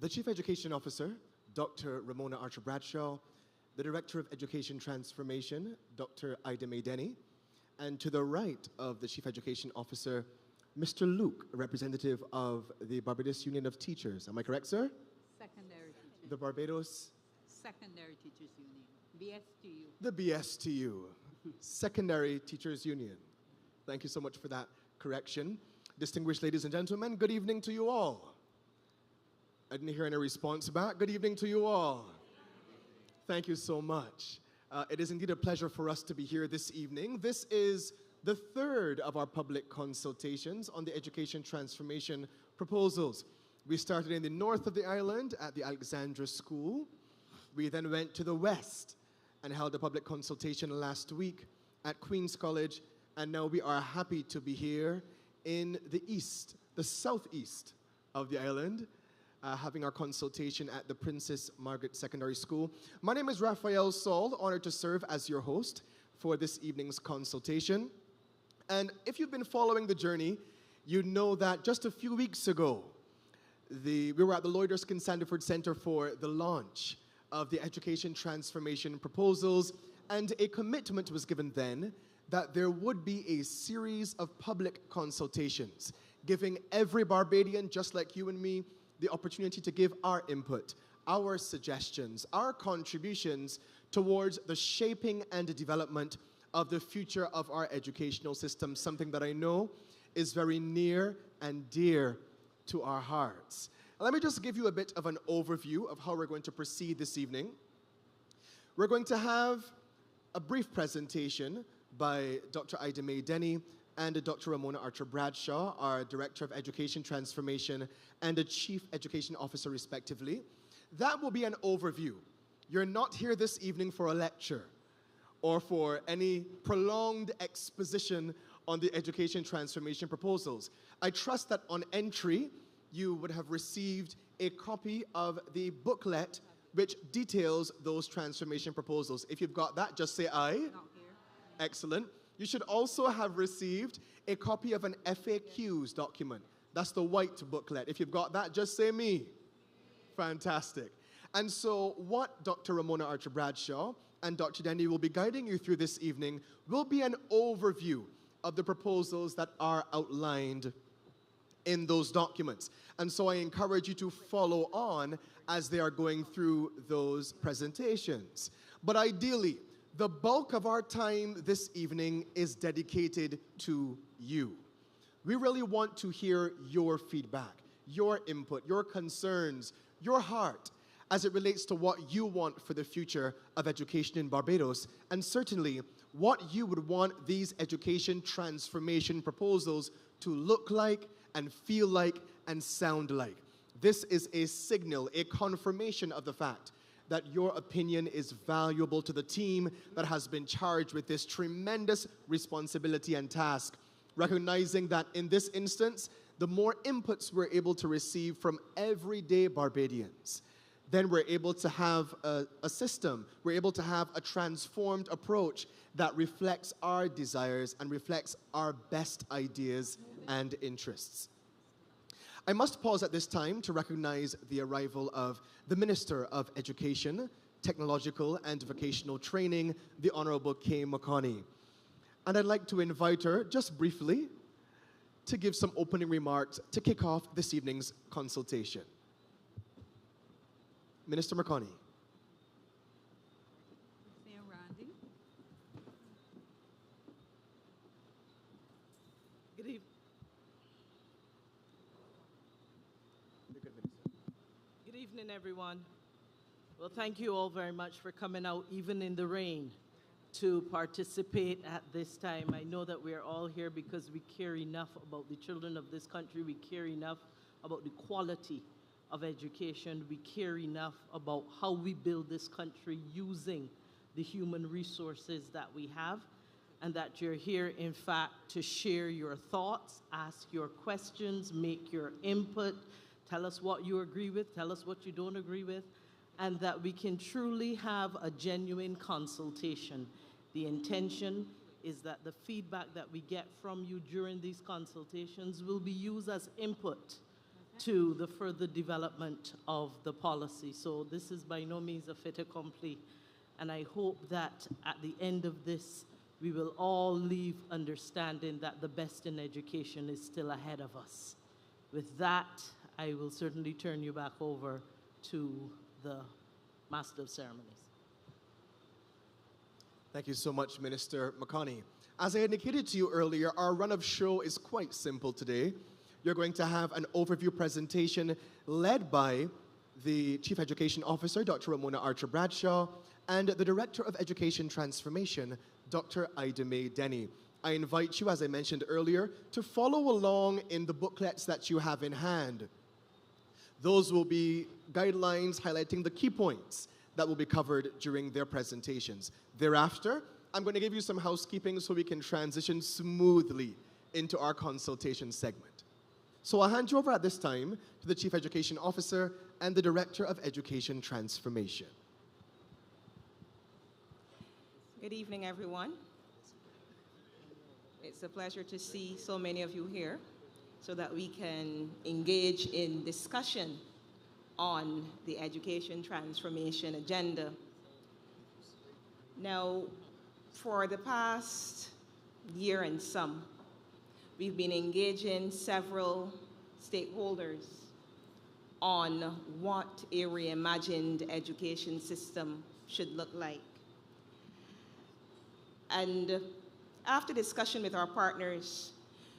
the Chief Education Officer, Dr. Ramona Archer-Bradshaw, the Director of Education Transformation, Dr. Ida May Denny, and to the right of the Chief Education Officer, Mr. Luke, a representative of the Barbados Union of Teachers. Am I correct, sir? Secondary Teachers. The Barbados? Secondary Teachers Union. BSTU. The BSTU, Secondary Teachers Union. Thank you so much for that correction. Distinguished ladies and gentlemen, good evening to you all. I didn't hear any response back. Good evening to you all. Thank you so much. It is indeed a pleasure for us to be here this evening. This is the third of our public consultations on the education transformation proposals. We started in the north of the island at the Alexandra School. We then went to the west and held a public consultation last week at Queen's College, and now we are happy to be here in the east, the southeast of the island, having our consultation at the Princess Margaret Secondary School. My name is Raphael Saul, honored to serve as your host for this evening's consultation. And if you've been following the journey, you know that just a few weeks ago, we were at the Lloyd Erskine Sandiford Center for the launch of the education transformation proposals, and a commitment was given then that there would be a series of public consultations, giving every Barbadian, just like you and me, the opportunity to give our input, our suggestions, our contributions towards the shaping and development of the future of our educational system, something that I know is very near and dear to our hearts. Let me just give you a bit of an overview of how we're going to proceed this evening. We're going to have a brief presentation by Dr. Ida May Denny and Dr. Ramona Archer-Bradshaw, our Director of Education Transformation and a Chief Education Officer, respectively. That will be an overview. You're not here this evening for a lecture or for any prolonged exposition on the education transformation proposals. I trust that on entry, you would have received a copy of the booklet which details those transformation proposals. If you've got that, just say aye. Not here. Excellent. You should also have received a copy of an FAQs document. That's the white booklet. If you've got that, just say me. Fantastic. And so what Dr. Ramona Archer-Bradshaw and Dr. Denny will be guiding you through this evening will be an overview of the proposals that are outlined in those documents. And so I encourage you to follow on as they are going through those presentations. But ideally, the bulk of our time this evening is dedicated to you. We really want to hear your feedback, your input, your concerns, your heart, as it relates to what you want for the future of education in Barbados, and certainly what you would want these education transformation proposals to look like and feel like and sound like. This is a signal, a confirmation of the fact that your opinion is valuable to the team that has been charged with this tremendous responsibility and task, recognizing that in this instance, the more inputs we're able to receive from everyday Barbadians, then we're able to have a system, we're able to have a transformed approach that reflects our desires and reflects our best ideas and interests. I must pause at this time to recognize the arrival of the Minister of Education, Technological and Vocational Training, the Honorable Kay Makani. And I'd like to invite her, just briefly, to give some opening remarks to kick off this evening's consultation. Minister Makani. Sam Randy. Good evening. Good evening, everyone. Well, thank you all very much for coming out, even in the rain, to participate at this time. I know that we are all here because we care enough about the children of this country. We care enough about the quality of education. We care enough about how we build this country using the human resources that we have, and that you're here, in fact, to share your thoughts, ask your questions, make your input, tell us what you agree with, tell us what you don't agree with, and that we can truly have a genuine consultation. The intention is that the feedback that we get from you during these consultations will be used as input to the further development of the policy. So this is by no means a fait accompli. And I hope that at the end of this, we will all leave understanding that the best in education is still ahead of us. With that, I will certainly turn you back over to the Master of Ceremonies. Thank you so much, Minister McConney. As I indicated to you earlier, our run of show is quite simple today. You're going to have an overview presentation led by the Chief Education Officer, Dr. Ramona Archer-Bradshaw, and the Director of Education Transformation, Dr. Ida Mae Denny. I invite you, as I mentioned earlier, to follow along in the booklets that you have in hand. Those will be guidelines highlighting the key points that will be covered during their presentations. Thereafter, I'm going to give you some housekeeping so we can transition smoothly into our consultation segment. So I'll hand you over at this time to the Chief Education Officer and the Director of Education Transformation. Good evening, everyone. It's a pleasure to see so many of you here so that we can engage in discussion on the education transformation agenda. Now, for the past year and some, we've been engaging several stakeholders on what a reimagined education system should look like. And after discussion with our partners,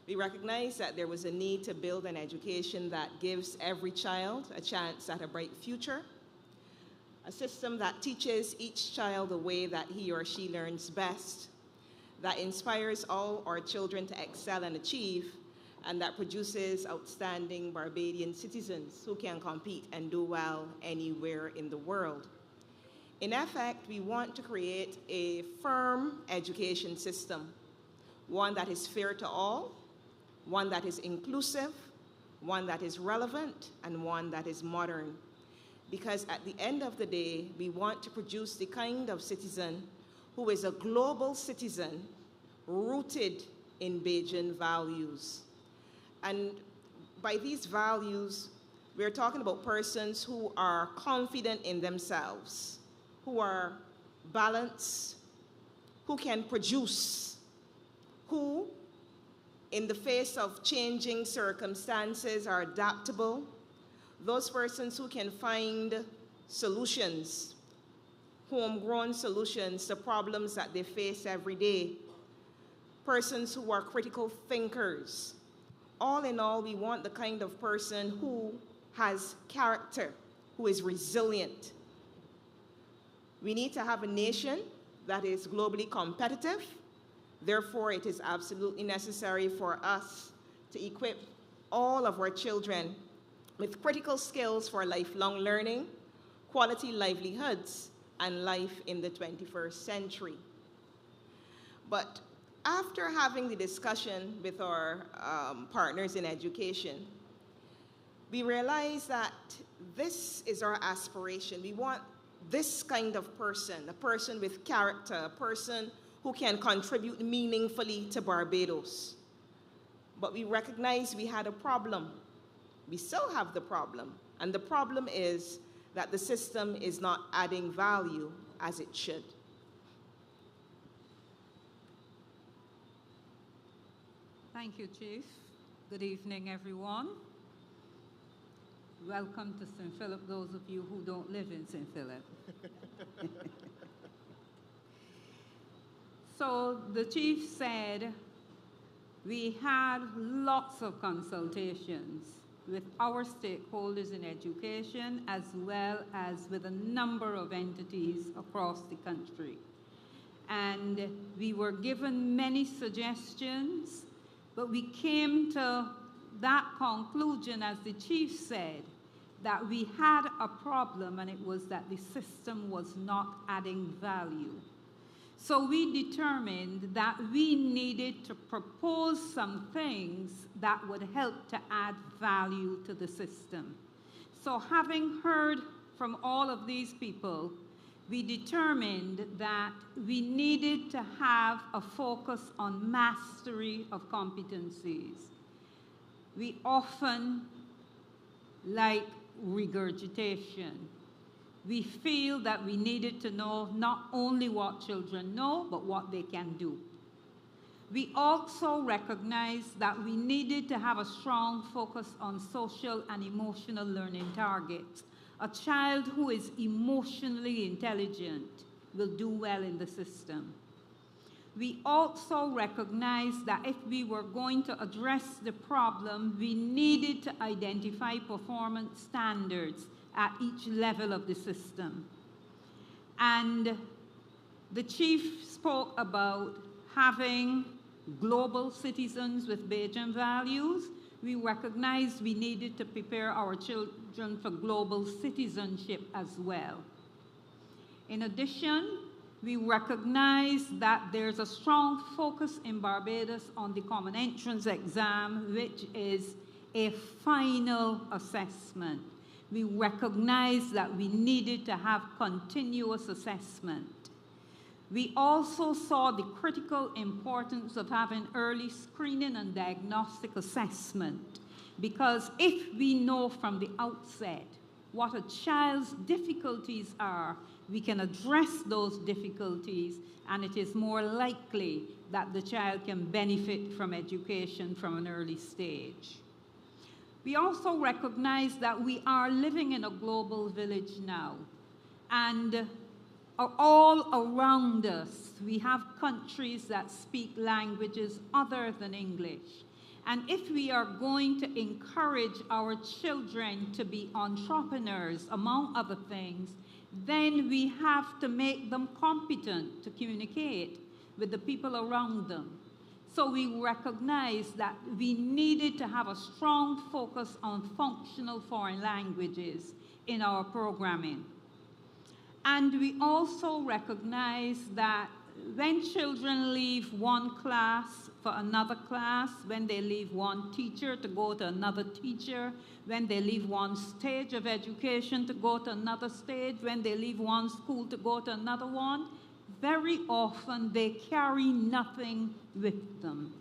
we recognized that there was a need to build an education that gives every child a chance at a bright future, a system that teaches each child the way that he or she learns best, that inspires all our children to excel and achieve, and that produces outstanding Barbadian citizens who can compete and do well anywhere in the world. In effect, we want to create a firm education system, one that is fair to all, one that is inclusive, one that is relevant, and one that is modern. Because at the end of the day, we want to produce the kind of citizen who is a global citizen rooted in Bajan values. And by these values, we're talking about persons who are confident in themselves, who are balanced, who can produce, who, in the face of changing circumstances, are adaptable, those persons who can find solutions, homegrown solutions to problems that they face every day, persons who are critical thinkers. All in all, we want the kind of person who has character, who is resilient. We need to have a nation that is globally competitive. Therefore, it is absolutely necessary for us to equip all of our children with critical skills for lifelong learning, quality livelihoods, and life in the 21st century. But after having the discussion with our partners in education, we realized that this is our aspiration. We want this kind of person, a person with character, a person who can contribute meaningfully to Barbados. But we recognized we had a problem. We still have the problem. And the problem is that the system is not adding value as it should. Thank you, Chief. Good evening, everyone. Welcome to St. Philip, those of you who don't live in St. Philip. So the Chief said we had lots of consultations with our stakeholders in education as well as with a number of entities across the country. And we were given many suggestions, but we came to that conclusion, as the Chief said, that we had a problem, and it was that the system was not adding value. So we determined that we needed to propose some things that would help to add value to the system. So having heard from all of these people, we determined that we needed to have a focus on mastery of competencies. We often like regurgitation. We feel that we needed to know not only what children know, but what they can do. We also recognized that we needed to have a strong focus on social and emotional learning targets. A child who is emotionally intelligent will do well in the system. We also recognized that if we were going to address the problem, we needed to identify performance standards at each level of the system. And the chief spoke about having global citizens with Bajan values. We recognized we needed to prepare our children for global citizenship as well. In addition, we recognize that there's a strong focus in Barbados on the Common Entrance Exam, which is a final assessment. We recognize that we needed to have continuous assessment. We also saw the critical importance of having early screening and diagnostic assessment, because if we know from the outset what a child's difficulties are, we can address those difficulties, and it is more likely that the child can benefit from education from an early stage. We also recognize that we are living in a global village now, and all around us, we have countries that speak languages other than English. And if we are going to encourage our children to be entrepreneurs, among other things, then we have to make them competent to communicate with the people around them. So we recognize that we needed to have a strong focus on functional foreign languages in our programming. And we also recognize that when children leave one class for another class, when they leave one teacher to go to another teacher, when they leave one stage of education to go to another stage, when they leave one school to go to another one, very often they carry nothing with them.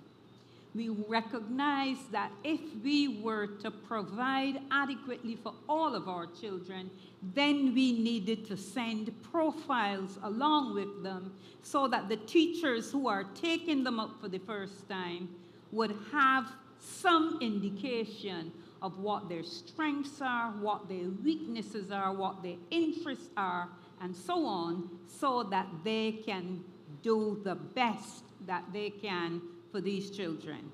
We recognize that if we were to provide adequately for all of our children, then we needed to send profiles along with them so that the teachers who are taking them up for the first time would have some indication of what their strengths are, what their weaknesses are, what their interests are, and so on, so that they can do the best that they can for these children.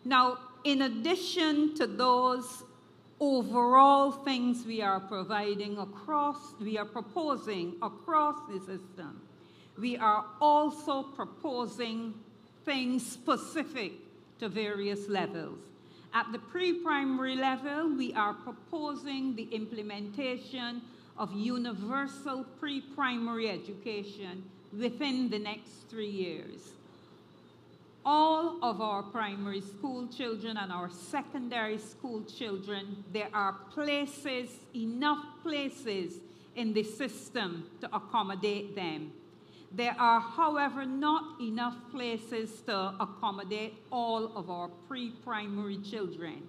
Now, in addition to those overall things we are proposing across the system, we are also proposing things specific to various levels. At the pre-primary level, we are proposing the implementation of universal pre-primary education within the next 3 years. All of our primary school children and our secondary school children, there are places, enough places in the system to accommodate them. There are, however, not enough places to accommodate all of our pre-primary children.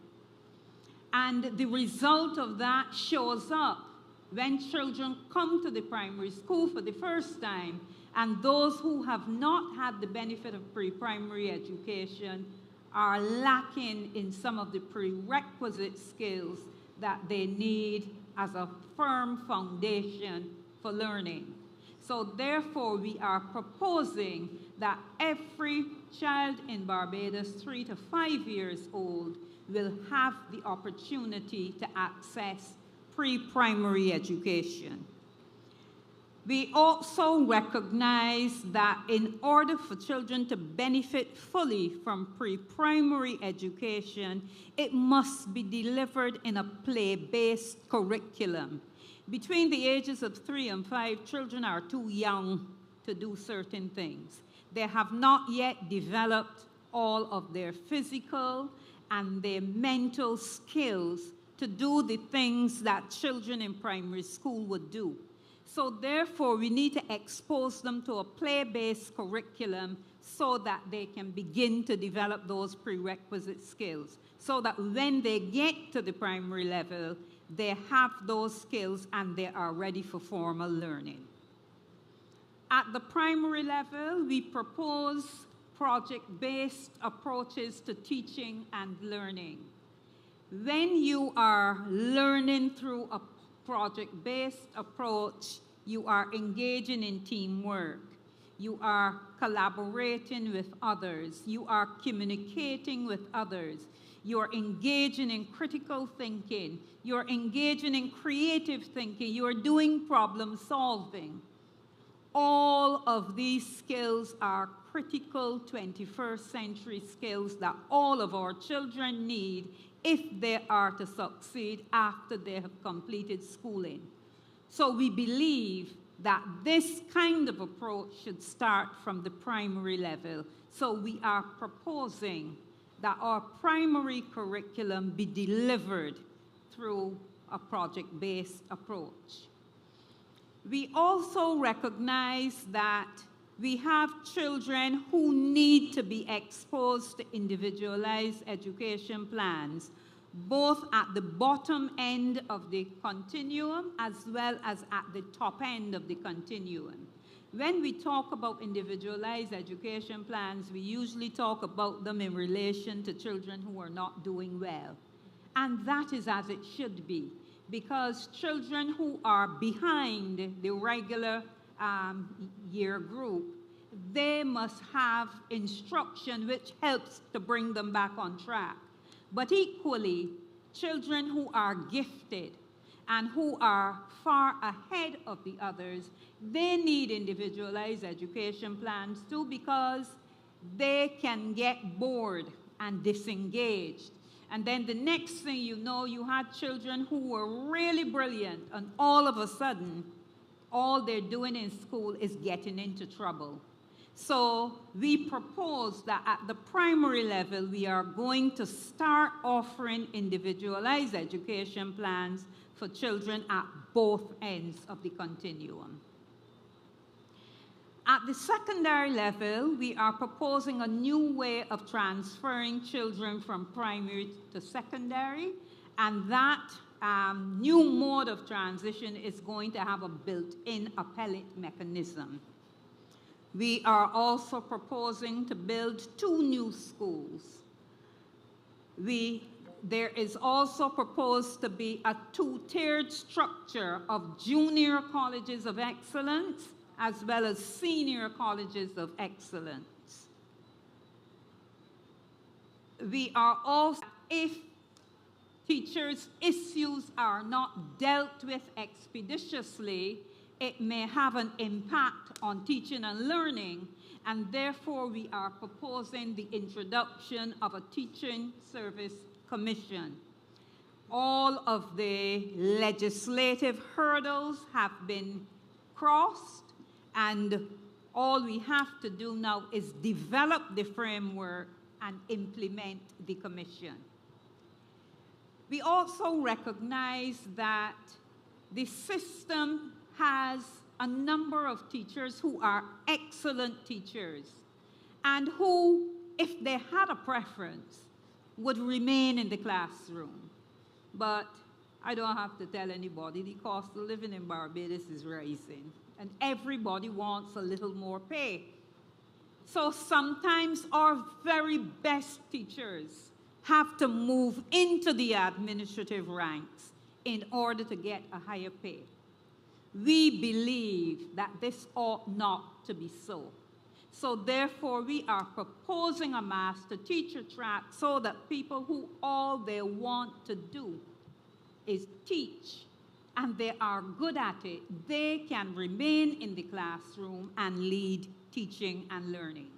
And the result of that shows up when children come to the primary school for the first time, and those who have not had the benefit of pre-primary education are lacking in some of the prerequisite skills that they need as a firm foundation for learning. So therefore, we are proposing that every child in Barbados 3 to 5 years old will have the opportunity to access pre-primary education. We also recognize that in order for children to benefit fully from pre-primary education, it must be delivered in a play-based curriculum. Between the ages of 3 and 5, children are too young to do certain things. They have not yet developed all of their physical and their mental skills to do the things that children in primary school would do. So therefore, we need to expose them to a play-based curriculum so that they can begin to develop those prerequisite skills, so that when they get to the primary level, they have those skills and they are ready for formal learning. At the primary level, we propose project-based approaches to teaching and learning. When you are learning through a project-based approach, you are engaging in teamwork. You are collaborating with others. You are communicating with others. You're engaging in critical thinking. You're engaging in creative thinking. You're doing problem solving. All of these skills are critical 21st century skills that all of our children need if they are to succeed after they have completed schooling. So we believe that this kind of approach should start from the primary level. So we are proposing that our primary curriculum be delivered through a project-based approach. We also recognize that we have children who need to be exposed to individualized education plans, both at the bottom end of the continuum as well as at the top end of the continuum. When we talk about individualized education plans, we usually talk about them in relation to children who are not doing well. And that is as it should be, because children who are behind the regular year group, they must have instruction which helps to bring them back on track. But equally, children who are gifted and who are far ahead of the others, they need individualized education plans too, because they can get bored and disengaged. And then the next thing you know, you had children who were really brilliant, and all of a sudden, all they're doing in school is getting into trouble. So we propose that at the primary level, we are going to start offering individualized education plans for children at both ends of the continuum. At the secondary level, we are proposing a new way of transferring children from primary to secondary, and that new mode of transition is going to have a built-in appellate mechanism. We are also proposing to build 2 new schools. There is also proposed to be a 2-tiered structure of junior colleges of excellence as well as senior colleges of excellence. We are also, if teachers' issues are not dealt with expeditiously, it may have an impact on teaching and learning, and therefore we are proposing the introduction of a teaching service commission. All of the legislative hurdles have been crossed, and all we have to do now is develop the framework and implement the commission. We also recognize that the system has a number of teachers who are excellent teachers and who, if they had a preference, would remain in the classroom. But I don't have to tell anybody the cost of living in Barbados is rising, and everybody wants a little more pay. So sometimes our very best teachers have to move into the administrative ranks in order to get a higher pay. We believe that this ought not to be so. So therefore, we are proposing a master teacher track so that people who all they want to do is teach, and they are good at it, they can remain in the classroom and lead teaching and learning.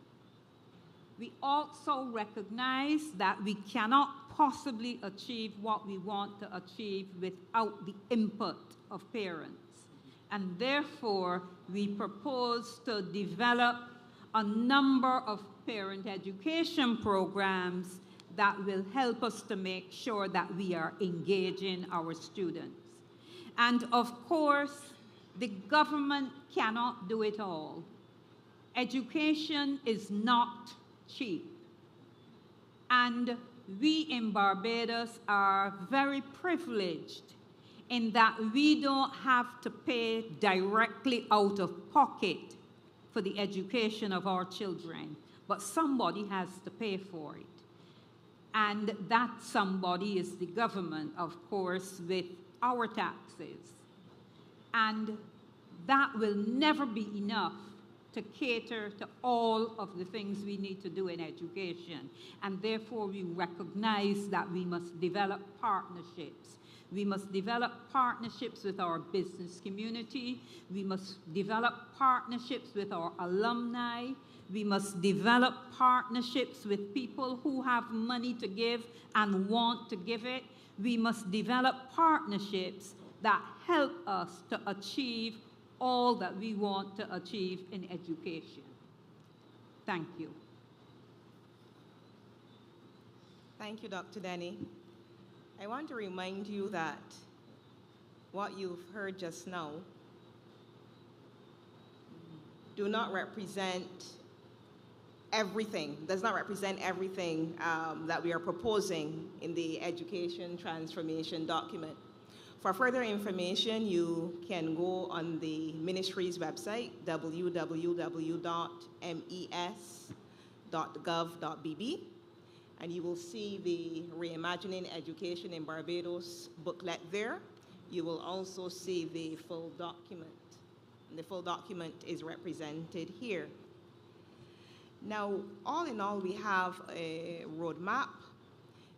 We also recognize that we cannot possibly achieve what we want to achieve without the input of parents. And therefore, we propose to develop a number of parent education programs that will help us to make sure that we are engaging our students. And of course, The government cannot do it all. Education is not cheap. And we in Barbados are very privileged in that we don't have to pay directly out of pocket for the education of our children, but somebody has to pay for it. And that somebody is the government, of course, with our taxes. And that will never be enough to cater to all of the things we need to do in education. And therefore, we recognize that we must develop partnerships. We must develop partnerships with our business community. We must develop partnerships with our alumni. We must develop partnerships with people who have money to give and want to give it. We must develop partnerships that help us to achieve all that we want to achieve in education. Thank you. Thank you, Dr. Denny. I want to remind you that what you've heard just now does not represent everything that we are proposing in the education transformation document. For further information, you can go on the ministry's website, www.mes.gov.bb, and you will see the Reimagining Education in Barbados booklet there. You will also see the full document. And the full document is represented here. Now, all in all, we have a roadmap.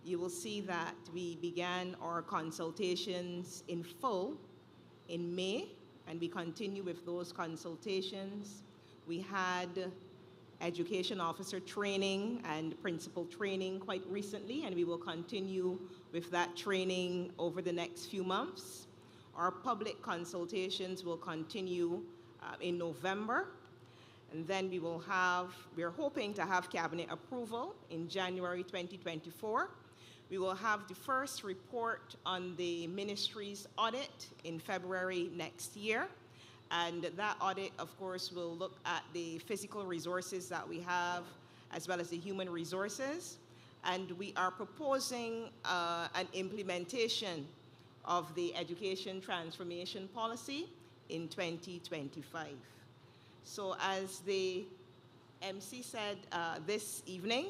You will see that we began our consultations in full in May, and we continue with those consultations. We had education officer training and principal training quite recently, and we will continue with that training over the next few months. Our public consultations will continue in November, and then we're hoping to have cabinet approval in January 2024. We will have the first report on the ministry's audit in February next year. And that audit, of course, will look at the physical resources that we have, as well as the human resources. And we are proposing an implementation of the education transformation policy in 2025. So as the MC said this evening,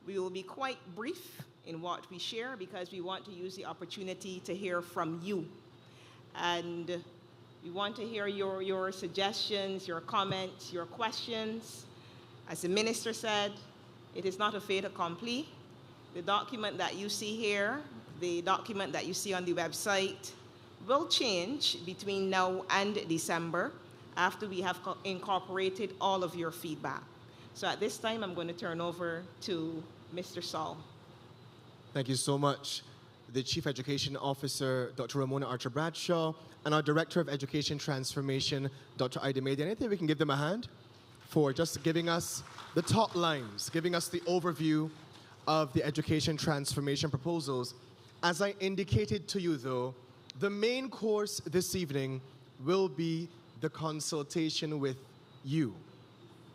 we will be quite brief in what we share because we want to use the opportunity to hear from you. And we want to hear your suggestions, your comments, your questions. As the minister said, it is not a fait accompli. The document that you see here, the document that you see on the website, will change between now and December after we have incorporated all of your feedback. So at this time, I'm going to turn over to Mr. Saul. Thank you so much, the Chief Education Officer, Dr. Ramona Archer-Bradshaw, and our Director of Education Transformation, Dr. Ida Mady. Anything we can give them a hand for just giving us the top lines, giving us the overview of the education transformation proposals. As I indicated to you, though, the main course this evening will be the consultation with you,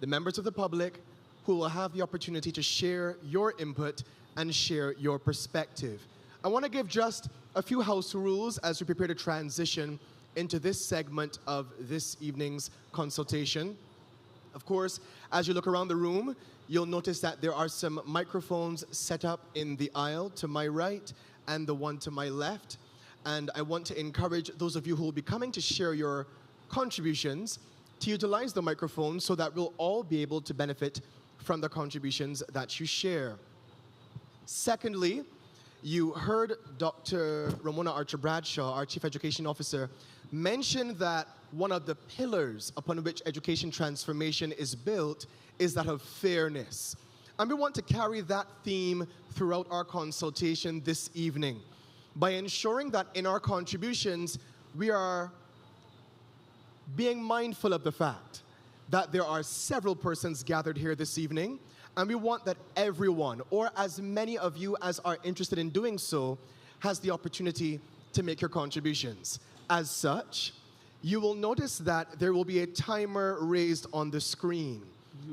the members of the public, who will have the opportunity to share your input and share your perspective. I want to give just a few house rules as we prepare to transition into this segment of this evening's consultation. Of course, as you look around the room, you'll notice that there are some microphones set up in the aisle to my right and the one to my left. And I want to encourage those of you who will be coming to share your contributions to utilize the microphone so that we'll all be able to benefit from the contributions that you share. Secondly, you heard Dr. Ramona Archer-Bradshaw, our Chief Education Officer, mention that one of the pillars upon which education transformation is built is that of fairness. And we want to carry that theme throughout our consultation this evening by ensuring that in our contributions, we are being mindful of the fact that there are several persons gathered here this evening, and we want that everyone, or as many of you as are interested in doing so, has the opportunity to make your contributions. As such, you will notice that there will be a timer raised on the screen.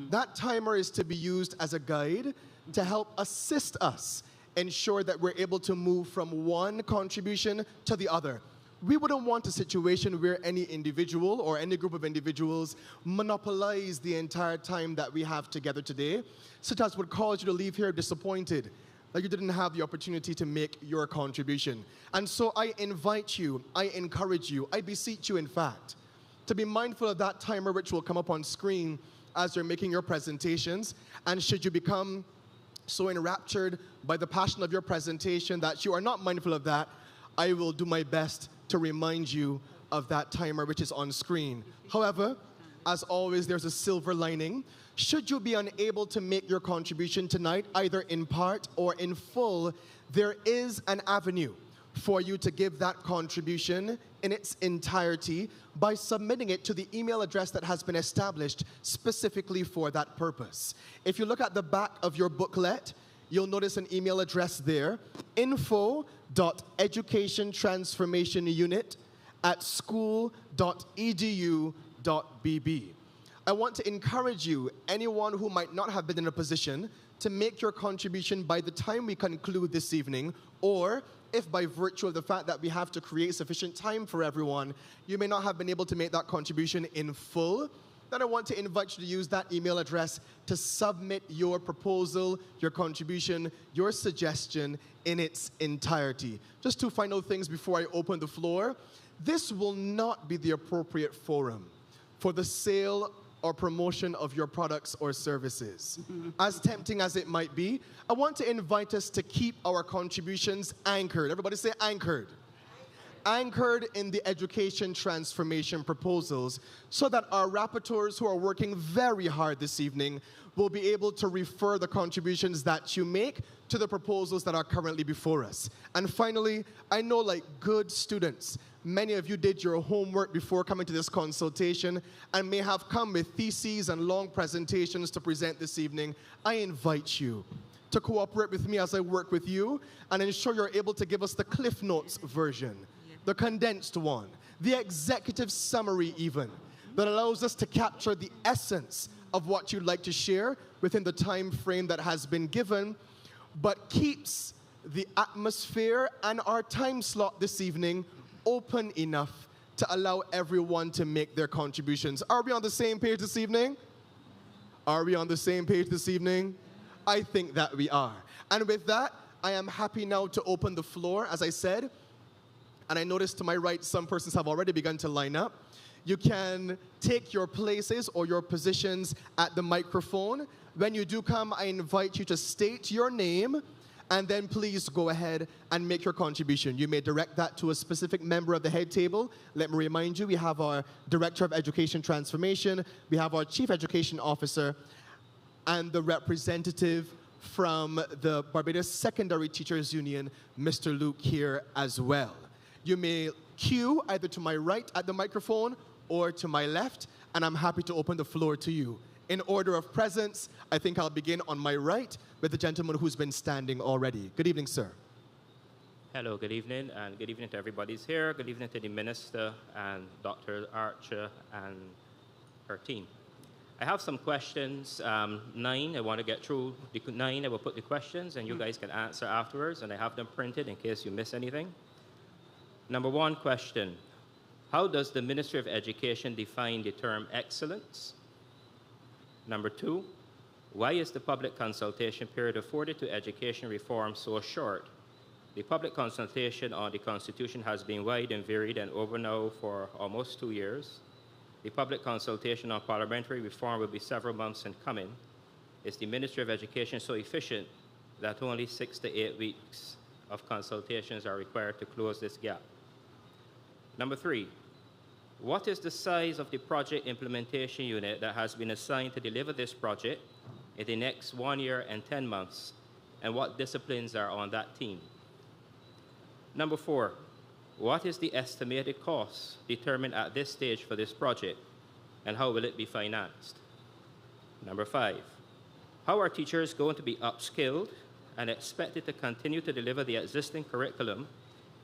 That timer is to be used as a guide to help assist us ensure that we're able to move from one contribution to the other. We wouldn't want a situation where any individual or any group of individuals monopolize the entire time that we have together today, such as would cause you to leave here disappointed that you didn't have the opportunity to make your contribution. And so I invite you, I encourage you, I beseech you, in fact, to be mindful of that timer which will come up on screen as you're making your presentations. And should you become so enraptured by the passion of your presentation that you are not mindful of that, I will do my best to remind you of that timer which is on screen. However, as always, there's a silver lining. Should you be unable to make your contribution tonight, either in part or in full, there is an avenue for you to give that contribution in its entirety by submitting it to the email address that has been established specifically for that purpose. If you look at the back of your booklet, you'll notice an email address there, info.educationtransformationunit@school.edu.bb. I want to encourage you, anyone who might not have been in a position to make your contribution by the time we conclude this evening, or if by virtue of the fact that we have to create sufficient time for everyone, you may not have been able to make that contribution in full, then I want to invite you to use that email address to submit your proposal, your contribution, your suggestion in its entirety. Just two final things before I open the floor. This will not be the appropriate forum for the sale or promotion of your products or services. As tempting as it might be, I want to invite us to keep our contributions anchored. Everybody say anchored. Anchored in the education transformation proposals, so that our rapporteurs who are working very hard this evening will be able to refer the contributions that you make to the proposals that are currently before us. And finally, I know, like good students, many of you did your homework before coming to this consultation and may have come with theses and long presentations to present this evening. I invite you to cooperate with me as I work with you and ensure you're able to give us the Cliff Notes version, the condensed one, the executive summary even, that allows us to capture the essence of what you'd like to share within the time frame that has been given, but keeps the atmosphere and our time slot this evening open enough to allow everyone to make their contributions. Are we on the same page this evening? Are we on the same page this evening? I think that we are. And with that, I am happy now to open the floor, as I said. And I noticed to my right, some persons have already begun to line up. You can take your places or your positions at the microphone. When you do come, I invite you to state your name, and then please go ahead and make your contribution. You may direct that to a specific member of the head table. Let me remind you, we have our Director of Education Transformation, we have our Chief Education Officer, and the representative from the Barbados Secondary Teachers Union, Mr. Luke, here as well. You may queue either to my right at the microphone or to my left, and I'm happy to open the floor to you. In order of presence, I think I'll begin on my right with the gentleman who's been standing already. Good evening, sir. Hello, good evening, and good evening to everybody's here. Good evening to the Minister and Dr. Archer and her team. I have some questions, 9. I want to get through the 9. I will put the questions, and you guys can answer afterwards, and I have them printed in case you miss anything. Number 1 question, how does the Ministry of Education define the term excellence? Number 2, why is the public consultation period afforded to education reform so short? The public consultation on the Constitution has been wide and varied and over now for almost 2 years. The public consultation on parliamentary reform will be several months in coming. Is the Ministry of Education so efficient that only 6 to 8 weeks of consultations are required to close this gap? Number 3, what is the size of the project implementation unit that has been assigned to deliver this project in the next 1 year and 10 months, and what disciplines are on that team? Number 4, what is the estimated cost determined at this stage for this project, and how will it be financed? Number 5, how are teachers going to be upskilled and expected to continue to deliver the existing curriculum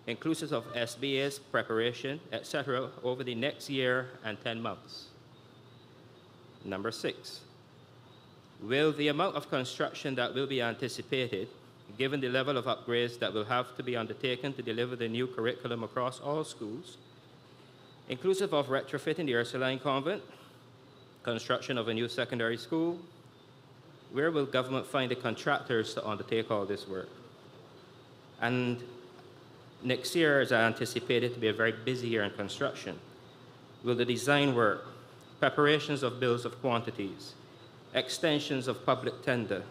inclusive of SBA's preparation, etc., over the next year and 10 months? Number 6, will the amount of construction that will be anticipated, given the level of upgrades that will have to be undertaken to deliver the new curriculum across all schools, inclusive of retrofitting the Ursuline Convent, construction of a new secondary school, where will government find the contractors to undertake all this work? And next year is anticipated to be a very busy year in construction. Will the design work, preparations of bills of quantities, extensions of public tender,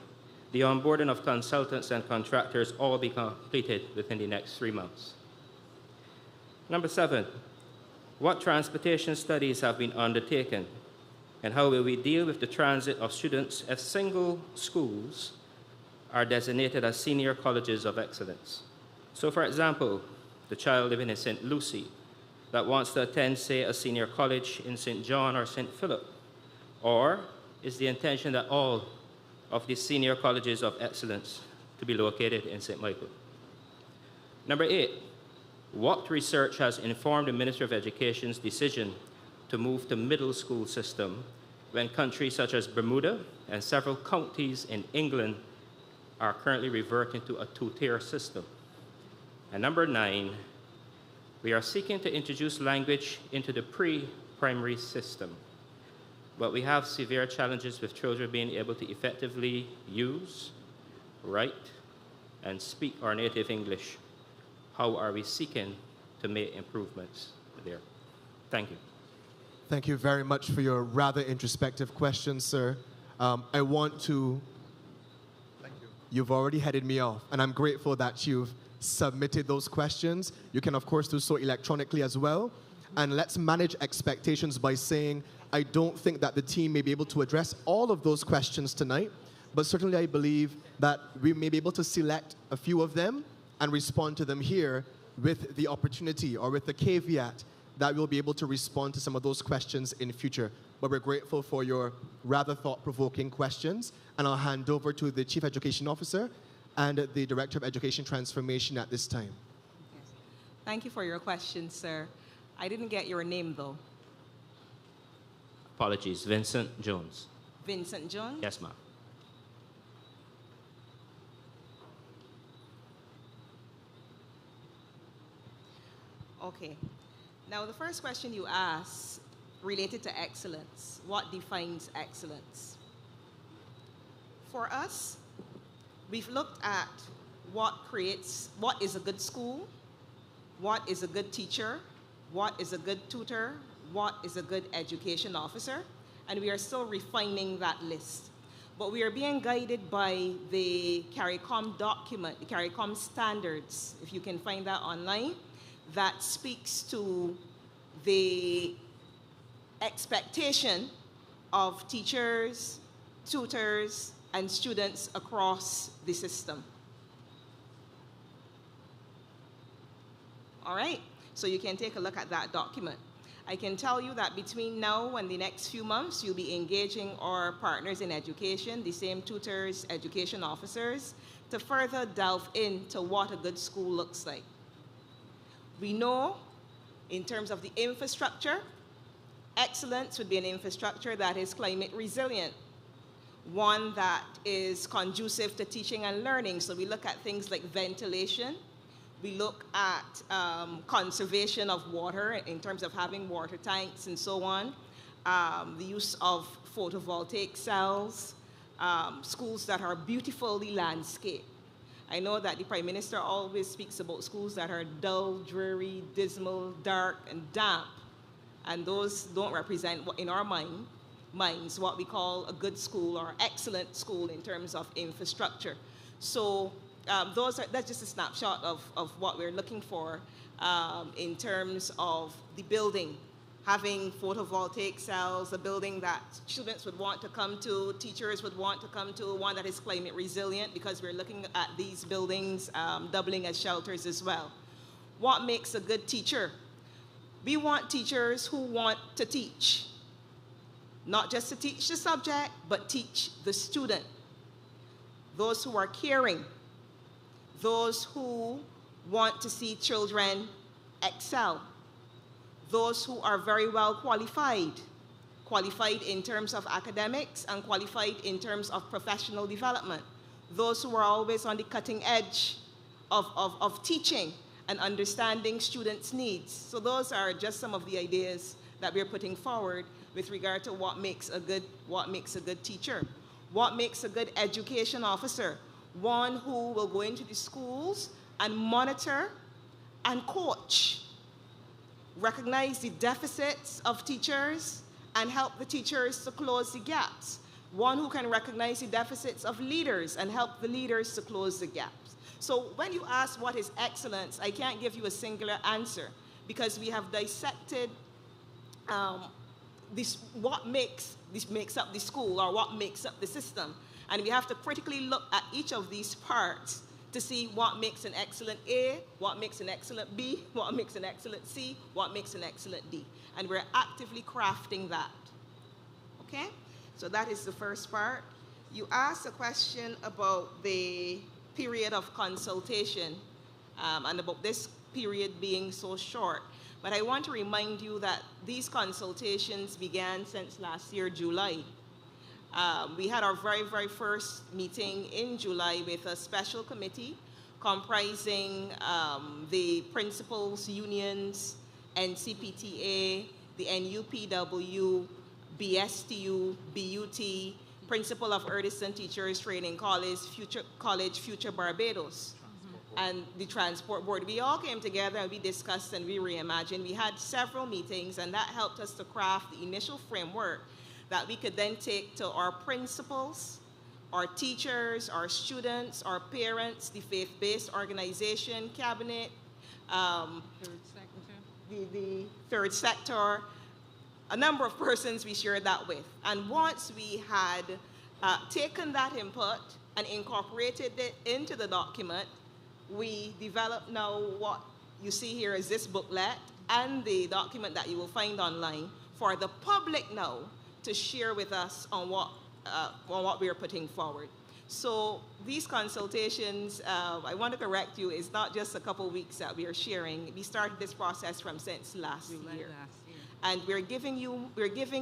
the onboarding of consultants and contractors all be completed within the next 3 months? Number 7, what transportation studies have been undertaken, and how will we deal with the transit of students if single schools are designated as senior colleges of excellence? So, for example, the child living in St. Lucie that wants to attend, say, a senior college in St. John or St. Philip, or is the intention that all of the senior colleges of excellence to be located in St. Michael? Number 8, what research has informed the Ministry of Education's decision to move to middle school system when countries such as Bermuda and several counties in England are currently reverting to a 2-tier system? And number 9, we are seeking to introduce language into the pre-primary system, but we have severe challenges with children being able to effectively use, write, and speak our native English. How are we seeking to make improvements there? Thank you. Thank you very much for your rather introspective questions, sir. I want to... Thank you. You've already headed me off, and I'm grateful that you've submitted those questions. You can, of course, do so electronically as well. And let's manage expectations by saying, I don't think that the team may be able to address all of those questions tonight, but certainly I believe that we may be able to select a few of them and respond to them here with the opportunity or with the caveat that we'll be able to respond to some of those questions in future. But we're grateful for your rather thought-provoking questions, and I'll hand over to the Chief Education Officer and the Director of Education Transformation at this time. Yes. Thank you for your question, sir. I didn't get your name, though. Apologies, Vincent Jones. Vincent Jones? Yes, ma'am. Okay. Now, the first question you asked related to excellence. What defines excellence? For us, we've looked at what is a good school, what is a good teacher, what is a good tutor, what is a good education officer, and we are still refining that list. But we are being guided by the CARICOM document, the CARICOM standards, if you can find that online, that speaks to the expectation of teachers, tutors, and students across the system. All right, so you can take a look at that document. I can tell you that between now and the next few months, you'll be engaging our partners in education, the same tutors, education officers, to further delve into what a good school looks like. We know, in terms of the infrastructure, excellence would be an infrastructure that is climate resilient, one that is conducive to teaching and learning. So we look at things like ventilation. We look at conservation of water in terms of having water tanks and so on, the use of photovoltaic cells, schools that are beautifully landscaped. I know that the Prime Minister always speaks about schools that are dull, dreary, dismal, dark, and damp, and those don't represent, in our minds, what we call a good school or excellent school in terms of infrastructure. So that's just a snapshot of what we're looking for in terms of the building. Having photovoltaic cells, a building that students would want to come to, teachers would want to come to, one that is climate resilient, because we're looking at these buildings doubling as shelters as well. What makes a good teacher? We want teachers who want to teach. Not just to teach the subject, but teach the student. Those who are caring. Those who want to see children excel. Those who are very well qualified in terms of academics and qualified in terms of professional development. Those who are always on the cutting edge of teaching and understanding students' needs. So those are just some of the ideas that we're putting forward with regard to what makes a good teacher, what makes a good education officer, one who will go into the schools and monitor and coach, recognize the deficits of teachers and help the teachers to close the gaps, one who can recognize the deficits of leaders and help the leaders to close the gaps. So when you ask what is excellence, I can't give you a singular answer because we have dissected what makes up the school or what makes up the system. And we have to critically look at each of these parts to see what makes an excellent A, what makes an excellent B, what makes an excellent C, what makes an excellent D. And we're actively crafting that. Okay? So that is the first part. You asked a question about the period of consultation and about this period being so short. But I want to remind you that these consultations began since last year, July. We had our very, very first meeting in July with a special committee comprising the principals unions, NCPTA, the NUPW, BSTU, BUT, principal of Erdison Teachers Training College, Future Barbados, and the Transport Board. We all came together and we discussed and we reimagined. We had several meetings and that helped us to craft the initial framework that we could then take to our principals, our teachers, our students, our parents, the faith-based organization, cabinet, the third sector, a number of persons we shared that with. And once we had taken that input and incorporated it into the document, we developed now what you see here is this booklet and the document that you will find online for the public now to share with us on what we are putting forward. So these consultations, I want to correct you, it's not just a couple weeks that we are sharing. We started this process since last year. And we're giving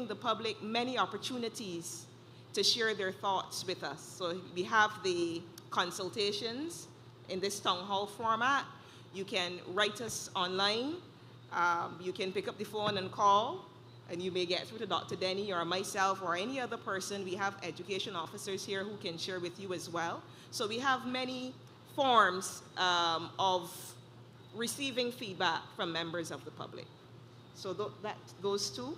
the public many opportunities to share their thoughts with us. So we have the consultations in this town hall format. You can write us online. You can pick up the phone and call, and you may get through to Dr. Denny or myself or any other person. We have education officers here who can share with you as well. So we have many forms of receiving feedback from members of the public. So those two.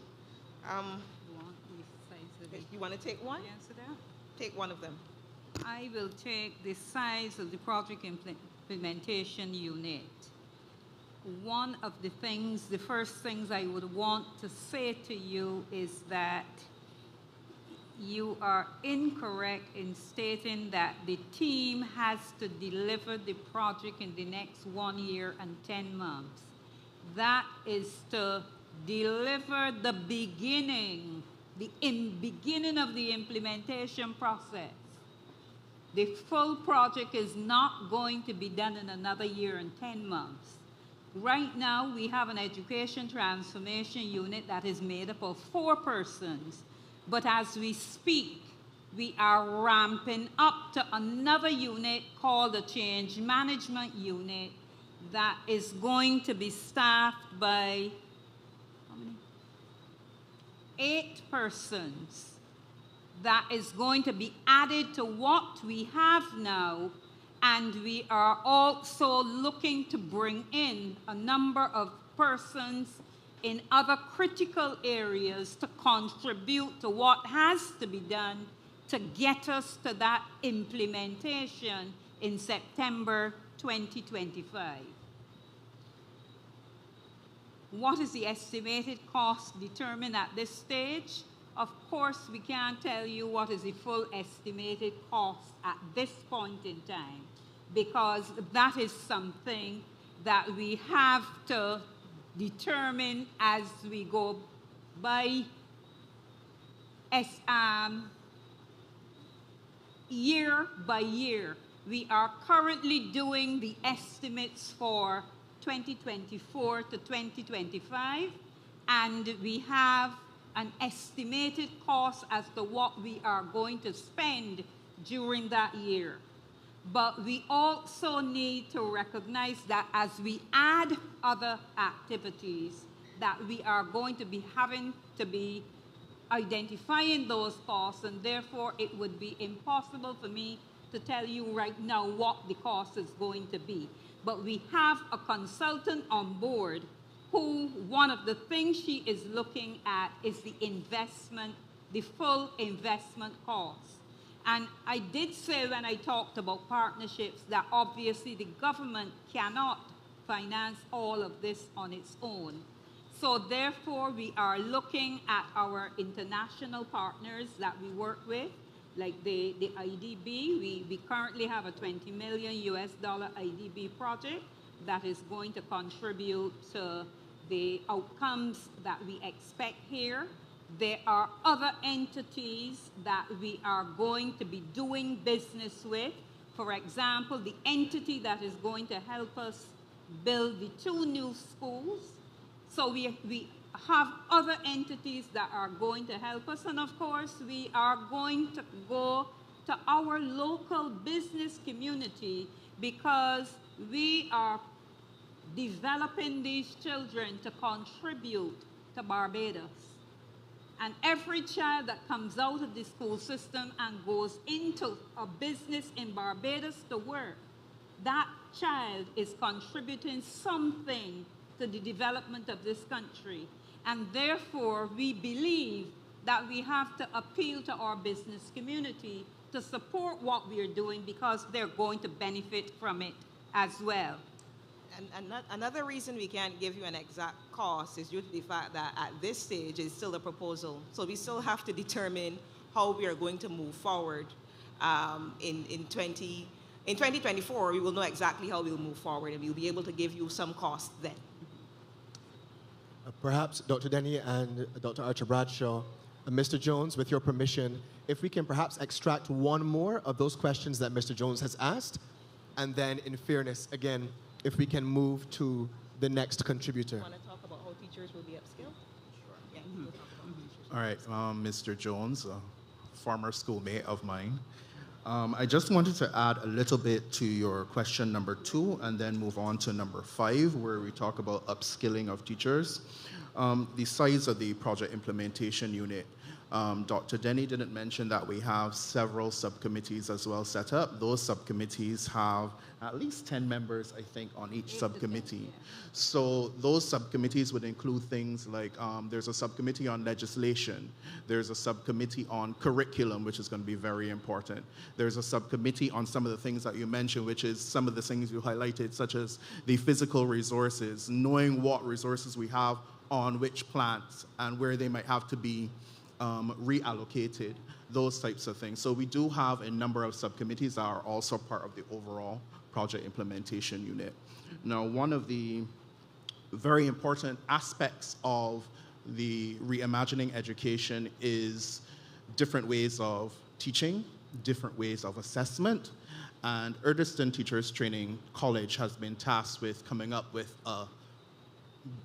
You want to take one? Answer that? Take one of them. I will take the size of the project implementation unit. One of the first things I would want to say to you is that you are incorrect in stating that the team has to deliver the project in the next 1 year and 10 months. That is to deliver the beginning of the implementation process. The full project is not going to be done in another year and 10 months. Right now, we have an education transformation unit that is made up of 4 persons. But as we speak, we are ramping up to another unit called the Change Management Unit that is going to be staffed by 8 persons. That is going to be added to what we have now, and we are also looking to bring in a number of persons in other critical areas to contribute to what has to be done to get us to that implementation in September 2025. What is the estimated cost determined at this stage? Of course, we can't tell you what is the full estimated cost at this point in time, because that is something that we have to determine as we go by year by year. We are currently doing the estimates for 2024 to 2025, and we have an estimated cost as to what we are going to spend during that year. But we also need to recognize that as we add other activities, that we are going to be having to be identifying those costs, and therefore it would be impossible for me to tell you right now what the cost is going to be. But we have a consultant on board who, one of the things she is looking at is the investment, the full investment cost. And I did say when I talked about partnerships that obviously the government cannot finance all of this on its own. So therefore, we are looking at our international partners that we work with, like the IDB. We currently have a $20 million IDB project that is going to contribute to the outcomes that we expect here. There are other entities that we are going to be doing business with. For example, the entity that is going to help us build the 2 new schools. So we have other entities that are going to help us. And of course, we are going to go to our local business community because we are developing these children to contribute to Barbados. And every child that comes out of the school system and goes into a business in Barbados to work, that child is contributing something to the development of this country. And therefore, we believe that we have to appeal to our business community to support what we are doing because they're going to benefit from it as well. And another reason we can't give you an exact cost is due to the fact that at this stage it's still a proposal. So we still have to determine how we are going to move forward. In 2024, we will know exactly how we'll move forward, and we'll be able to give you some cost then. Perhaps Dr. Denny and Dr. Archer Bradshaw, Mr. Jones, with your permission, if we can perhaps extract one more of those questions that Mr. Jones has asked, and then in fairness, again, if we can move to the next contributor. You want to talk about how teachers will be upskilled? Sure. Yeah, we'll talk about teachers. All right, Mr. Jones, a former schoolmate of mine. I just wanted to add a little bit to your question number 2 and then move on to number 5, where we talk about upskilling of teachers. The size of the project implementation unit. Dr. Denny didn't mention that we have several subcommittees as well set up. Those subcommittees have at least 10 members, I think, on each subcommittee. So those subcommittees would include things like there's a subcommittee on legislation. There's a subcommittee on curriculum, which is going to be very important. There's a subcommittee on some of the things that you mentioned, which is some of the things you highlighted, such as the physical resources, knowing what resources we have on which plants and where they might have to be reallocated, those types of things. So we do have a number of subcommittees that are also part of the overall project implementation unit. Now, one of the very important aspects of the reimagining education is different ways of teaching, different ways of assessment, and Erdiston Teachers Training College has been tasked with coming up with a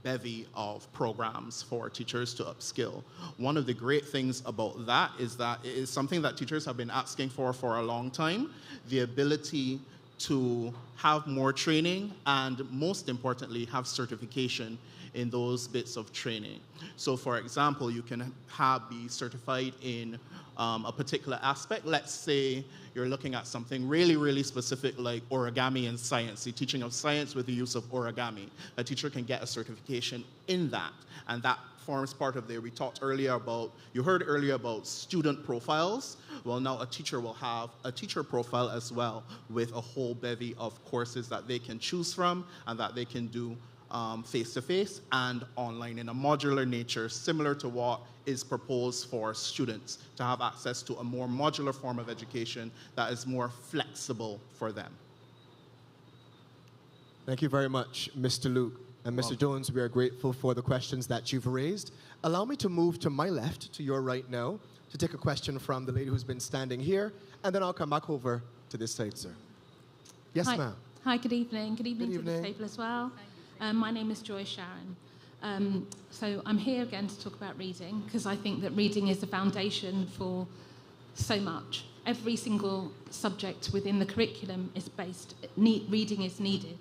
bevy of programs for teachers to upskill. One of the great things about that is that it is something that teachers have been asking for a long time, the ability to have more training and, most importantly, have certification in those bits of training. So, for example, you can be certified in a particular aspect. Let's say you're looking at something really, really specific like origami and science, the teaching of science with the use of origami. A teacher can get a certification in that, and that forms part of we talked earlier about, you heard earlier about student profiles. Well, now a teacher will have a teacher profile as well with a whole bevy of courses that they can choose from and that they can do face-to-face and online in a modular nature, similar to what is proposed for students to have access to a more modular form of education that is more flexible for them. Thank you very much, Mr. Luke. And Mr. Jones, we are grateful for the questions that you've raised. Allow me to move to my left, to your right now, to take a question from the lady who's been standing here, and then I'll come back over to this side, sir. Yes, Hi. ma'am. Hi, good evening. Good evening Good to the evening. table as well. My name is Joy Sharon. So I'm here again to talk about reading because I think that reading is the foundation for so much. Every single subject within the curriculum is reading is needed.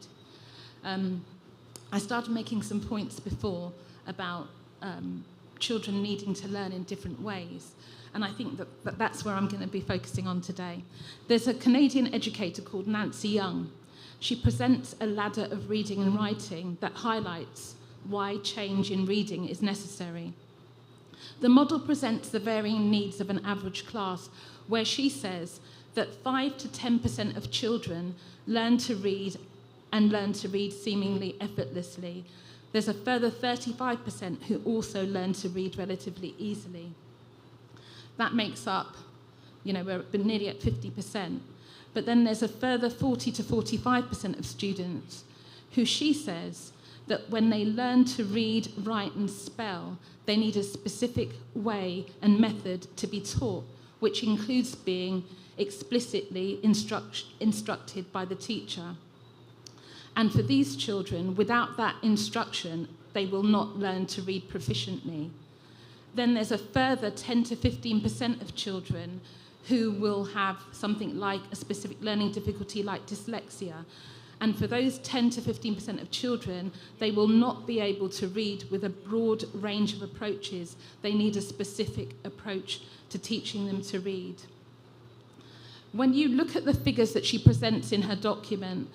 I started making some points before about children needing to learn in different ways. And I think that that's where I'm going to be focusing on today. There's a Canadian educator called Nancy Young. She presents a ladder of reading and writing that highlights why change in reading is necessary. The model presents the varying needs of an average class, where she says that 5 to 10% of children learn to read and learn to read seemingly effortlessly. There's a further 35% who also learn to read relatively easily. That makes up, we're nearly at 50%. But then there's a further 40 to 45% of students who she says that when they learn to read, write, and spell, they need a specific way and method to be taught, which includes being explicitly instructed by the teacher. And for these children, without that instruction, they will not learn to read proficiently. Then there's a further 10 to 15% of children who will have something like a specific learning difficulty like dyslexia. And for those 10 to 15% of children, they will not be able to read with a broad range of approaches. They need a specific approach to teaching them to read. When you look at the figures that she presents in her document,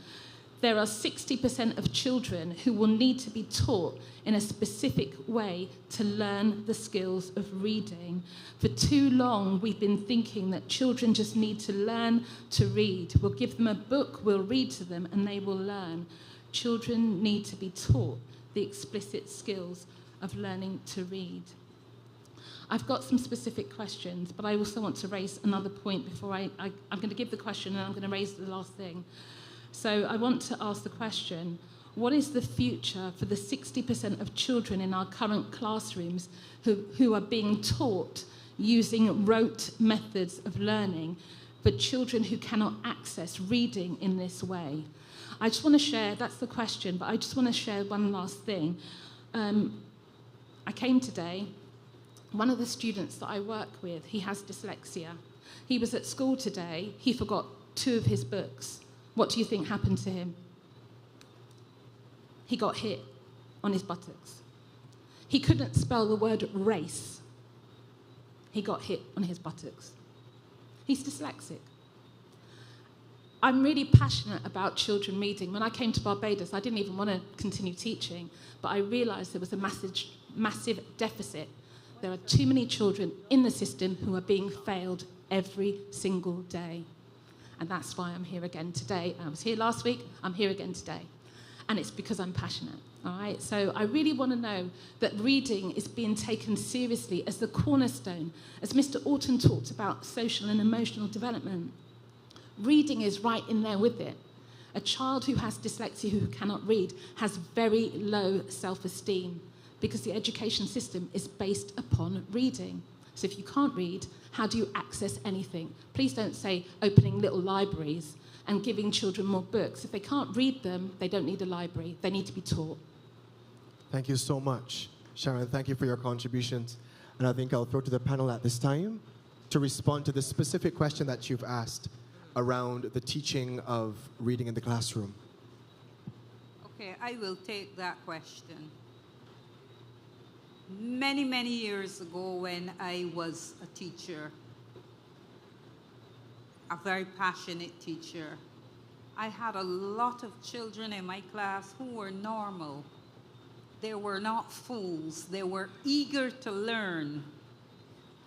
there are 60% of children who will need to be taught in a specific way to learn the skills of reading. For too long, we've been thinking that children just need to learn to read. We'll give them a book, we'll read to them, and they will learn. Children need to be taught the explicit skills of learning to read. I've got some specific questions, but I also want to raise another point before I'm going to give the question and I'm going to raise the last thing. So I want to ask the question, what is the future for the 60% of children in our current classrooms who are being taught using rote methods of learning for children who cannot access reading in this way? I just want to share, that's the question, but I just want to share one last thing. I came today, one of the students that I work with, he has dyslexia. He was at school today, he forgot 2 of his books. What do you think happened to him? He got hit on his buttocks. He couldn't spell the word race. He got hit on his buttocks. He's dyslexic. I'm really passionate about children reading. When I came to Barbados, I didn't even want to continue teaching, but I realised there was a massive deficit. There are too many children in the system who are being failed every single day. And that's why I'm here again today. I was here last week, I'm here again today. And it's because I'm passionate, all right? So I really want to know that reading is being taken seriously as the cornerstone. As Mr. Orton talked about social and emotional development, reading is right in there with it. A child who has dyslexia, who cannot read, has very low self-esteem because the education system is based upon reading. So if you can't read, how do you access anything? Please don't say opening little libraries and giving children more books. If they can't read them, they don't need a library. They need to be taught. Thank you so much, Sharon. Thank you for your contributions. And I think I'll throw to the panel at this time to respond to the specific question that you've asked around the teaching of reading in the classroom. Okay, I will take that question. Many, many years ago when I was a teacher, a very passionate teacher, I had a lot of children in my class who were normal. They were not fools. They were eager to learn.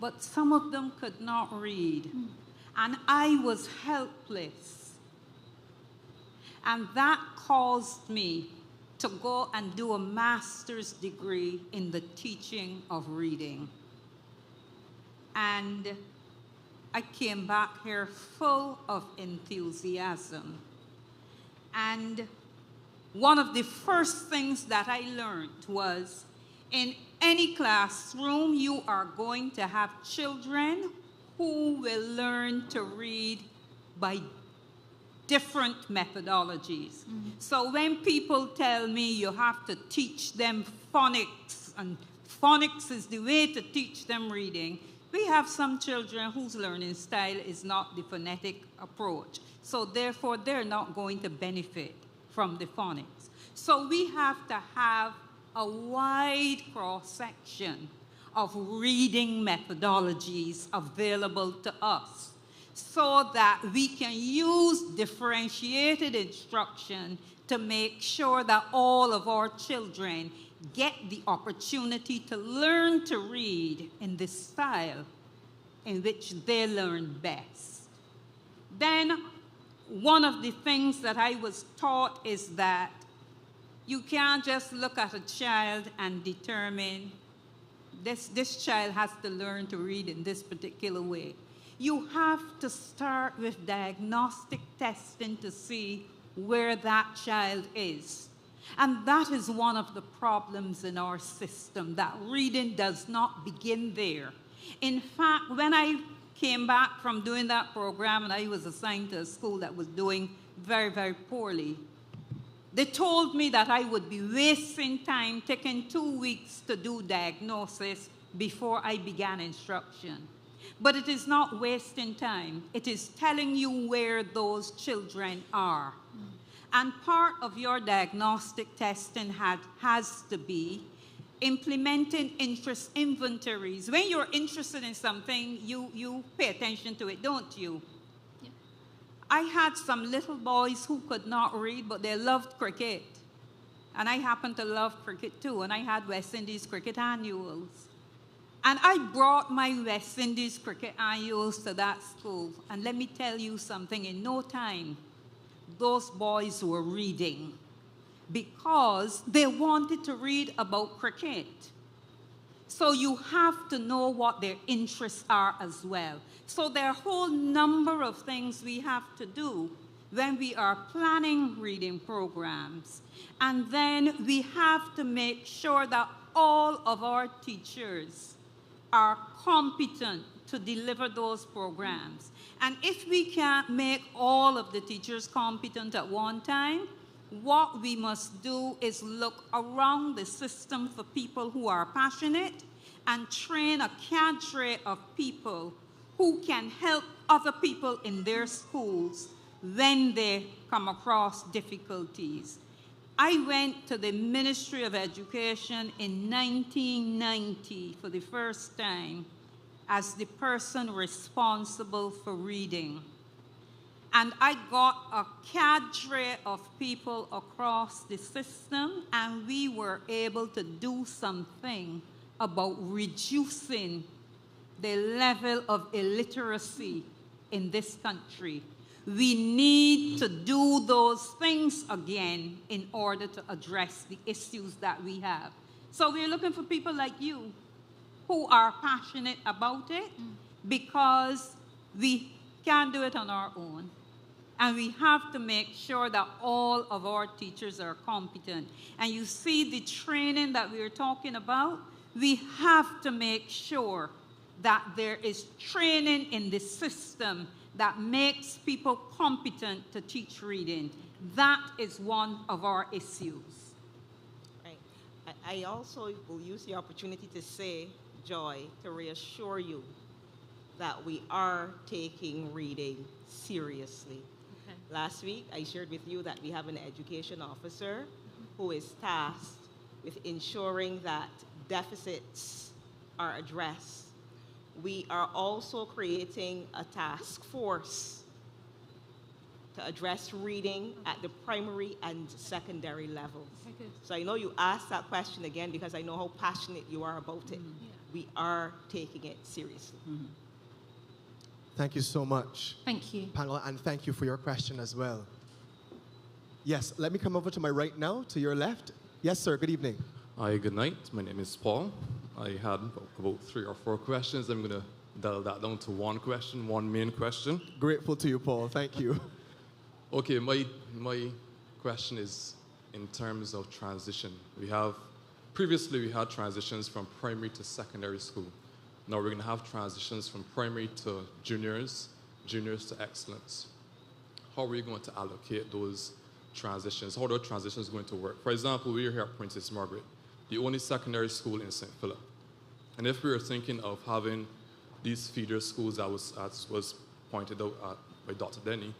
But some of them could not read. And I was helpless. And that caused me to go and do a master's degree in the teaching of reading. And I came back here full of enthusiasm. And one of the first things that I learned was, in any classroom, you are going to have children who will learn to read by different methodologies. So when people tell me you have to teach them phonics, and phonics is the way to teach them reading, we have some children whose learning style is not the phonetic approach. So therefore, they're not going to benefit from the phonics. So we have to have a wide cross-section of reading methodologies available to us so that we can use differentiated instruction to make sure that all of our children get the opportunity to learn to read in the style in which they learn best. Then, one of the things that I was taught is that you can't just look at a child and determine this child has to learn to read in this particular way. You have to start with diagnostic testing to see where that child is. And that is one of the problems in our system, that reading does not begin there. In fact, when I came back from doing that program and I was assigned to a school that was doing very, very poorly, they told me that I would be wasting time, taking 2 weeks to do diagnosis before I began instruction. But it is not wasting time. It is telling you where those children are. And part of your diagnostic testing has to be implementing interest inventories. When you're interested in something, you pay attention to it, don't you? Yeah. I had some little boys who could not read, but they loved cricket. And I happened to love cricket too, and I had West Indies cricket annuals. And I brought my West Indies cricket annuals to that school. And let me tell you something, in no time, those boys were reading because they wanted to read about cricket. So you have to know what their interests are as well. So there are a whole number of things we have to do when we are planning reading programs. And then we have to make sure that all of our teachers are competent to deliver those programs. And if we can't make all of the teachers competent at one time, what we must do is look around the system for people who are passionate and train a cadre of people who can help other people in their schools when they come across difficulties. I went to the Ministry of Education in 1990 for the first time as the person responsible for reading. And I got a cadre of people across the system, and we were able to do something about reducing the level of illiteracy in this country. We need to do those things again in order to address the issues that we have. So we're looking for people like you who are passionate about it, because we can't do it on our own. And we have to make sure that all of our teachers are competent. And you see the training that we're talking about, we have to make sure that there is training in the system that makes people competent to teach reading. That is one of our issues. Right. I also will use the opportunity to say, Joy, to reassure you that we are taking reading seriously. Okay. Last week, I shared with you that we have an education officer who is tasked with ensuring that deficits are addressed. We are also creating a task force to address reading at the primary and secondary levels. Okay. So I know you asked that question again because I know how passionate you are about it. Yeah. We are taking it seriously. Thank you so much, Thank you. panel, and thank you for your question as well. Yes, let me come over to my right now, to your left. Yes, sir, good evening. Hi, good night. My name is Paul. I had about 3 or 4 questions. I'm going to dial that down to one question, one main question. Grateful to you, Paul. Thank you. Okay, my question is in terms of transition. Previously we had transitions from primary to secondary school. Now we're going to have transitions from primary to juniors, juniors to excellence. how are we going to allocate those transitions? How are those transitions going to work? For example, we're here at Princess Margaret, the only secondary school in St. Philip. And if we were thinking of having these feeder schools as was pointed out by Dr. Denny,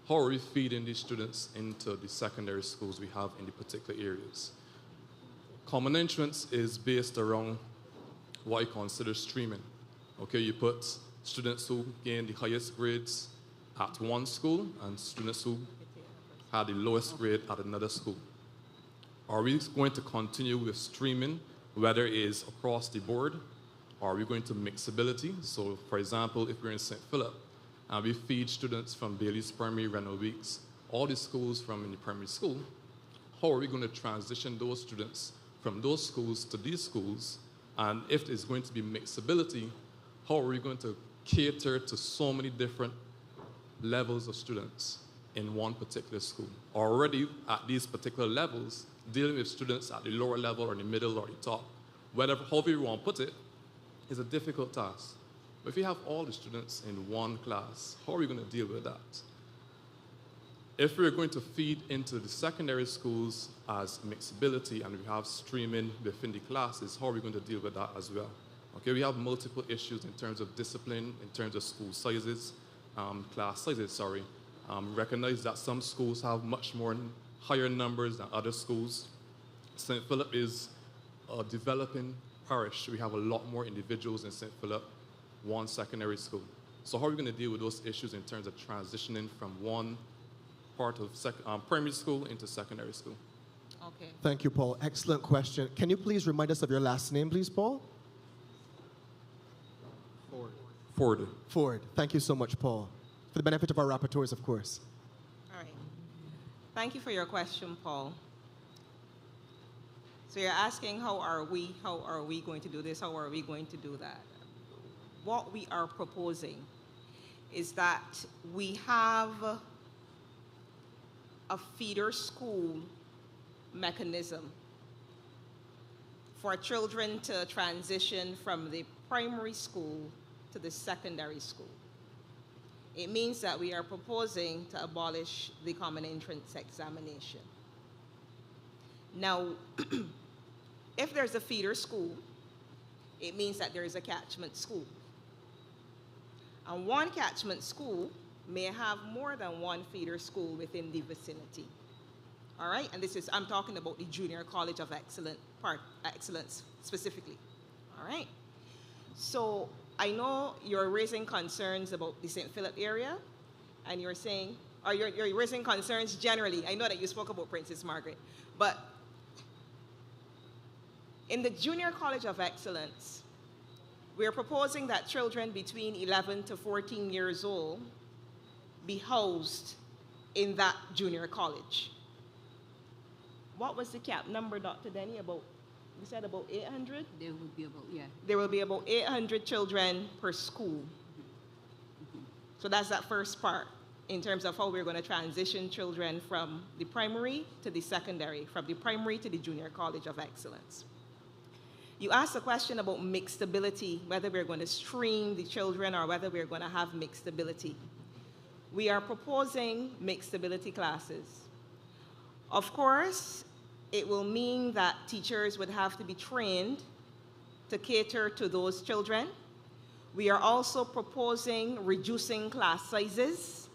how are we feeding these students into the secondary schools we have in the particular areas? Common entrance is based around what I consider streaming. Okay, you put students who gain the highest grades at one school and students who had the lowest grade at another school. Are we going to continue with streaming, whether it is across the board, or are we going to mix ability? So, for example, if we're in St. Philip, and we feed students from Bailey's Primary, Reynolds Weeks, all the schools from in the primary school, how are we going to transition those students from those schools to these schools? And if there's going to be mixability, how are we going to cater to so many different levels of students in one particular school? Already at these particular levels, dealing with students at the lower level or the middle or the top, however you want to put it, is a difficult task. But if you have all the students in one class, how are we going to deal with that? If we're going to feed into the secondary schools as mixability and we have streaming within the classes, how are we going to deal with that as well? Okay, we have multiple issues in terms of discipline, in terms of school sizes, class sizes, sorry. Recognize that some schools have much more higher numbers than other schools. St. Philip is a developing parish. We have a lot more individuals in St. Philip, one secondary school. So how are we going to deal with those issues in terms of transitioning from one part of primary school into secondary school? Okay. Thank you, Paul. Excellent question. Can you please remind us of your last name, please, Paul? Ford. Ford. Thank you so much, Paul. For the benefit of our rapporteurs, of course. All right. Thank you for your question, Paul. So you're asking how are we going to do this? How are we going to do that? What we are proposing is that we have a feeder school mechanism for children to transition from the primary school to the secondary school. It means that we are proposing to abolish the common entrance examination. Now, if there's a feeder school, it means that there is a catchment school. And one catchment school may have more than one feeder school within the vicinity. All right? And I'm talking about the Junior College of Excellence specifically. All right? So I know you're raising concerns about the St. Philip area, and you're saying, or you're raising concerns generally. I know that you spoke about Princess Margaret, but in the Junior College of Excellence, we're proposing that children between 11 to 14 years old be housed in that junior college. What was the cap number, Dr. Denny? You said about 800? There would be about, yeah. There will be about 800 children per school. So that's that first part in terms of how we're going to transition children from the primary to the secondary, from the primary to the Junior College of Excellence. You asked a question about mixed ability, whether we're going to stream the children or whether we're going to have mixed ability. We are proposing mixed ability classes. Of course, it will mean that teachers would have to be trained to cater to those children. We are also proposing reducing class sizes.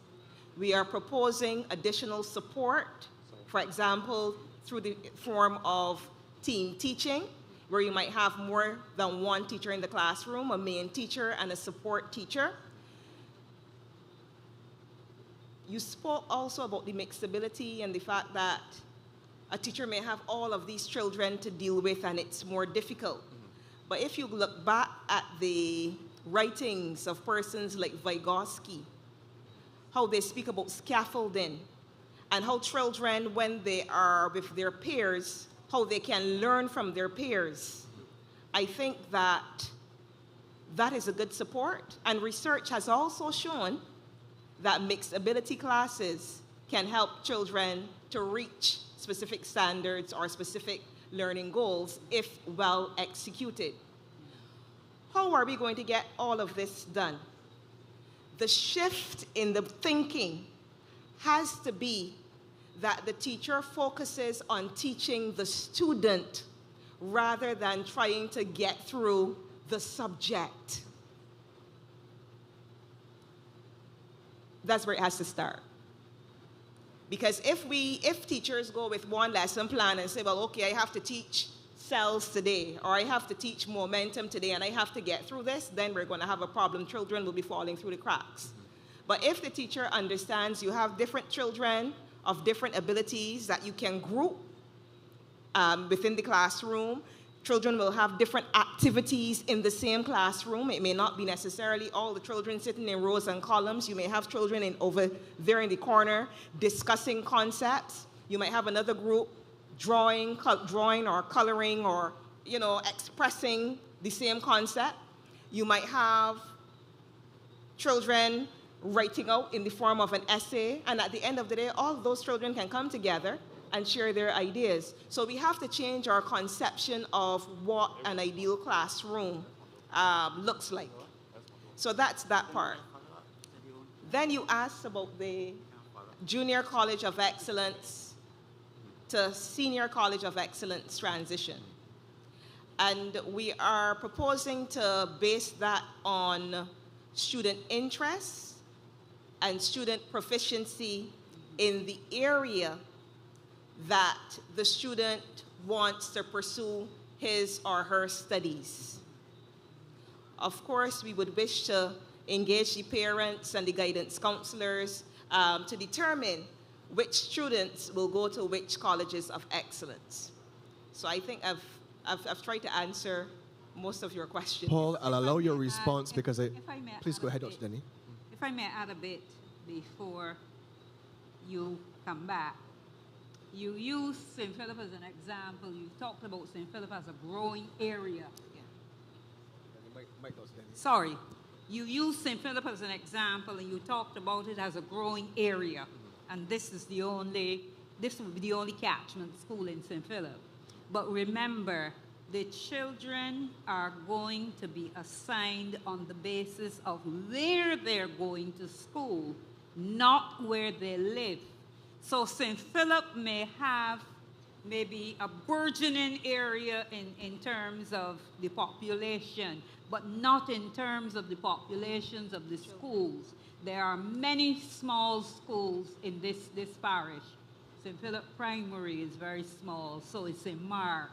We are proposing additional support, for example, through the form of team teaching, where you might have more than one teacher in the classroom, a main teacher and a support teacher. You spoke also about the mixability and the fact that a teacher may have all of these children to deal with and it's more difficult. But if you look back at the writings of persons like Vygotsky, how they speak about scaffolding and how children, when they are with their peers, how they can learn from their peers, I think that that is a good support. And research has also shown that mixed ability classes can help children to reach specific standards or specific learning goals if well executed. How are we going to get all of this done? The shift in the thinking has to be that the teacher focuses on teaching the student rather than trying to get through the subject. That's where it has to start. Because if teachers go with one lesson plan and say, well, okay, I have to teach cells today, or I have to teach momentum today, and I have to get through this, then we're going to have a problem. Children will be falling through the cracks. But if the teacher understands you have different children of different abilities that you can group within the classroom, children will have different activities in the same classroom. It may not be necessarily all the children sitting in rows and columns. You may have children over there in the corner discussing concepts. You might have another group drawing or coloring or, expressing the same concept. You might have children writing out in the form of an essay, and at the end of the day, all of those children can come together and share their ideas. So we have to change our conception of what an ideal classroom looks like. So that's that part. Then you asked about the Junior College of Excellence to Senior College of Excellence transition. And we are proposing to base that on student interest and student proficiency in the area that the student wants to pursue his or her studies. Of course, we would wish to engage the parents and the guidance counselors to determine which students will go to which colleges of excellence. So I think I've tried to answer most of your questions. Paul, I'll allow your response because if I may please go ahead, add a Dr. bit. Denny. If I may add a bit before you come back. You use St. Philip as an example. You talked about St. Philip as a growing area. Sorry. You use St. Philip as an example, and you talked about it as a growing area. And this will be the only catchment school in St. Philip. But remember, the children are going to be assigned on the basis of where they're going to school, not where they live. So St. Philip may have maybe a burgeoning area in terms of the population, but not in terms of the populations of the schools. There are many small schools in this parish. St. Philip Primary is very small, so is St. Mark's,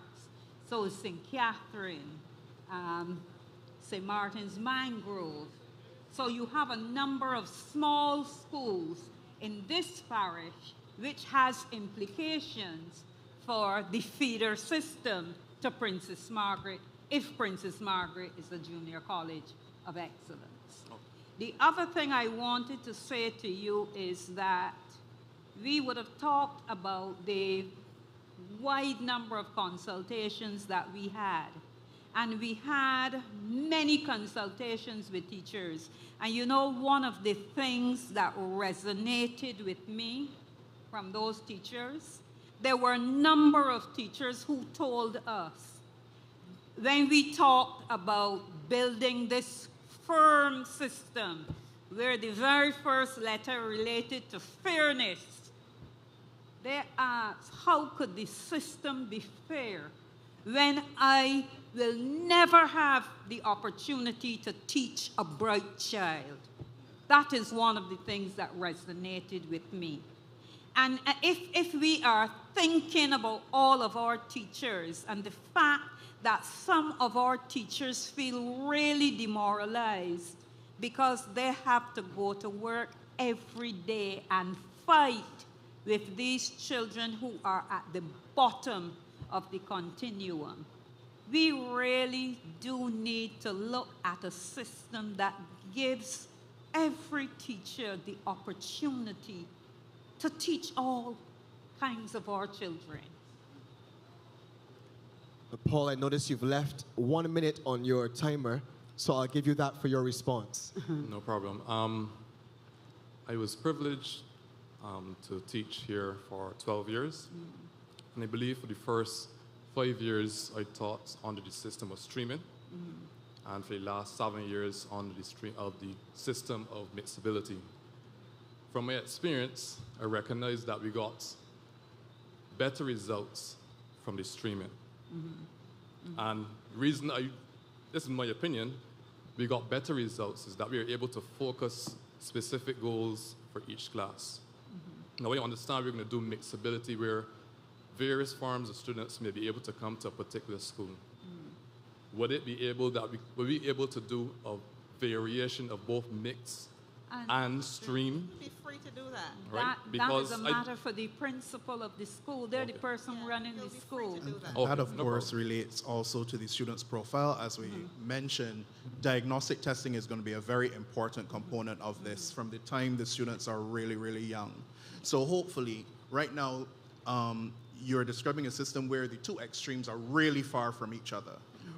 so is St. Catherine, St. Martin's Mangrove. So you have a number of small schools in this parish which has implications for the feeder system to Princess Margaret, if Princess Margaret is a junior college of excellence. Okay. The other thing I wanted to say to you is that we would have talked about the wide number of consultations that we had. And we had many consultations with teachers. And one of the things that resonated with me from those teachers, there were a number of teachers who told us, when we talked about building this firm system, where the very first letter related to fairness, they asked, how could the system be fair when I will never have the opportunity to teach a bright child? That is one of the things that resonated with me. And if we are thinking about all of our teachers and the fact that some of our teachers feel really demoralized because they have to go to work every day and fight with these children who are at the bottom of the continuum. We really do need to look at a system that gives every teacher the opportunity to teach all kinds of our children. Paul, I notice you've left 1 minute on your timer, so I'll give you that for your response. No problem. I was privileged to teach here for 12 years. And I believe for the first 5 years, I taught under the system of streaming. And for the last 7 years, under the system of mixability. from my experience, I recognize that we got better results from the streaming. And the reason this is my opinion, we got better results is that we were able to focus specific goals for each class. Now we understand we're going to do mixability where various forms of students may be able to come to a particular school. Would we be able to do a variation of both mix and stream? Feel free to do that. Right? That is a matter for the principal of the school. They're the person running the school. That, of course, relates also to the student's profile. As we mentioned, diagnostic testing is going to be a very important component of this from the time the students are really, really young. So hopefully, right now, you're describing a system where the two extremes are really far from each other.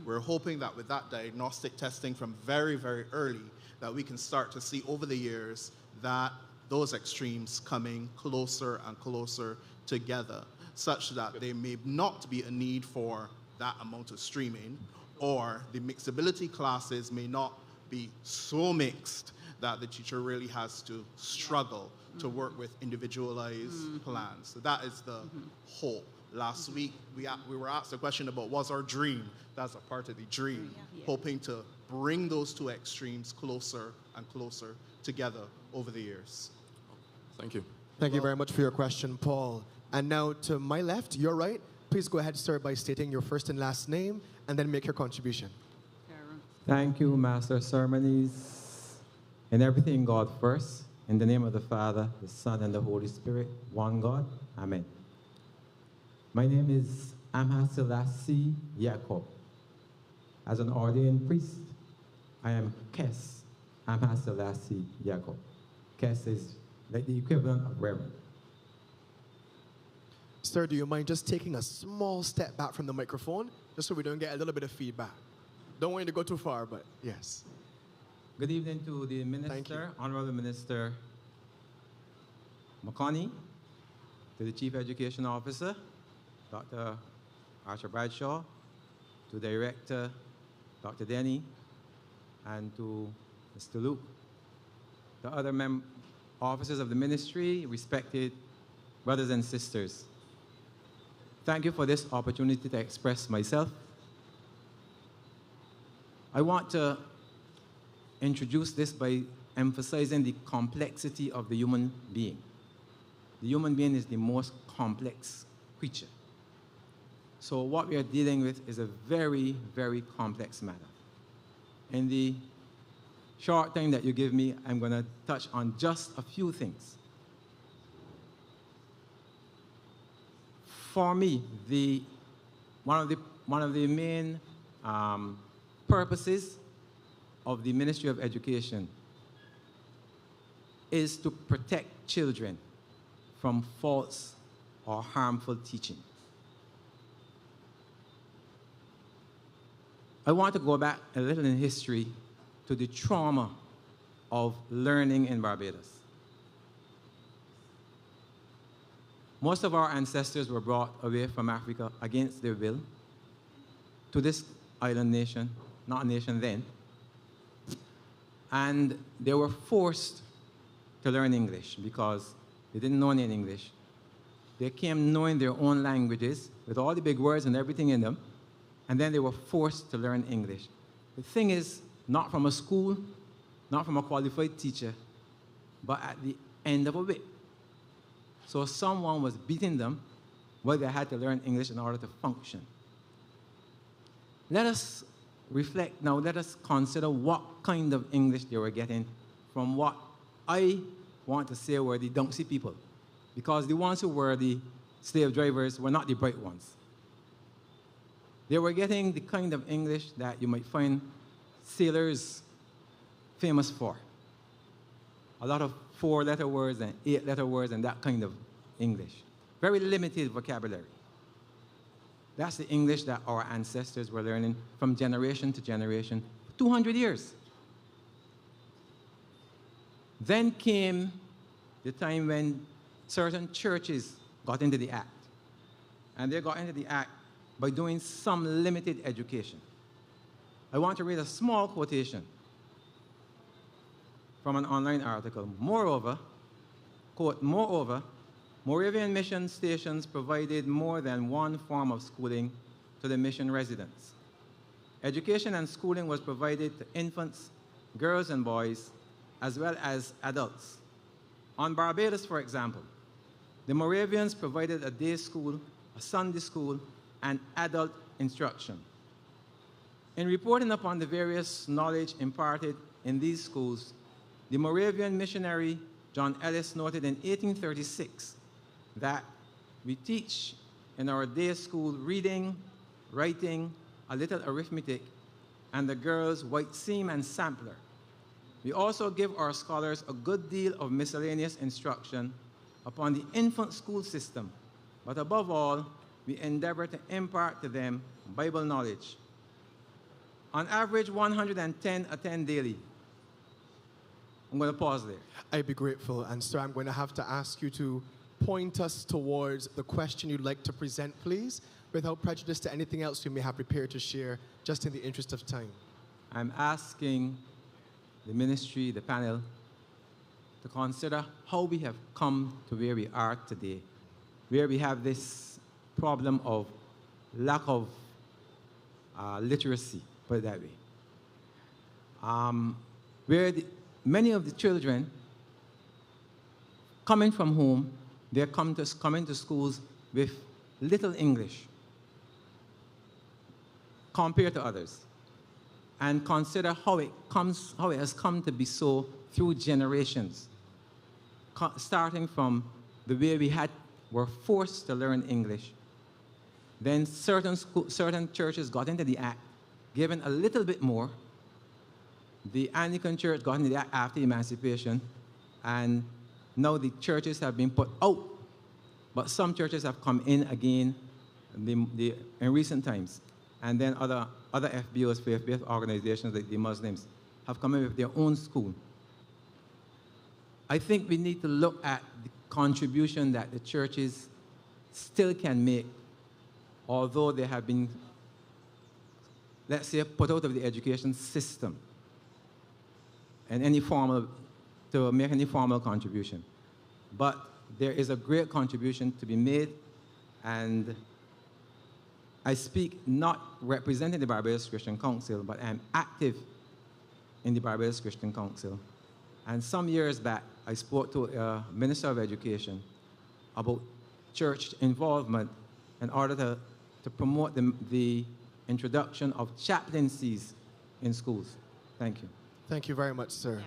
We're hoping that with that diagnostic testing from very, very early, that we can start to see over the years that those extremes coming closer and closer together, such that there may not be a need for that amount of streaming, or the mixability classes may not be so mixed that the teacher really has to struggle to work with individualized plans. So that is the hope. Last week, we were asked a question about what's our dream. That's a part of the dream, hoping to bring those two extremes closer and closer together over the years. Thank you. Thank you very much for your question, Paul. And now to my left, your right, please go ahead, sir, by stating your first and last name and then make your contribution. Thank you, Master Ceremonies. In everything, God first. In the name of the Father, the Son, and the Holy Spirit, one God. Amen. My name is Amha Selassie Jacob. As an ordained priest, I am Kes Amha Selassie Jacob. Kes is like the equivalent of Reverend. Sir, do you mind just taking a small step back from the microphone, just so we don't get a little bit of feedback? Don't want you to go too far, but yes. Good evening to the Minister, Honorable Minister McConney, to the Chief Education Officer, Dr. Archer Bradshaw, to the Director, Dr. Denny, and to Mr. Luke, the other officers of the ministry, respected brothers and sisters. Thank you for this opportunity to express myself. I want to introduce this by emphasizing the complexity of the human being. The human being is the most complex creature. So what we are dealing with is a very, very complex matter. In the short time that you give me, I'm going to touch on just a few things. For me, one of the main purposes of the Ministry of Education is to protect children from false or harmful teaching. I want to go back a little in history to the trauma of learning in Barbados. Most of our ancestors were brought away from Africa against their will to this island nation, not a nation then, and they were forced to learn English because they didn't know any English. They came knowing their own languages with all the big words and everything in them, and then they were forced to learn English. The thing is, not from a school, not from a qualified teacher, but at the end of a whip. So someone was beating them while they had to learn English in order to function. Let us reflect now, let us consider what kind of English they were getting from what I want to say were the Dunksy people. Because the ones who were the slave drivers were not the bright ones. They were getting the kind of English that you might find sailors famous for. A lot of 4-letter words and 8-letter words and that kind of English. Very limited vocabulary. That's the English that our ancestors were learning from generation to generation for 200 years. Then came the time when certain churches got into the act. And they got into the act by doing some limited education. I want to read a small quotation from an online article. Moreover, quote, moreover, Moravian mission stations provided more than one form of schooling to the mission residents. Education and schooling was provided to infants, girls and boys, as well as adults. On Barbados, for example, the Moravians provided a day school, a Sunday school, and adult instruction. In reporting upon the various knowledge imparted in these schools, the Moravian missionary John Ellis noted in 1836 that we teach in our day school reading, writing, a little arithmetic, and the girls white seam and sampler. We also give our scholars a good deal of miscellaneous instruction upon the infant school system, but above all, we endeavor to impart to them Bible knowledge. On average, 110 attend daily. I'm going to pause there. I'd be grateful. And sir, I'm going to have to ask you to point us towards the question you'd like to present, please, without prejudice to anything else you may have prepared to share, just in the interest of time. I'm asking the ministry, the panel, to consider how we have come to where we are today, where we have this problem of lack of literacy, put it that way. Where many of the children coming from home, they're coming to schools with little English compared to others. And consider how it has come to be so through generations, starting from the way we were forced to learn English. Then certain churches got into the act, given a little bit more. The Anglican Church got into the act after emancipation, and now the churches have been put out, but some churches have come in again in recent times. And then other FBOs, faith-based organizations like the Muslims, have come in with their own school. I think we need to look at the contribution that the churches still can make, although they have been, let's say, put out of the education system and to make any formal contribution. But there is a great contribution to be made, and I speak not representing the Barbados Christian Council, but I'm active in the Barbados Christian Council. And some years back, I spoke to a Minister of Education about church involvement in order to promote the introduction of chaplaincies in schools. Thank you. Thank you very much, sir.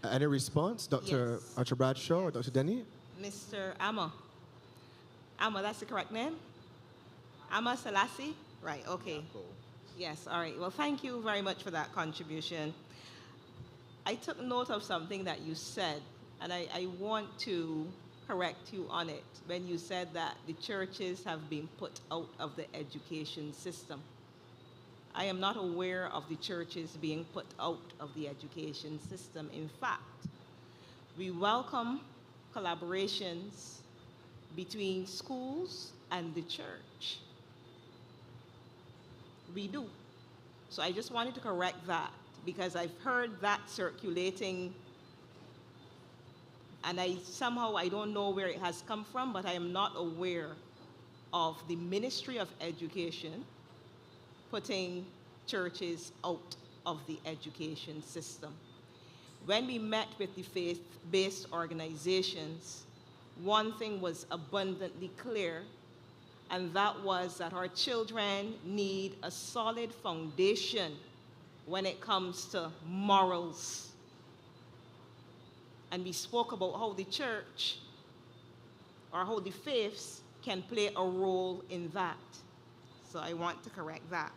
Yeah. Any response, Dr. Yes. Archer Bradshaw or Dr. Denny? Mr. Amma. Amma, that's the correct name? Amma Selassie? Right, okay. Yes, all right. Well, thank you very much for that contribution. I took note of something that you said, and I want to correct you on it when you said that the churches have been put out of the education system. I am not aware of the churches being put out of the education system. In fact, we welcome collaborations between schools and the church. We do. So I just wanted to correct that, because I've heard that circulating, and I don't know where it has come from, but I am not aware of the Ministry of Education putting churches out of the education system. When we met with the faith-based organizations, one thing was abundantly clear, and that was that our children need a solid foundation when it comes to morals. And we spoke about how the church, or how the faiths, can play a role in that. So I want to correct that.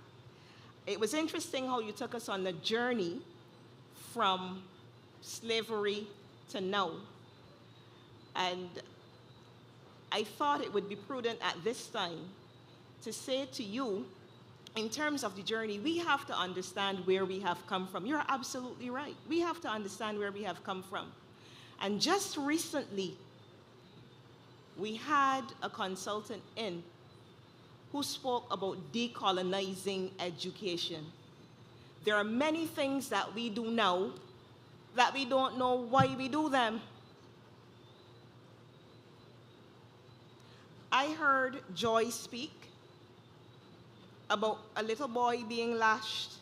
It was interesting how you took us on the journey from slavery to now. And I thought it would be prudent at this time to say to you, in terms of the journey, we have to understand where we have come from. You're absolutely right. We have to understand where we have come from. And just recently, we had a consultant in who spoke about decolonizing education. There are many things that we do now that we don't know why we do them. I heard Joy speak about a little boy being lashed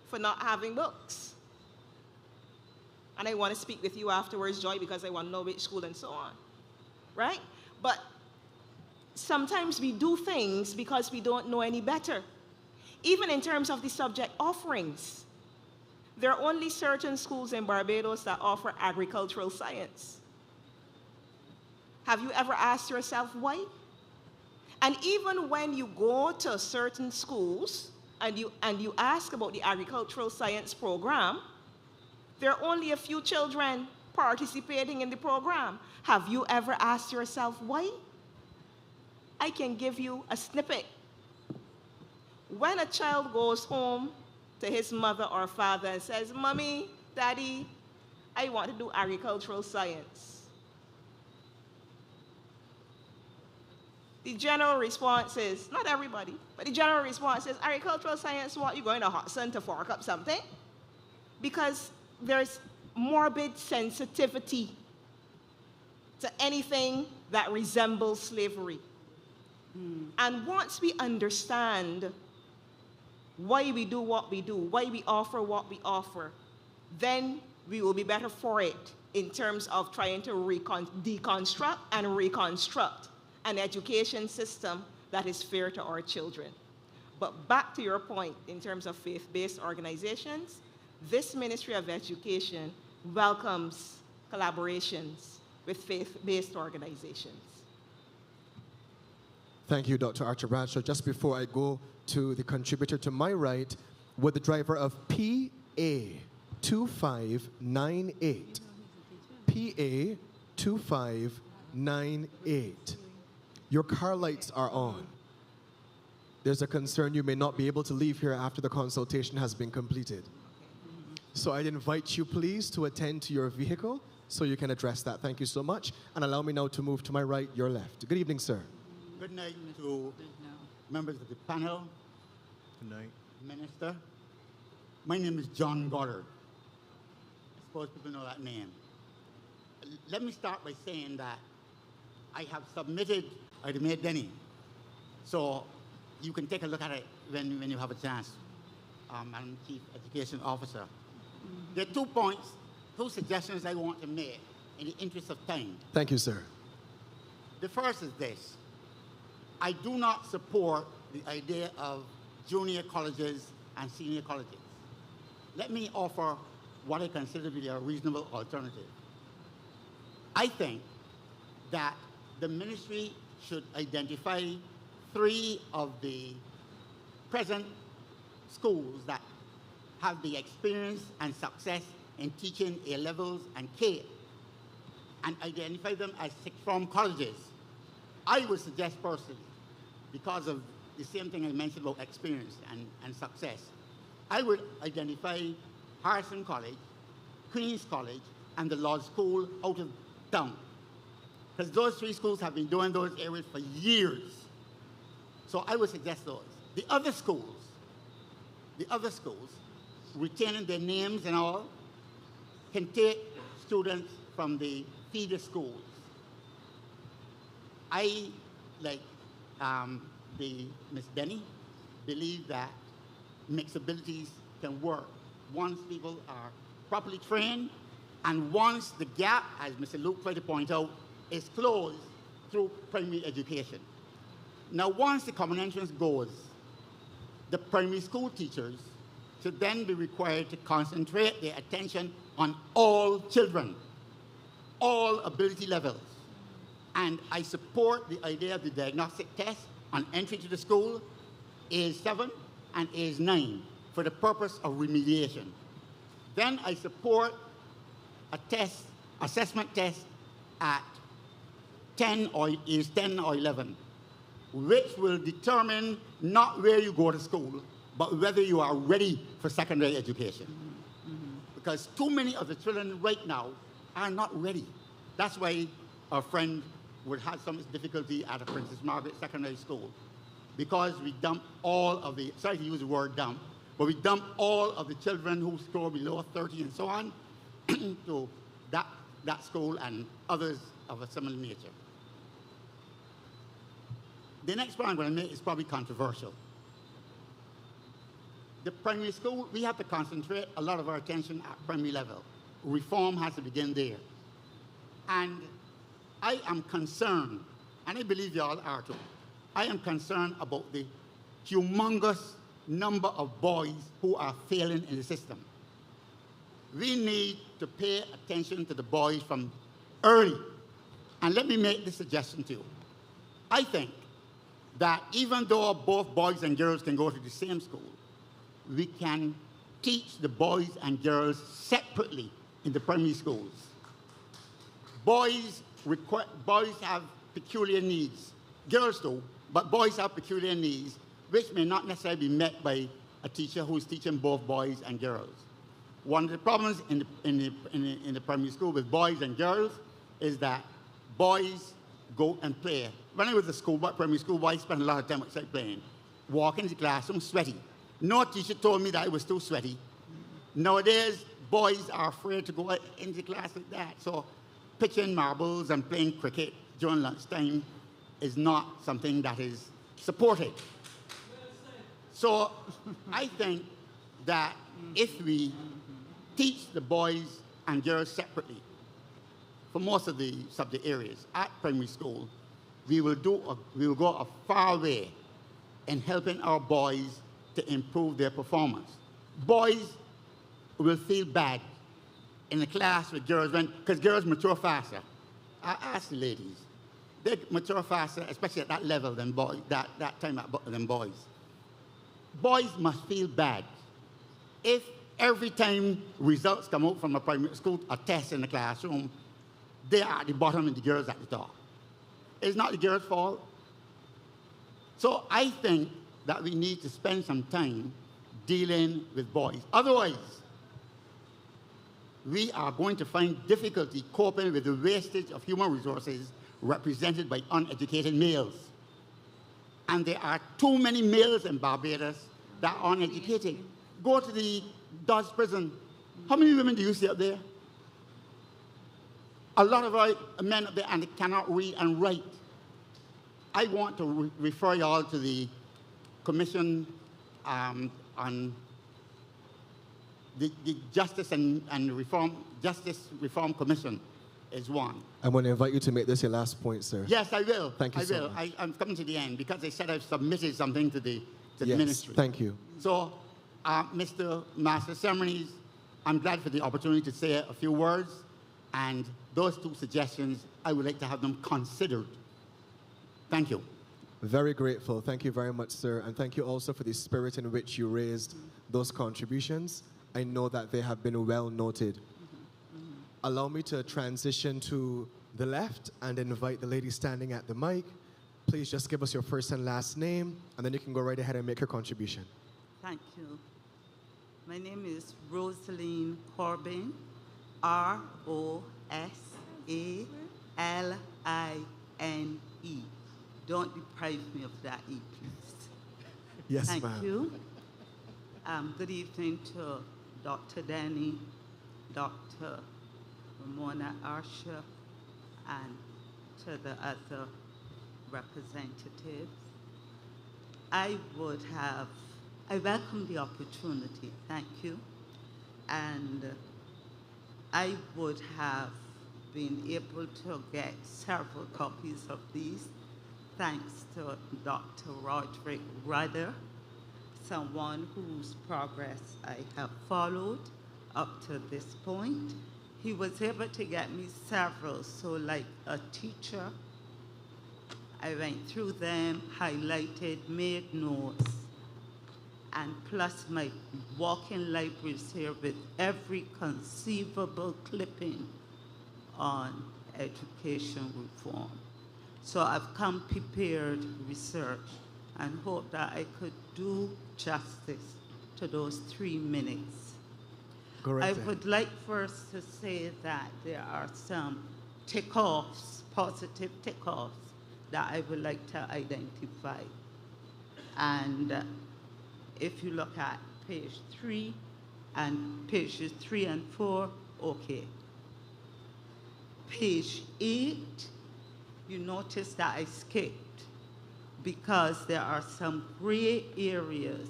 for not having books. And I want to speak with you afterwards, Joy, because I want to know which school and so on. Right? But sometimes we do things because we don't know any better. Even in terms of the subject offerings, there are only certain schools in Barbados that offer agricultural science. Have you ever asked yourself why? And even when you go to certain schools and you ask about the agricultural science program, there are only a few children participating in the program. Have you ever asked yourself why? I can give you a snippet. When a child goes home to his mother or father and says, "Mommy, Daddy, I want to do agricultural science," the general response is, not everybody, but the general response is, "Agricultural science, what, you going to Hudson to fork up something?" Because there's morbid sensitivity to anything that resembles slavery. And once we understand why we do what we do, why we offer what we offer, then we will be better for it in terms of trying to deconstruct and reconstruct an education system that is fair to our children. But back to your point in terms of faith-based organizations, this Ministry of Education welcomes collaborations with faith-based organizations. Thank you, Dr. Archer Bradshaw. Just before I go to the contributor to my right, with the driver of PA 2598. PA 2598. Your car lights are on. There's a concern you may not be able to leave here after the consultation has been completed. So I'd invite you, please, to attend to your vehicle so you can address that. Thank you so much. And allow me now to move to my right, your left. Good evening, sir. Good night to members of the panel. Good night. Minister. My name is John Goddard. I suppose people know that name. Let me start by saying that I have submitted Idemir Denny. So you can take a look at it when you have a chance. I'm Chief Education Officer. There are 2 points, 2 suggestions I want to make in the interest of time. Thank you, sir. The first is this. I do not support the idea of junior colleges and senior colleges. Let me offer what I consider to be a reasonable alternative. I think that the ministry should identify 3 of the present schools that have the experience and success in teaching A levels and K, and identify them as sixth form colleges. I would suggest personally, because of the same thing I mentioned about experience and success, I would identify Harrison College, Queen's College, and the Law School out of town. Because those 3 schools have been doing those areas for years. So I would suggest those. The other schools, retaining their names and all, can take students from the feeder schools. I, like the Ms. Denny, believe that mixed abilities can work once people are properly trained and once the gap, as Mr. Luke tried to point out, is closed through primary education. Now, once the common entrance goes, the primary school teachers should then be required to concentrate their attention on all children, all ability levels. And I support the idea of the diagnostic test on entry to the school, age 7 and age 9, for the purpose of remediation. Then I support a test, assessment test at 10 or age 10 or 11, which will determine not where you go to school, but whether you are ready for secondary education. Because too many of the children right now are not ready. That's why our friend would have some difficulty at a Princess Margaret Secondary School, because we dump all of the, sorry to use the word dump, but we dump all of the children who score below 30 and so on to that school and others of a similar nature. the next point I'm going to make is probably controversial. The primary school, we have to concentrate a lot of our attention at primary level. Reform has to begin there. And I am concerned, and I believe you all are too, I am concerned about the humongous number of boys who are failing in the system. We need to pay attention to the boys from early. And let me make this suggestion to you. I think that even though both boys and girls can go to the same school, we can teach the boys and girls separately in the primary schools. Boys have peculiar needs. Girls do, but boys have peculiar needs, which may not necessarily be met by a teacher who's teaching both boys and girls. One of the problems in the primary school with boys and girls is that boys go and play. When I was at primary school, boys spent a lot of time outside playing. Walk into the classroom sweaty. No teacher told me that I was too sweaty. Nowadays, boys are afraid to go into class like that. So pitching marbles and playing cricket during lunchtime is not something that is supported. So I think that if we teach the boys and girls separately for most of the subject areas at primary school, we will go a far way in helping our boys to improve their performance. Boys will feel bad in the class with girls because girls mature faster. I ask the ladies, they mature faster, especially at that level than boys, that time than boys. Boys must feel bad if every time results come out from a primary school, a test in the classroom, they are at the bottom and the girls at the top. It's not the girls' fault. So I think that we need to spend some time dealing with boys. Otherwise, we are going to find difficulty coping with the wastage of human resources represented by uneducated males. And there are too many males in Barbados that are uneducated. Go to the Dodge prison. How many women do you see up there? A lot of our men up there, and they cannot read and write. I want to refer you all to the Commission on the Justice Reform Commission is one. I'm going to invite you to make this your last point, sir. Yes, I will. Thank you so much. I'm coming to the end because they said I've submitted something to the Yes, ministry. thank you. So, Mr. Master of Ceremonies, I'm glad for the opportunity to say a few words, and those two suggestions, I would like to have them considered. Thank you. Very grateful. Thank you very much, sir. And thank you also for the spirit in which you raised those contributions. I know that they have been well noted. Allow me to transition to the left and invite the lady standing at the mic. Please just give us your first and last name, and then you can go right ahead and make your contribution. Thank you. My name is Rosaline Corbin, R-O-S-A-L-I-N-E. Don't deprive me of that E, please. Yes, ma'am. Thank you. Good evening to Dr. Danny, Dr. Ramona Archer, and to the other representatives. I welcome the opportunity, thank you. And I would have been able to get several copies of these thanks to Dr. Roderick Rudder, someone whose progress I have followed up to this point. He was able to get me several, so like a teacher, I went through them, highlighted, made notes, and plus my walking libraries here with every conceivable clipping on education reform. So I've come prepared research and hope that I could do justice to those 3 minutes. I would like first to say that there are some tick-offs, positive tick-offs, that I would like to identify. And if you look at page 3 and pages 3 and 4, okay. Page 8, you notice that I skipped because there are some gray areas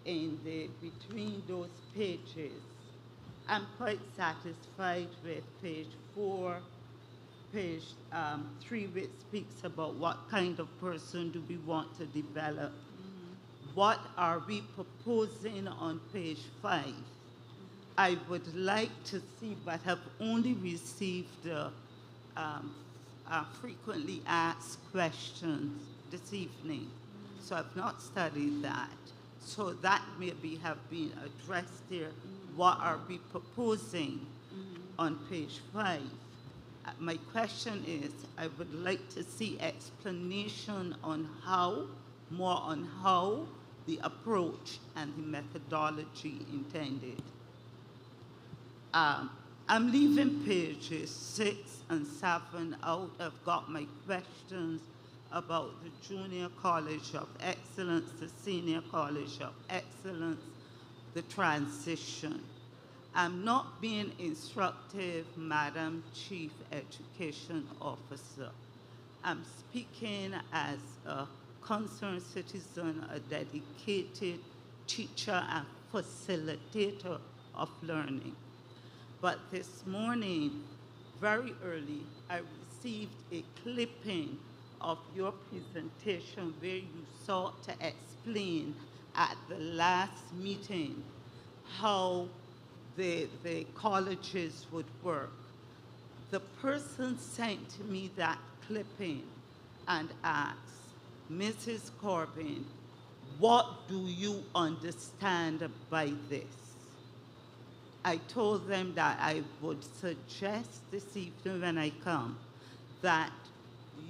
between those pages. I'm quite satisfied with page 4, page 3, which speaks about what kind of person do we want to develop. What are we proposing on page 5? I would like to see, but have only received frequently asked questions this evening. So I've not studied that. So that maybe have been addressed here. What are we proposing on page 5? My question is, I would like to see explanation on more on how the approach and the methodology intended. I'm leaving pages 6 and 7 out. I've got my questions about the Junior College of Excellence, the Senior College of Excellence, the transition. I'm not being instructive, Madam Chief Education Officer. I'm speaking as a concerned citizen, a dedicated teacher and facilitator of learning. But this morning, very early, I received a clipping of your presentation where you sought to explain at the last meeting how the colleges would work. The person sent me that clipping and asked, Mrs. Corbin, what do you understand by this? I told them that I would suggest this evening when I come that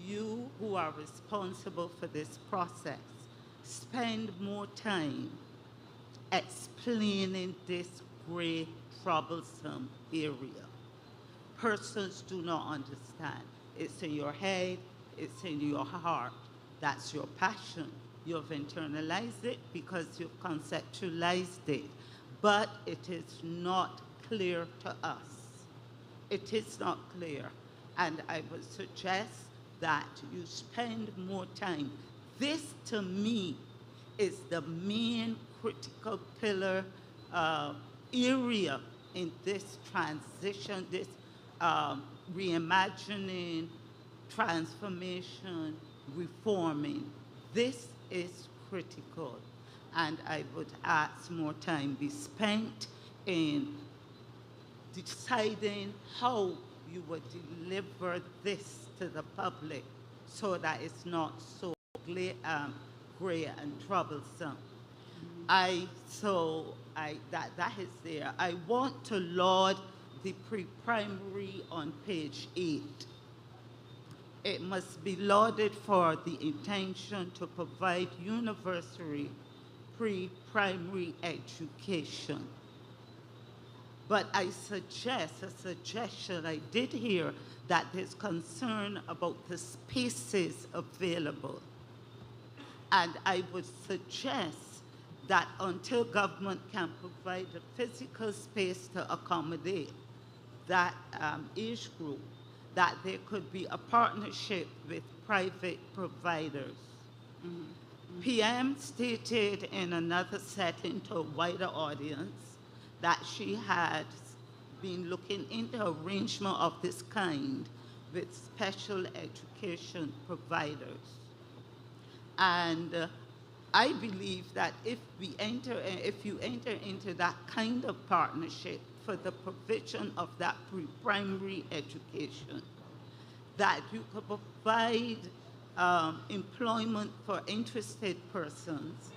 you who are responsible for this process spend more time explaining this great troublesome area. Persons do not understand. It's in your head, it's in your heart. That's your passion. You've internalized it because you've conceptualized it. But it is not clear to us. It is not clear. And I would suggest that you spend more time. This, to me, is the main critical pillar area in this transition, this reimagining, transformation, reforming. This is critical. And I would ask more time be spent in deciding how you would deliver this to the public so that it's not so gray and troublesome. That is there. I want to laud the pre-primary on page 8. It must be lauded for the intention to provide universal pre-primary education. But I I did hear that there's concern about the spaces available. And I would suggest that until government can provide a physical space to accommodate that age group, that there could be a partnership with private providers. PM stated in another setting to a wider audience that she had been looking into arrangement of this kind with special education providers. And I believe that if you enter into that kind of partnership for the provision of that pre-primary education, that you could provide employment for interested persons,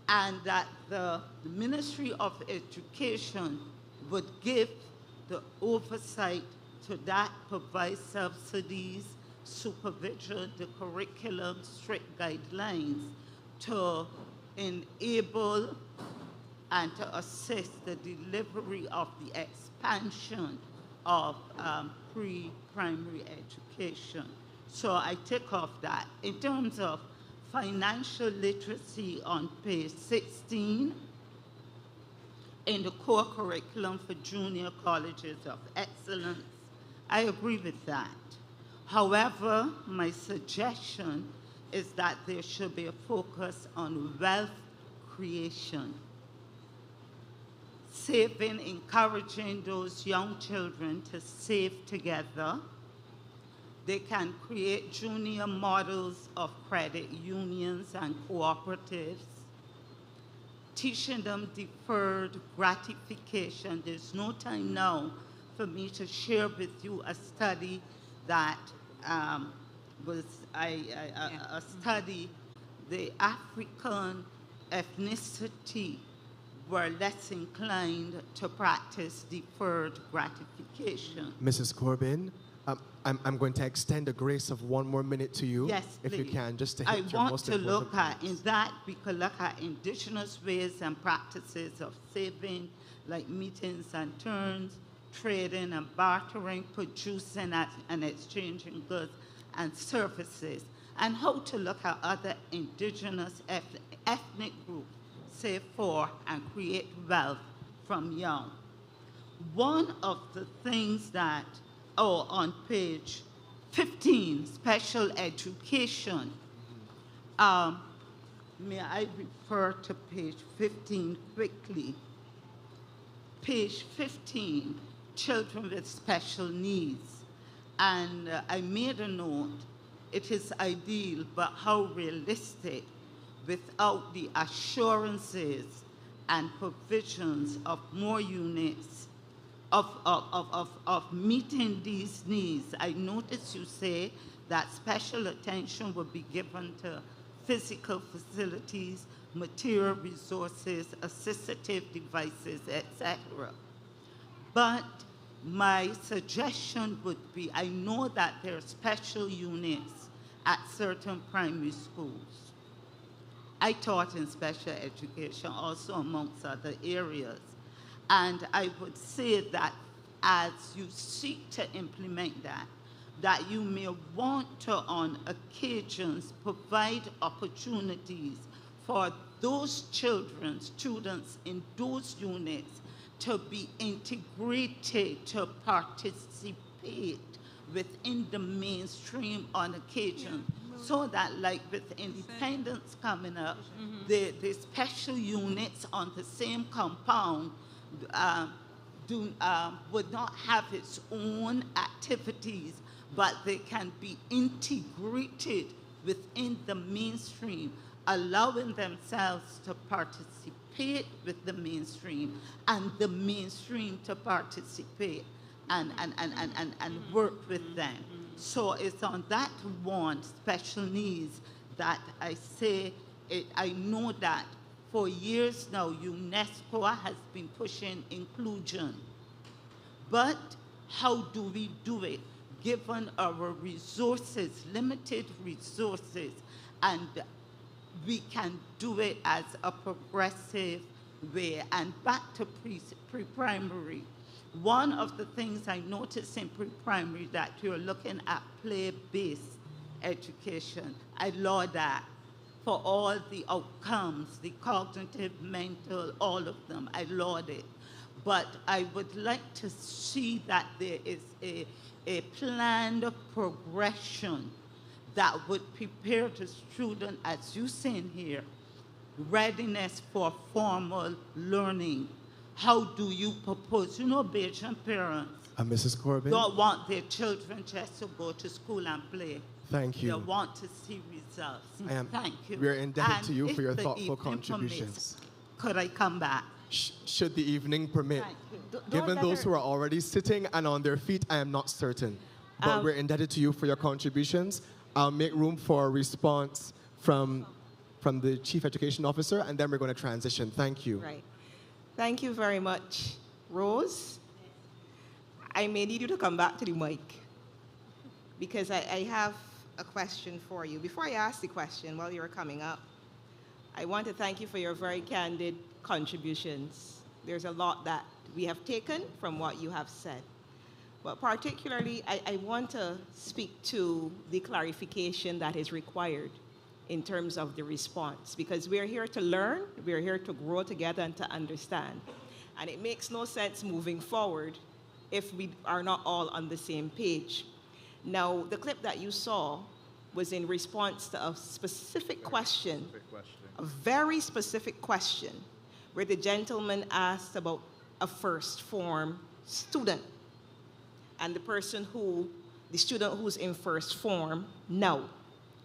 and that the Ministry of Education would give the oversight to that, provide subsidies, supervision, the curriculum, strict guidelines to enable and to assist the delivery of the expansion of pre-primary education. So I take off that. In terms of financial literacy on page 16, in the core curriculum for junior colleges of excellence, I agree with that. However, my suggestion is that there should be a focus on wealth creation. Saving, encouraging those young children to save together. They can create junior models of credit unions and cooperatives. Teaching them deferred gratification. There's no time now for me to share with you a study that was a study. The African ethnicity were less inclined to practice deferred gratification. Mrs. Corbin, I'm going to extend the grace of 1 more minute to you, yes, if please. you can, just to hit I your want most to important look at, points. in that we could look at indigenous ways and practices of saving, like meetings and turns, trading and bartering, producing and exchanging goods and services, and how to look at other indigenous ethnic groups, save for and create wealth from young. One of the things that, on page 15, special education. May I refer to page 15 quickly? Page 15, children with special needs. And I made a note, it is ideal, but how realistic without the assurances and provisions of more units of meeting these needs. I notice you say that special attention will be given to physical facilities, material resources, assistive devices, etc. But my suggestion would be, I know that there are special units at certain primary schools. I taught in special education also amongst other areas. And I would say that as you seek to implement that you may want to, on occasions, provide opportunities for those children, students in those units, to be integrated, to participate within the mainstream on occasion. So that, like with independence coming up, the special units on the same compound would not have its own activities, but they can be integrated within the mainstream, allowing themselves to participate with the mainstream and the mainstream to participate and work with them. So it's on that one, special needs, that I say I know that for years now, UNESCO has been pushing inclusion. But how do we do it, given our resources, limited resources, and we can do it as a progressive way? And back to pre-primary. One of the things I noticed in pre-primary that you're looking at play-based education. I laud that for all the outcomes, the cognitive, mental, all of them. I laud it. But I would like to see that there is a planned progression that would prepare the student, as you say in here, readiness for formal learning. How do you propose? You know, Bajan parents Mrs. Corbin? don't want their children just to go to school and play. Thank you. They want to see results. Thank you. We're indebted to you And for your if the thoughtful evening contributions. permits, could I come back? Should the evening permit. Thank you. Given those who are already sitting and on their feet, I am not certain. But we're indebted to you for your contributions. I'll make room for a response from the Chief Education Officer, and then we're going to transition. Thank you. Right. Thank you very much. Rose, I may need you to come back to the mic because I have a question for you. Before I ask the question, while you're coming up, I want to thank you for your very candid contributions. There's a lot that we have taken from what you have said. But particularly, I want to speak to the clarification that is required in terms of the response, because we're here to learn, we're here to grow together and to understand. And it makes no sense moving forward if we are not all on the same page. Now, the clip that you saw was in response to a specific question, a very specific question, where the gentleman asked about a first form student. And the student who's in first form, no.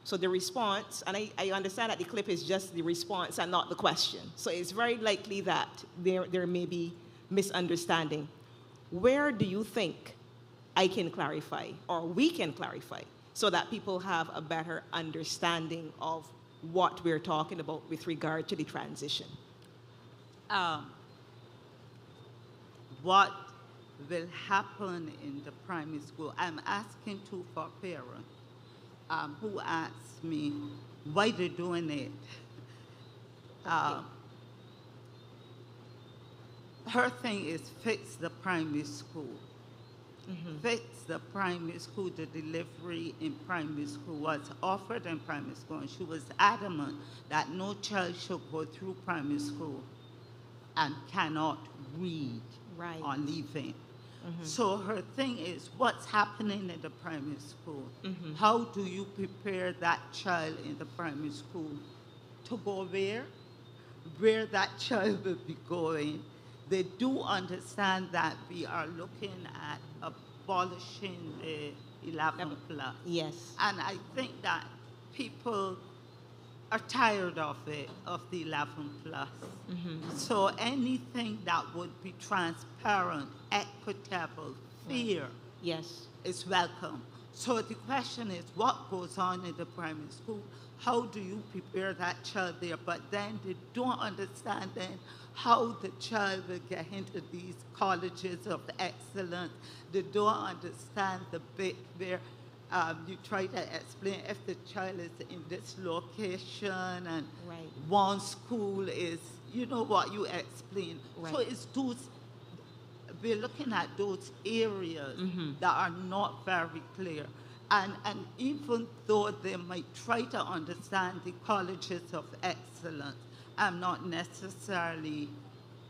So the response, and I understand that the clip is just the response and not the question. So it's very likely that there may be misunderstanding. Where do you think I can clarify, or we can clarify, so that people have a better understanding of what we're talking about with regard to the transition? What will happen in the primary school? I'm asking too for parents who asked me why they're doing it. Her thing is fix the primary school. Fix the primary school. The delivery in primary school was offered in primary school, and she was adamant that no child should go through primary school and cannot read on leaving. So her thing is, what's happening in the primary school? How do you prepare that child in the primary school to go where that child will be going? They do understand that we are looking at abolishing the 11 plus. Yes. And I think that people are tired of it, of the 11 plus. So anything that would be transparent, equitable, fair, yes, is welcome. So the question is, what goes on in the primary school? How do you prepare that child there? But then they don't understand then how the child will get into these colleges of excellence. They don't understand the bit where you try to explain if the child is in this location and one school is, you know what you explain. So it's those, we're looking at those areas that are not very clear. And even though they might try to understand the colleges of excellence, I'm not necessarily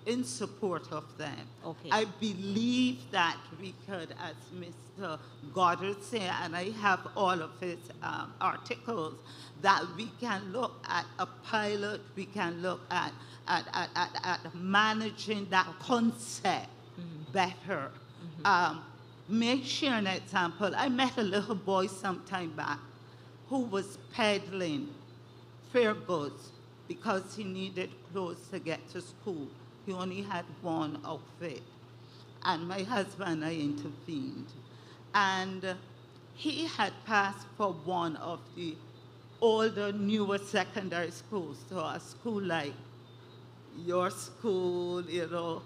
in support of them. I believe that we could, as Mr. Goddard said, and I have all of his articles, that we can look at a pilot, we can look at managing that concept better. May I share an example? I met a little boy some time back who was peddling fair goods because he needed clothes to get to school. He only had one outfit. And my husband and I intervened. And he had passed for one of the older, newer secondary schools. So a school like your school, you know,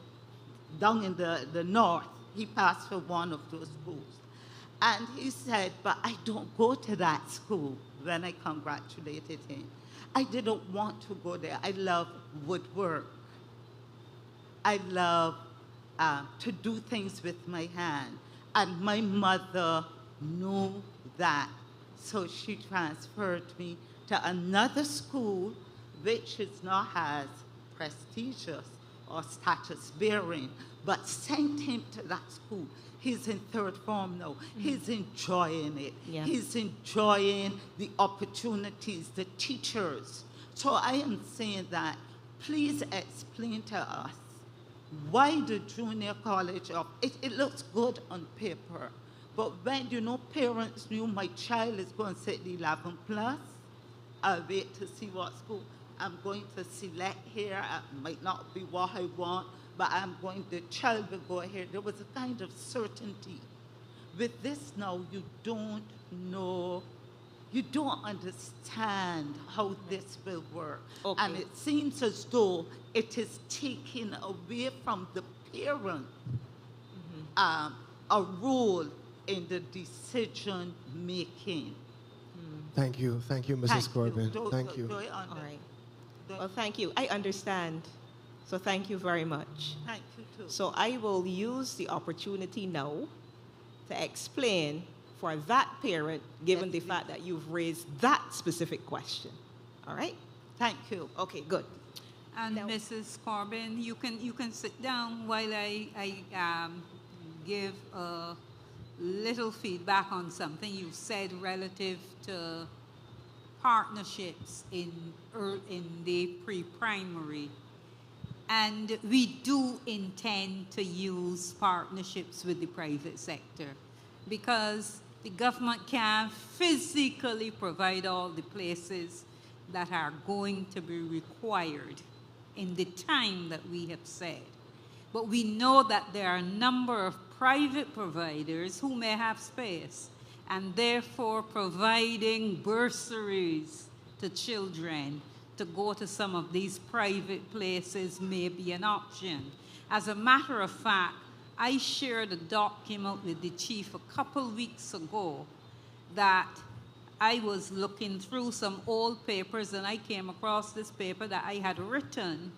down in the north. He passed for one of those schools. And he said, but I don't go to that school. When I congratulated him, I didn't want to go there. I love woodwork. I love to do things with my hand. And my mother knew that. So she transferred me to another school, which is not as prestigious or status bearing, but sent him to that school. He's in third form now. He's enjoying it. He's enjoying the opportunities, the teachers. So I am saying that, please explain to us why the junior college it looks good on paper, but when parents knew my child is going to sit the 11 plus, I'll wait to see what school I'm going to select here. It might not be what I want, but the child will go here. There was a kind of certainty. With this now, you don't know, you don't understand how this will work. And it seems as though it is taking away from the parent a role in the decision making. Thank you, Mrs. Corbin. Thank you. All right. Well, thank you. I understand. So thank you very much. Thank you too. So I will use the opportunity now to explain for that parent, given the fact that you've raised that specific question. All right? Thank you. Okay, good. And now, Mrs. Corbin, you can sit down while I give a little feedback on something you said relative to partnerships in the pre-primary. And we do intend to use partnerships with the private sector because the government can physically provide all the places that are going to be required in the time that we have said. But we know that there are a number of private providers who may have space, and therefore providing bursaries to children to go to some of these private places may be an option. As a matter of fact, I shared a document with the chief a couple weeks ago that I was looking through some old papers and I came across this paper that I had written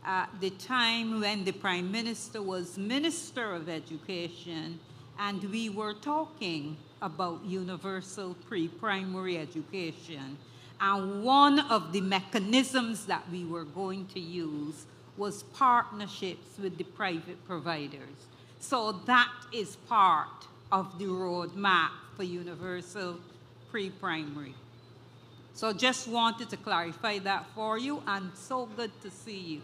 at the time when the Prime Minister was Minister of Education, and we were talking about universal pre-primary education. And one of the mechanisms that we were going to use was partnerships with the private providers. So that is part of the roadmap for universal pre-primary. So just wanted to clarify that for you, and so good to see you.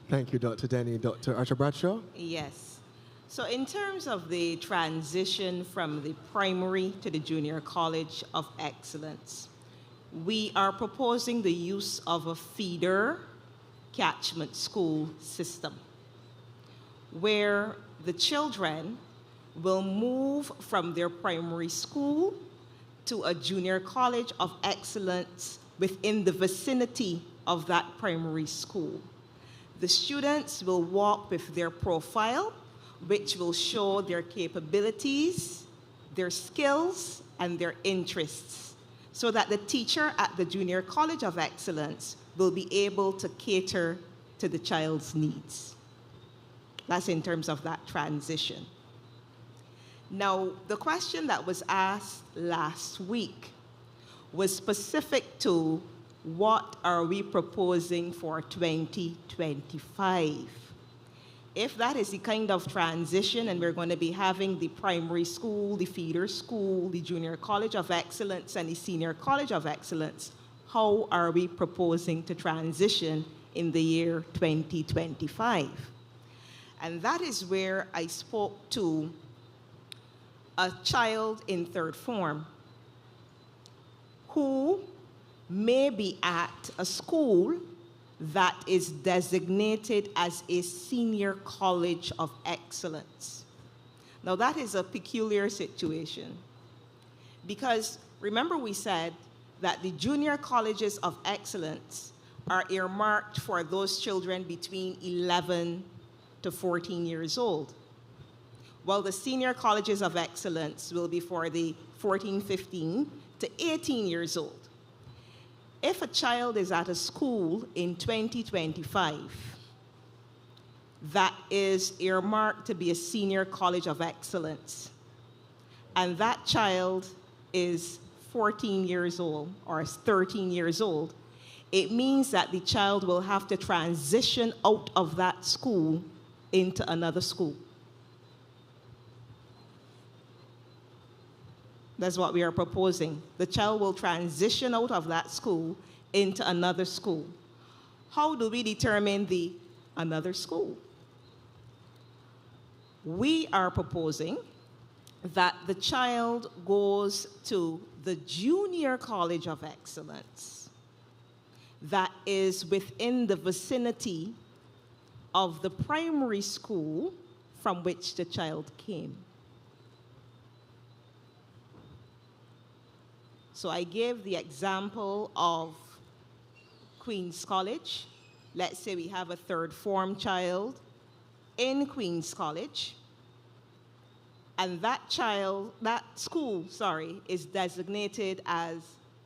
Thank you, Dr. Denny. Dr. Archer Bradshaw? Yes. So in terms of the transition from the primary to the Junior College of Excellence, we are proposing the use of a feeder catchment school system where the children will move from their primary school to a Junior College of Excellence within the vicinity of that primary school. The students will walk with their profile, which will show their capabilities, their skills, and their interests, so that the teacher at the Junior College of Excellence will be able to cater to the child's needs. That's in terms of that transition. Now, the question that was asked last week was specific to what are we proposing for 2025. If that is the kind of transition and we're going to be having the primary school, the feeder school, the Junior College of Excellence, and the Senior College of Excellence, how are we proposing to transition in the year 2025? And that is where I spoke to a child in third form who may be at a school that is designated as a Senior College of Excellence. Now that is a peculiar situation because remember we said that the Junior Colleges of Excellence are earmarked for those children between 11 to 14 years old, while the Senior Colleges of Excellence will be for the 14, 15 to 18 years old. If a child is at a school in 2025 that is earmarked to be a Senior College of Excellence, and that child is 14 years old or is 13 years old, it means that the child will have to transition out of that school into another school. That's what we are proposing. The child will transition out of that school into another school. How do we determine the another school? We are proposing that the child goes to the Junior College of Excellence that is within the vicinity of the primary school from which the child came. So I gave the example of Queen's College. Let's say we have a third form child in Queen's College, and that school, is designated as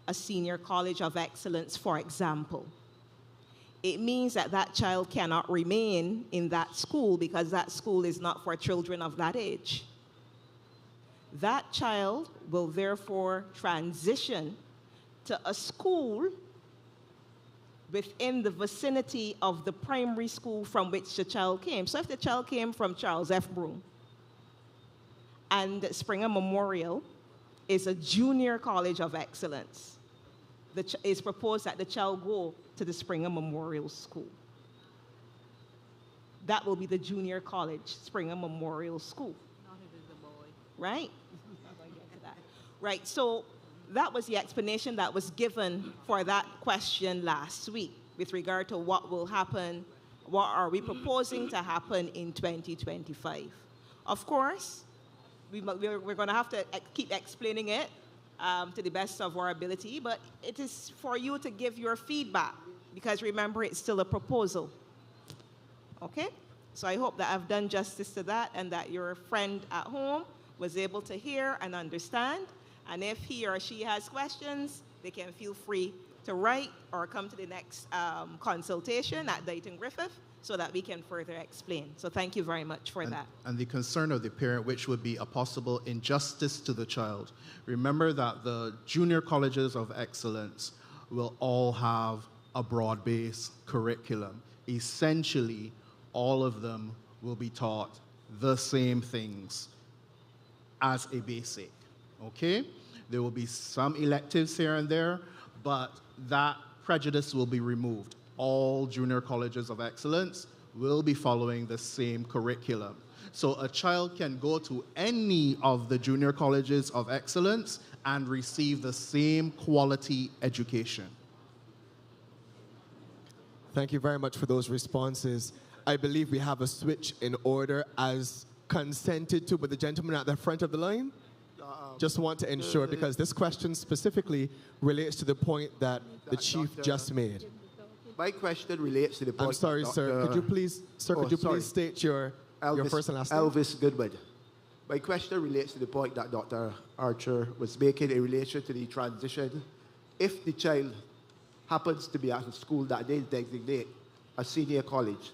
a Senior College of Excellence, for example. It means that that child cannot remain in that school because that school is not for children of that age. That child will therefore transition to a school within the vicinity of the primary school from which the child came. So if the child came from Charles F. Broome and Springer Memorial is a Junior College of Excellence, it's proposed that the child go to the Springer Memorial School. That will be the junior college, Springer Memorial School. Not if it's a boy. Right? I'm going to get to that. Right, so that was the explanation that was given for that question last week with regard to what will happen, what are we proposing to happen in 2025. Of course, we're going to have to keep explaining it to the best of our ability, but it is for you to give your feedback, because remember, it's still a proposal. Okay? So I hope that I've done justice to that and that your friend at home was able to hear and understand. And if he or she has questions, they can feel free to write or come to the next consultation at Dayton Griffith so that we can further explain. So thank you very much for that. And the concern of the parent, which would be a possible injustice to the child. Remember that the junior colleges of excellence will all have a broad-based curriculum. Essentially, all of them will be taught the same things as a basic, okay? There will be some electives here and there, but that prejudice will be removed. All junior colleges of excellence will be following the same curriculum. So a child can go to any of the junior colleges of excellence and receive the same quality education. Thank you very much for those responses. I believe we have a switch in order as consented to by the gentleman at the front of the line. Just want to ensure, because this question specifically relates to the point that the chief just made. My question relates to the point. I'm sorry, sir. Could you please, please state your first and last name? Elvis Goodwood. My question relates to the point that Dr. Archer was making in relation to the transition. If the child happens to be at a school that they designate a senior college,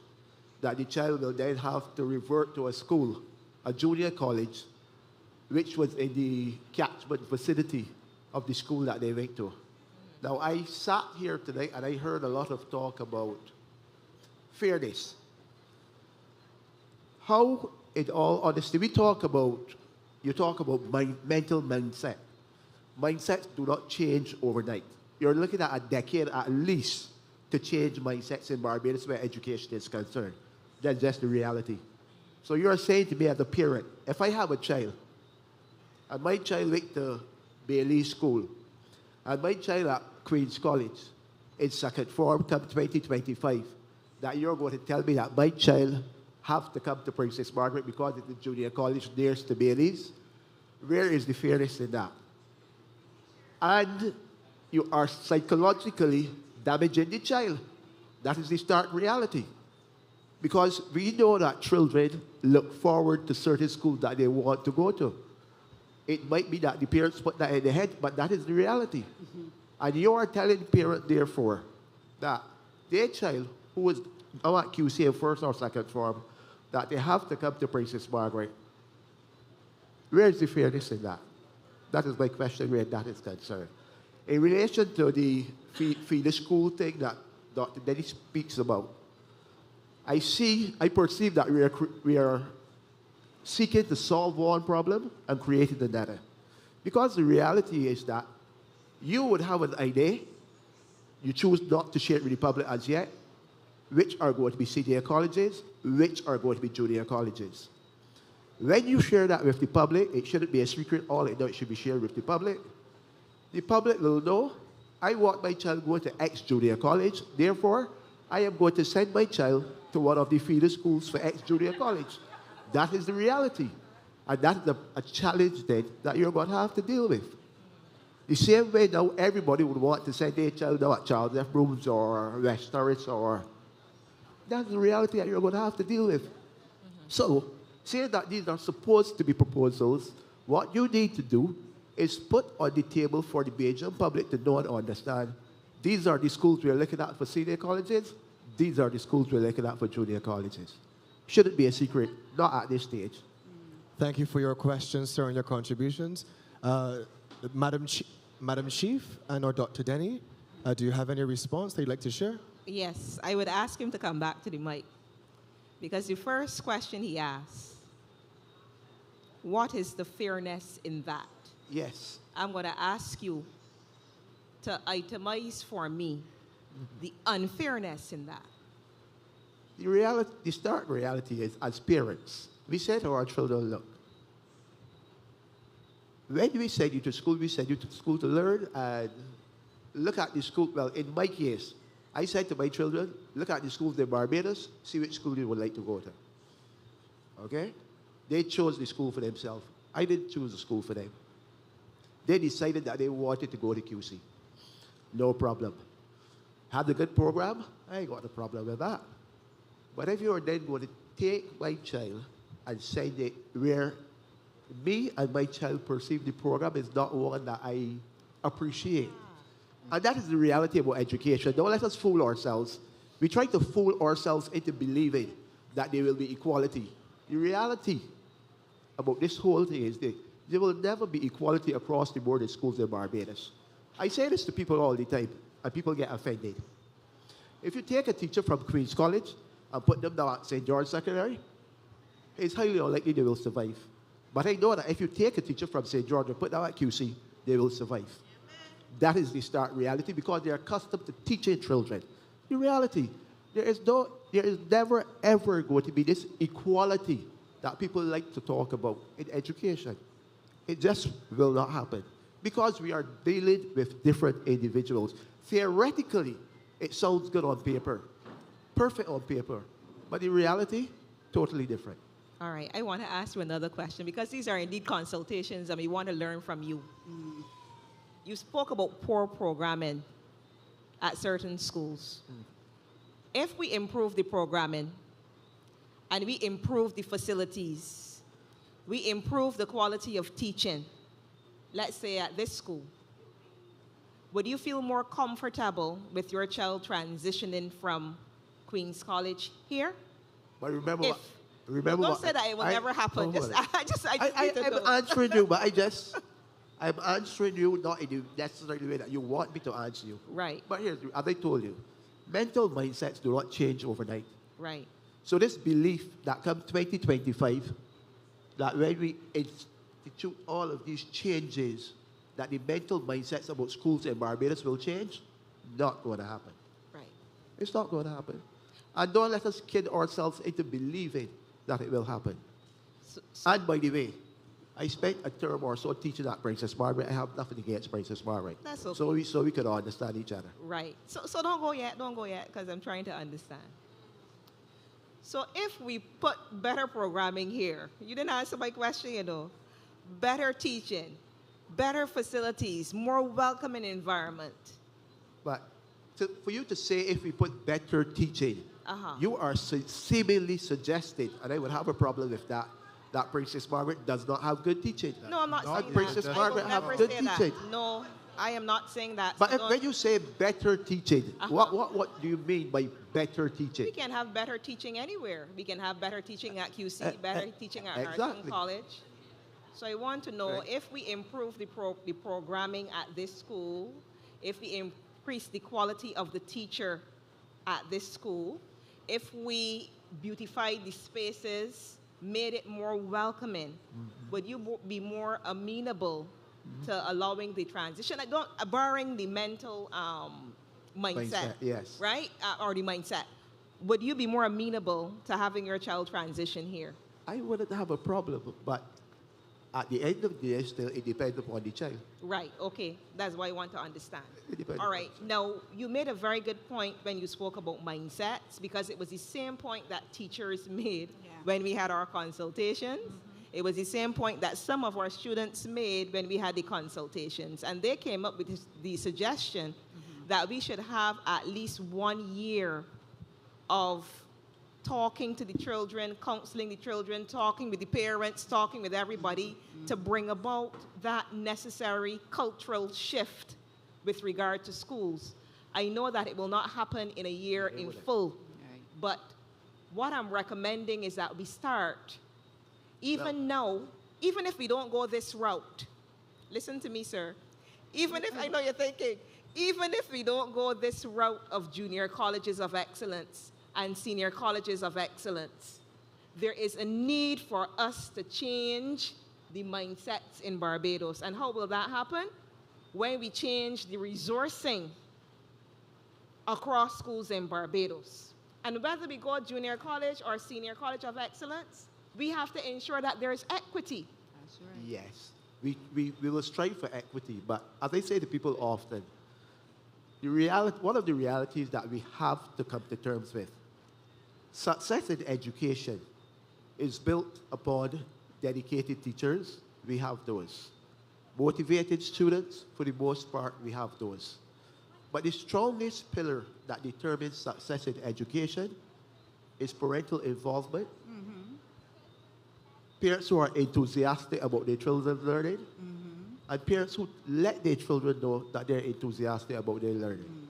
that the child will then have to revert to a school, a junior college, which was in the catchment vicinity of the school that they went to. Now, I sat here today and I heard a lot of talk about fairness. How, in all honesty, you talk about mental mindset. Mindsets do not change overnight. You're looking at a decade at least to change mindsets in Barbados where education is concerned. That's just the reality. So you're saying to me as a parent, if I have a child, and my child went to Bailey School, and my child at Queen's College in second form come 2025, that you're going to tell me that my child have to come to Princess Margaret because it's a junior college nearest to Bailey's? Where is the fairness in that? And you are psychologically damaging the child. That is the stark reality. Because we know that children look forward to certain schools that they want to go to. It might be that the parents put that in their head, but that is the reality. Mm-hmm. And you are telling the parent, therefore, that their child, who is now at QC in first or second form, that they have to come to Princess Margaret. Where is the fairness in that? That is my question where that is concerned. In relation to the feeder school thing that Dr. Denny speaks about, I perceive that we are seeking to solve one problem and creating another. Because the reality is that you would have an idea, you choose not to share it with the public as yet, which are going to be senior colleges, which are going to be junior colleges. When you share that with the public, it shouldn't be a secret, all it should be shared with the public. The public will know, I want my child going to X junior college, therefore, I am going to send my child to one of the feeder schools for X junior college. That is the reality. And that's a challenge then that you're going to have to deal with. The same way now everybody would want to send their child now at Charles F. Brooms or restaurants or... That's the reality that you're going to have to deal with. Mm-hmm. So, saying that these are supposed to be proposals, what you need to do is put on the table for the Bajan public to know and understand, these are the schools we're looking at for senior colleges, these are the schools we're looking at for junior colleges. Shouldn't be a secret, not at this stage. Thank you for your questions, sir, and your contributions. Madam Chief and/or Dr. Denny, do you have any response that you'd like to share? Yes, I would ask him to come back to the mic. Because the first question he asked, what is the fairness in that? Yes. I'm going to ask you to itemize for me the unfairness in that. The stark reality is, as parents, we say to our children, look, when we send you to school, we send you to school to learn and look at the school. Well, in my case, I said to my children, look at the schools in Barbados, see which school you would like to go to. Okay? They chose the school for themselves. I didn't choose the school for them. They decided that they wanted to go to QC. No problem. Had a good program, I ain't got a problem with that. But if you're then going to take my child and send it where me and my child perceive the program is not one that I appreciate. And that is the reality about education. Don't let us fool ourselves. We try to fool ourselves into believing that there will be equality. The reality about this whole thing is that there will never be equality across the board in schools in Barbados. I say this to people all the time, and people get offended. If you take a teacher from Queen's College and put them down at St. George Secondary, it's highly unlikely they will survive. But I know that if you take a teacher from St. George and put them at QC, they will survive. That is the stark reality because they are accustomed to teaching children. The reality, there is never ever going to be this equality that people like to talk about in education. It just will not happen because we are dealing with different individuals. Theoretically, it sounds good on paper, perfect on paper, but in reality, totally different. All right, I want to ask you another question because these are indeed consultations and we want to learn from you. You spoke about poor programming at certain schools. If we improve the programming and we improve the facilities, we improve the quality of teaching, let's say at this school, would you feel more comfortable with your child transitioning from Queen's College here? But remember If, what? Remember don't what? say that it will never happen. Just, I'm answering you, but I'm answering you not in the necessarily way that you want me to answer you. Right. But here's, as I told you, mental mindsets do not change overnight. Right. So this belief that come 2025, that when we institute all of these changes, that the mental mindsets about schools in Barbados will change, not going to happen. Right. It's not going to happen. And don't let us kid ourselves into believing that it will happen. And by the way, I spent a term or so teaching at Princess Margaret. I have nothing against Princess Margaret. That's okay. So we could understand each other. Right. So don't go yet, because I'm trying to understand. So if we put better programming here, you didn't answer my question, you know, better teaching, better facilities, more welcoming environment. But for you to say if we put better teaching, you are seemingly suggesting, and I would have a problem with that, that Princess Margaret does not have good teaching. No, I'm not saying Princess that. Margaret I will have never good say teaching. that. No, I am not saying that. But So when you say better teaching, what do you mean by better teaching? we can have better teaching anywhere. We can have better teaching at QC, better teaching at Harrison College. So I want to know if we improve the programming at this school, if we increase the quality of the teacher at this school, if we beautify the spaces, made it more welcoming, would you be more amenable to allowing the transition? Barring the mental mindset, yes. Right? Or the mindset. Would you be more amenable to having your child transition here? I wouldn't have a problem, but at the end of the day, still, it depends upon the child. Right, okay. That's what I want to understand. It depends. All right. Now, you made a very good point when you spoke about mindsets, because it was the same point that teachers made when we had our consultations. It was the same point that some of our students made when we had the consultations. And they came up with the suggestion that we should have at least 1 year of talking to the children, counseling the children, talking with the parents, talking with everybody to bring about that necessary cultural shift with regard to schools. I know that it will not happen in a year in full, but what I'm recommending is that we start, even now, even if we don't go this route, listen to me, sir, even if, I know you're thinking, even if we don't go this route of junior colleges of excellence and senior colleges of excellence, there is a need for us to change the mindsets in Barbados. And how will that happen? when we change the resourcing across schools in Barbados. And whether we go junior college or senior college of excellence, we have to ensure that there is equity. That's right. Yes, we will strive for equity, but as I say to people often, one of the realities that we have to come to terms with, success in education is built upon dedicated teachers. We have those. Motivated students, for the most part, we have those. But the strongest pillar that determines success in education is parental involvement. Parents who are enthusiastic about their children's learning, and parents who let their children know that they're enthusiastic about their learning.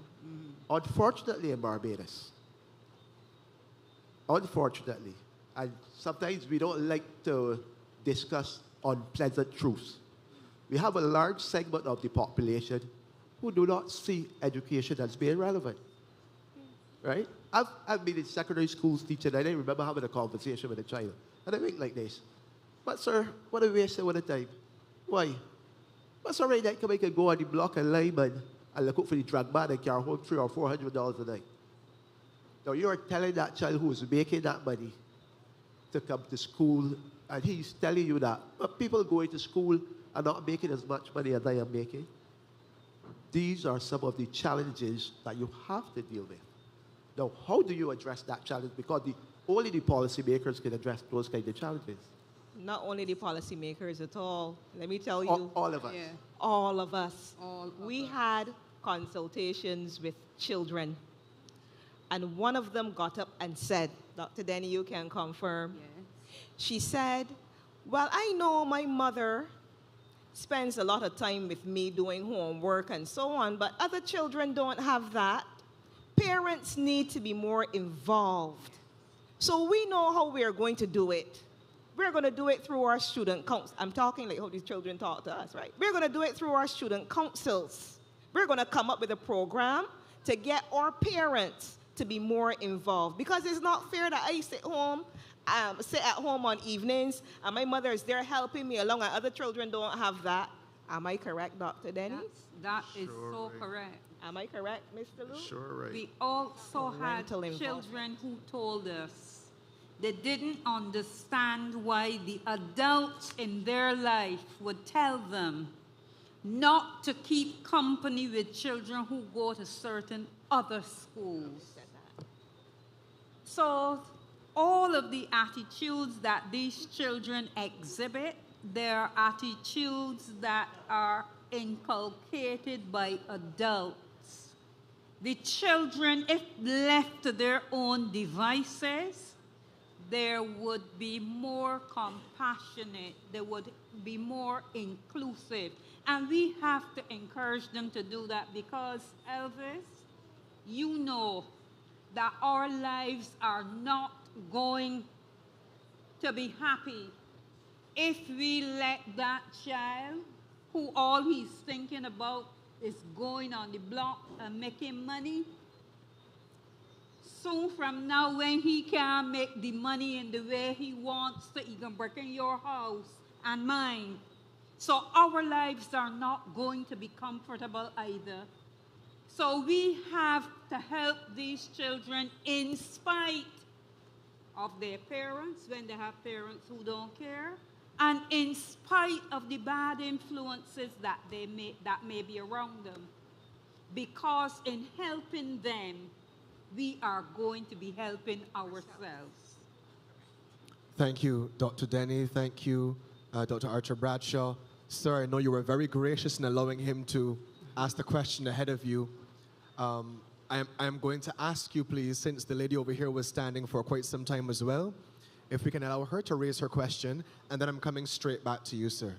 Unfortunately, in Barbados, and sometimes we don't like to discuss unpleasant truths, we have a large segment of the population who do not see education as being relevant, right? I've been in secondary schools teaching, and I remember having a conversation with a child, and I went like this, "But sir, what a waste of time. Why? What's all right that I can go on the block and lineman and look out for the drug man and carry home $300 or $400 a night?" Now you're telling that child who's making that money to come to school, and he's telling you that, but people going to school are not making as much money as I am making. These are some of the challenges that you have to deal with. Now, how do you address that challenge? Because only the policymakers can address those kind of challenges. Not only the policymakers at all. Let me tell you. All of us. Yeah. All of us. We us. had consultations with children. And one of them got up and said, Dr. Denny, you can confirm. Yes. She said, "Well, I know my mother spends a lot of time with me doing homework and so on, but other children don't have that. Parents need to be more involved. So we know how we're going to do it. We're going to do it through our student councils." I'm talking like how these children talk to us, right? "We're going to do it through our student councils. We're going to come up with a program to get our parents to be more involved. Because it's not fair that I sit at home on evenings, and my mother is there helping me along, and other children don't have that." Am I correct, Dr. Denny? That is Sure so right. correct. Am I correct, Mr. Lou? Sure, right. We also had Parental involvement. children who told us they didn't understand why the adults in their life would tell them not to keep company with children who go to certain other schools. So all of the attitudes that these children exhibit, they're attitudes that are inculcated by adults. The children, if left to their own devices, there would be more compassionate, they would be more inclusive. And we have to encourage them to do that because, Elvis, you know that our lives are not going to be happy if we let that child, who all he's thinking about is going on the block and making money, soon from now when he can't make the money in the way he wants to, he can break in your house and mine. So our lives are not going to be comfortable either. So we have to help these children in spite of their parents, when they have parents who don't care, and in spite of the bad influences that may be around them. Because in helping them, we are going to be helping ourselves. Thank you, Dr. Denny. Thank you, Dr. Archer Bradshaw. Sir, I know you were very gracious in allowing him to ask the question ahead of you. I am going to ask you, please, since the lady over here was standing for quite some time as well, if we can allow her to raise her question, and then I'm coming straight back to you, sir.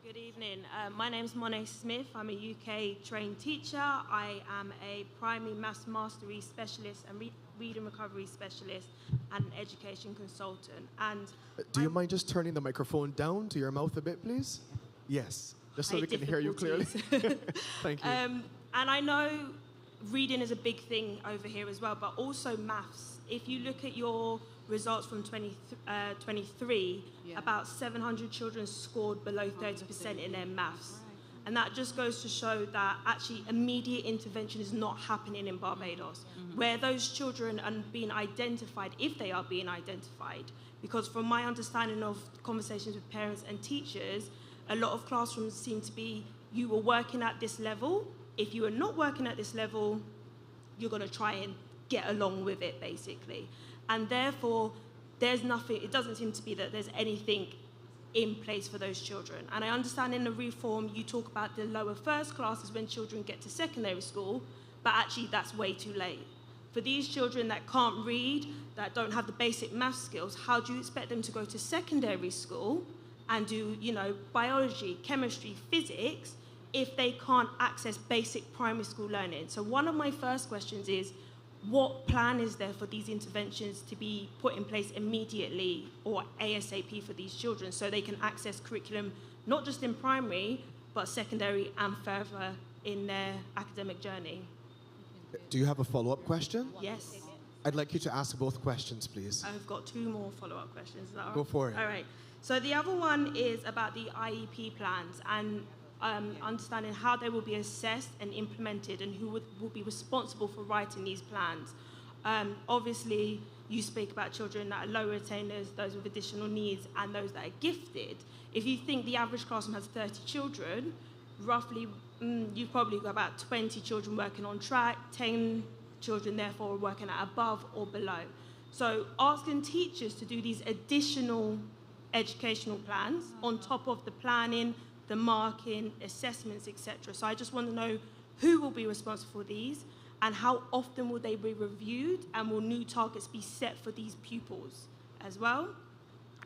Good evening. My name's Monet Smith. I'm a UK trained teacher. I am a primary maths mastery specialist and reading recovery specialist and an education consultant. And Do you mind just turning the microphone down to your mouth a bit, please? Yes, just so we can hear you clearly. Thank you. And I know reading is a big thing over here as well, but also maths. If you look at your results from 23, about 700 children scored below 30% in their maths. And that just goes to show that actually immediate intervention is not happening in Barbados, where those children are being identified, if they are being identified. Because from my understanding of conversations with parents and teachers, a lot of classrooms seem to be, you were working at this level. If you are not working at this level, you're going to try and get along with it, basically. And therefore, there's nothing, it doesn't seem to be that there's anything in place for those children. And I understand in the reform, you talk about the lower first classes when children get to secondary school, but actually that's way too late. For these children that can't read, that don't have the basic math skills, how do you expect them to go to secondary school and do, you know, biology, chemistry, physics, if they can't access basic primary school learning? So one of my first questions is, what plan is there for these interventions to be put in place immediately or ASAP for these children so they can access curriculum, not just in primary, but secondary and further in their academic journey? Do you have a follow-up question? Yes. I'd like you to ask both questions, please. I've got 2 more follow-up questions. Is that all right? Go for it. All right. So the other one is about the IEP plans and understanding how they will be assessed and implemented and who will be responsible for writing these plans. Obviously, you speak about children that are low attainers, those with additional needs, and those that are gifted. If you think the average classroom has 30 children, roughly, you've probably got about 20 children working on track, 10 children therefore working at above or below. So asking teachers to do these additional educational plans on top of the planning, the marking, assessments, etc. So I just want to know who will be responsible for these and how often will they be reviewed, and will new targets be set for these pupils as well?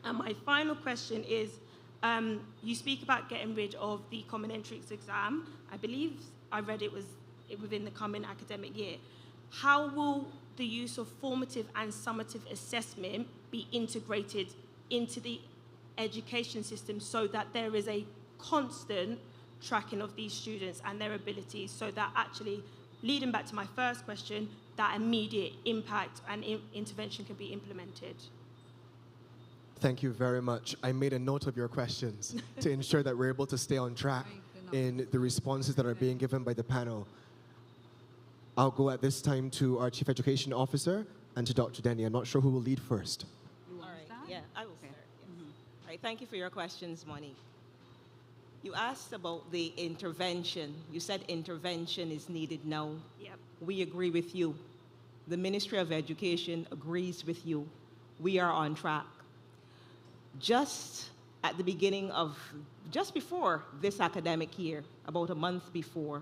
And my final question is, you speak about getting rid of the common entrance exam. I believe I read it was within the coming academic year. How will the use of formative and summative assessment be integrated into the education system so that there is a constant tracking of these students and their abilities, so that actually, leading back to my first question, that immediate impact and intervention can be implemented? Thank you very much. I made a note of your questions to ensure that we're able to stay on track in the responses that are being given by the panel. I'll go at this time to our Chief Education Officer and to Dr. Denny. I'm not sure who will lead first. All right, yeah, I will start. Yes. All right, thank you for your questions, Monique. You asked about the intervention. You said intervention is needed now. Yep. We agree with you. The Ministry of Education agrees with you. We are on track. Just at the beginning of, just before this academic year, about a month before,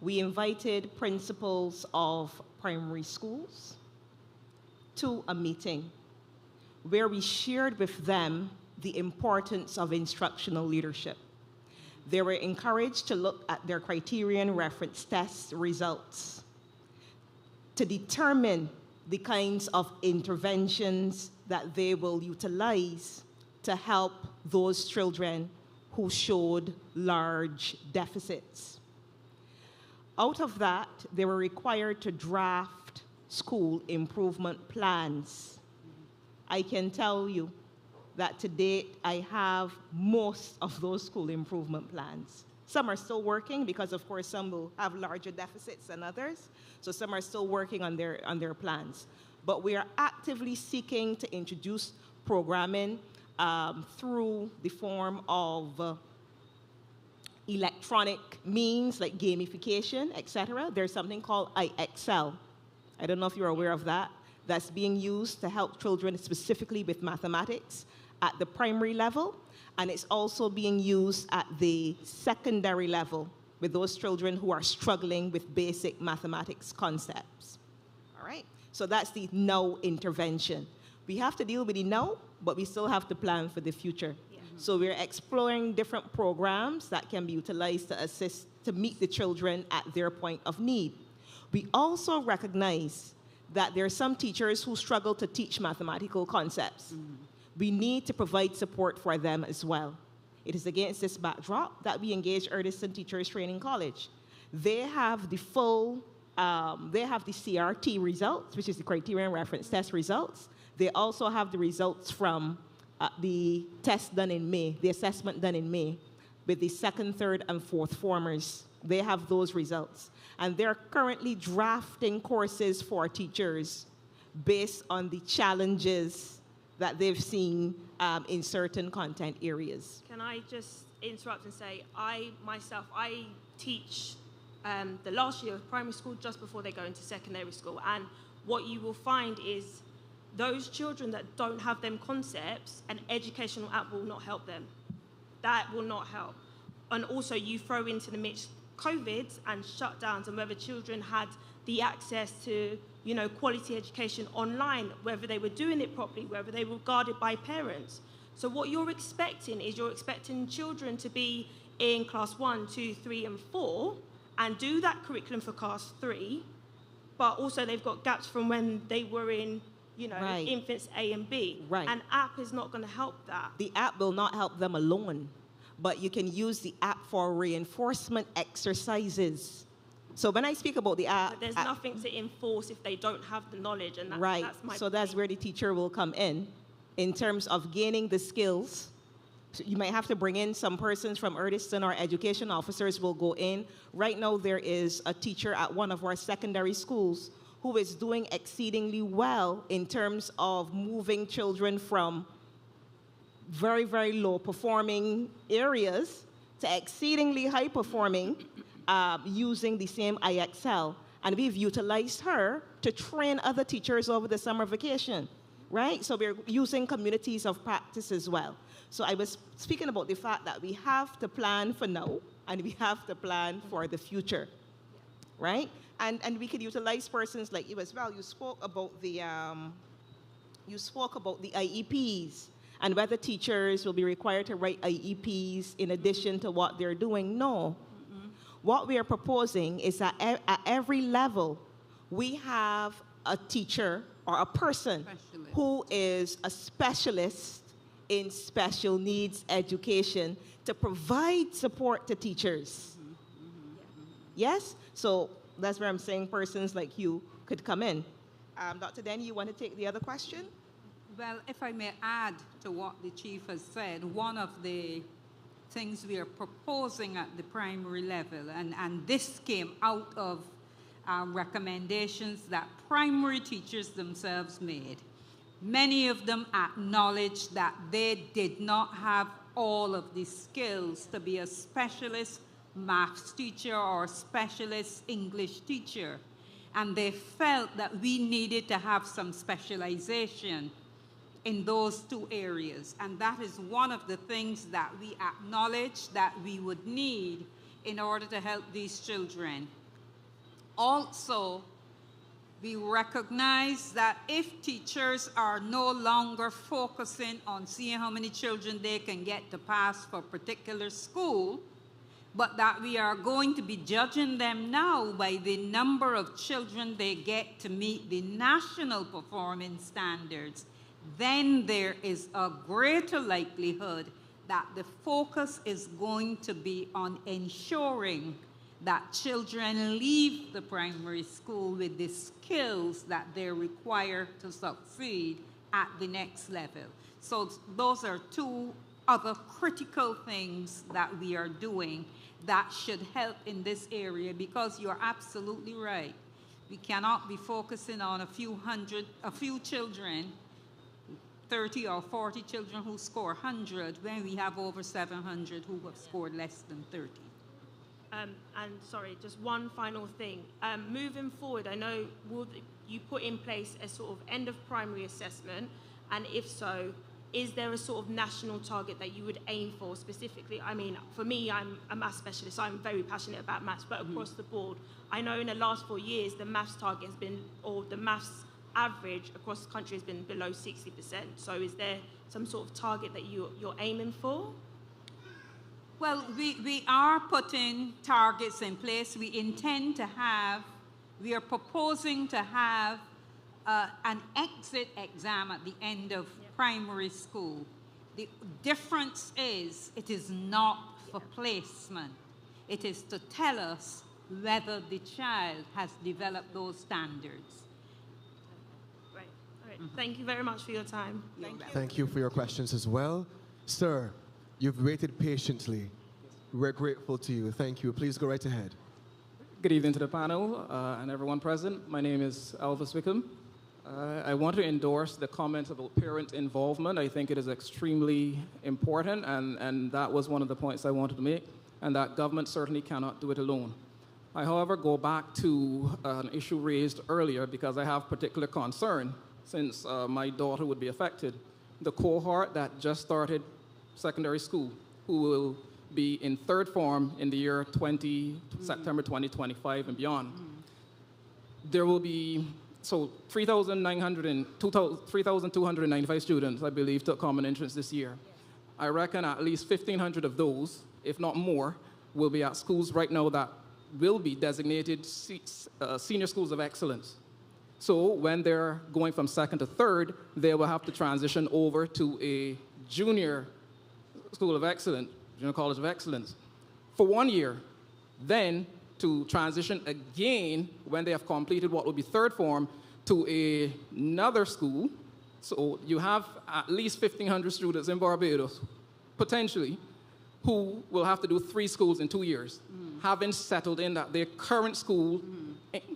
we invited principals of primary schools to a meeting where we shared with them the importance of instructional leadership. They were encouraged to look at their criterion reference test results to determine the kinds of interventions that they will utilize to help those children who showed large deficits. Out of that, they were required to draft school improvement plans. I can tell you that to date, I have most of those school improvement plans. Some are still working because, of course, some will have larger deficits than others. So some are still working on their plans. But we are actively seeking to introduce programming through the form of electronic means like gamification, etc. There's something called iExcel. I don't know if you're aware of that. That's being used to help children specifically with mathematics at the primary level, and it's also being used at the secondary level with those children who are struggling with basic mathematics concepts. All right, so that's the now intervention. We have to deal with the now, but we still have to plan for the future. Yeah. So we're exploring different programs that can be utilized to assist, to meet the children at their point of need. We also recognize that there are some teachers who struggle to teach mathematical concepts. We need to provide support for them as well. It is against this backdrop that we engage Erdison Teachers Training College. They have the full, they have the CRT results, which is the criterion reference test results. they also have the results from the test done in May, the assessment done in May, with the second, third, and fourth formers. They have those results. And they're currently drafting courses for teachers based on the challenges that they've seen in certain content areas. Can I just interrupt and say, I teach the last year of primary school just before they go into secondary school. And what you will find is those children that don't have them concepts, an educational app will not help them. That will not help. And also you throw into the mix COVID and shutdowns and whether children had the access to, you know, quality education online, whether they were doing it properly, whether they were guarded by parents. So what you're expecting is you're expecting children to be in class 1, 2, 3, and 4 and do that curriculum for class 3, but also they've got gaps from when they were in, you know, Right. infants A and B. Right. An app is not going to help that. The app will not help them alone, but you can use the app for reinforcement exercises. So when I speak about the app, But there's nothing to enforce if they don't have the knowledge, and that's, right. that's my So that's where the teacher will come in terms of gaining the skills. So you might have to bring in some persons from Erdiston, or education officers will go in. Right now there is a teacher at one of our secondary schools who is doing exceedingly well in terms of moving children from very, very low performing areas to exceedingly high performing using the same IXL. And we've utilized her to train other teachers over the summer vacation, right? So we're using communities of practice as well. So I was speaking about the fact that we have to plan for now and we have to plan for the future, right? And we could utilize persons like you as well. You spoke about the IEPs and whether teachers will be required to write IEPs in addition to what they're doing. No. What we are proposing is that at every level, we have a teacher or a person who is a specialist in special needs education to provide support to teachers. Yes? So that's where I'm saying persons like you could come in. Dr. Denny, you want to take the other question? Well, if I may add to what the chief has said, one of the things we are proposing at the primary level, and this came out of recommendations that primary teachers themselves made. Many of them acknowledged that they did not have all of the skills to be a specialist maths teacher or specialist English teacher, and they felt that we needed to have some specialization in those two areas. And that is one of the things that we acknowledge that we would need in order to help these children. Also, we recognize that if teachers are no longer focusing on seeing how many children they can get to pass for a particular school, but that we are going to be judging them now by the number of children they get to meet the national performance standards, then there is a greater likelihood that the focus is going to be on ensuring that children leave the primary school with the skills that they require to succeed at the next level. So those are two other critical things that we are doing that should help in this area, because you're absolutely right. We cannot be focusing on a few children, 30 or 40 children who score 100 when we have over 700 who have scored less than 30. And sorry, just one final thing. Moving forward, I know you put in place a sort of end of primary assessment, and if so, is there a sort of national target that you would aim for specifically? I mean, for me, I'm a maths specialist, so I'm very passionate about maths, but across the board, I know in the last 4 years, the maths target has been, or the maths average across the country has been below 60%. So is there some sort of target that you're aiming for? Well, we are putting targets in place. We intend to have, we are proposing to have an exit exam at the end of primary school. The difference is it is not for placement. It is to tell us whether the child has developed those standards. Right. All right. Thank you very much for your time. Thank you for your questions as well. Sir, you've waited patiently. We're grateful to you. Thank you. Please go right ahead. Good evening to the panel and everyone present. My name is Elvis Wickham. I want to endorse the comments about parent involvement. I think it is extremely important, and that was one of the points I wanted to make, and that government certainly cannot do it alone. I, however, go back to an issue raised earlier because I have particular concern since my daughter would be affected. The cohort that just started secondary school, who will be in third form in the year September 2025 and beyond. There will be, 3,295 students, I believe, took common entrance this year. I reckon at least 1,500 of those, if not more, will be at schools right now that will be designated senior schools of excellence. So when they're going from second to third, they will have to transition over to a junior school of excellence, junior college of excellence, for 1 year. Then to transition again when they have completed what will be third form to another school. So you have at least 1,500 students in Barbados, potentially, who will have to do 3 schools in 2 years, having settled in at their current school,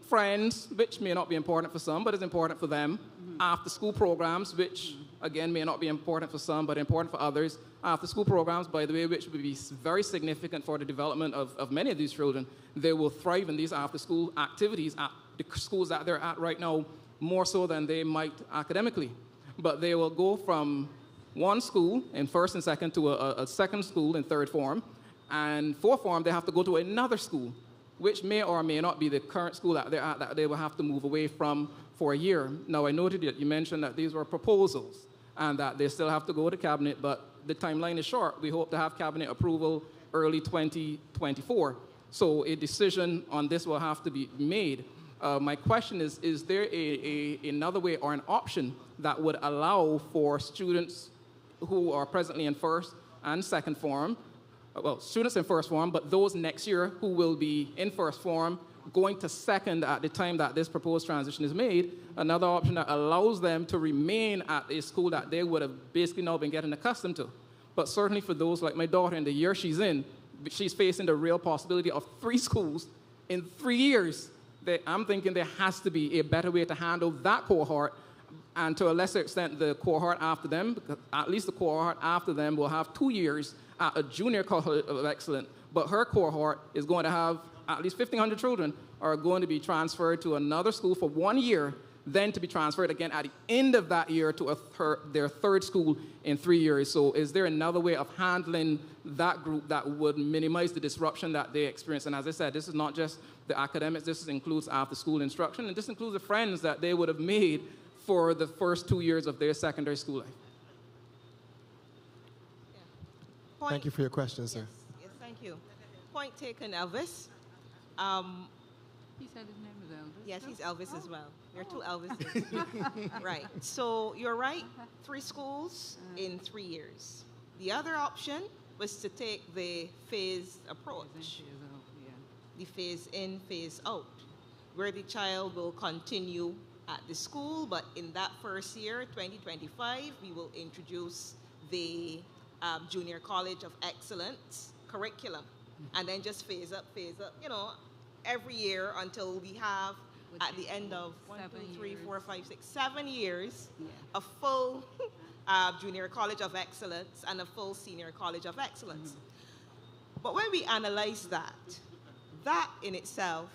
friends, which may not be important for some, but is important for them, after school programs, which again may not be important for some, but important for others, after school programs, by the way, which would be very significant for the development of many of these children. They will thrive in these after school activities at the schools that they're at right now, more so than they might academically. But they will go from one school in first and second to a second school in third form, and fourth form they have to go to another school, which may or may not be the current school that they're at, that they will have to move away from for a year. Now, I noted that you mentioned that these were proposals and that they still have to go to cabinet, but the timeline is short. We hope to have cabinet approval early 2024. So a decision on this will have to be made. My question is there another way or an option that would allow for students who are presently in first and second form, well, students in first form, but those next year who will be in first form, going to second at the time that this proposed transition is made, another option that allows them to remain at a school that they would have basically now been getting accustomed to. But certainly for those like my daughter in the year she's in, she's facing the real possibility of 3 schools in 3 years. I'm thinking there has to be a better way to handle that cohort, and to a lesser extent the cohort after them, because at least the cohort after them will have 2 years at a junior college of excellence, but her cohort is going to have at least 1,500 children are going to be transferred to another school for 1 year, then to be transferred again at the end of that year to their third school in 3 years. So is there another way of handling that group that would minimize the disruption that they experience? And as I said, this is not just the academics, this includes after school instruction, and this includes the friends that they would have made for the first 2 years of their secondary school life. Thank you for your question, sir. Yes, thank you. Point taken, Elvis. He said his name was Elvis. Yes, he's Elvis as well. There are 2 Elvises. Right. So you're right, 3 schools in 3 years. The other option was to take the phased approach, the phase in, phase out, where the child will continue at the school, but in that first year, 2025, we will introduce the Junior College of Excellence curriculum, and then just phase up, every year until we have, at the end of 7 years, a full Junior College of Excellence and a full Senior College of Excellence. But when we analyze that in itself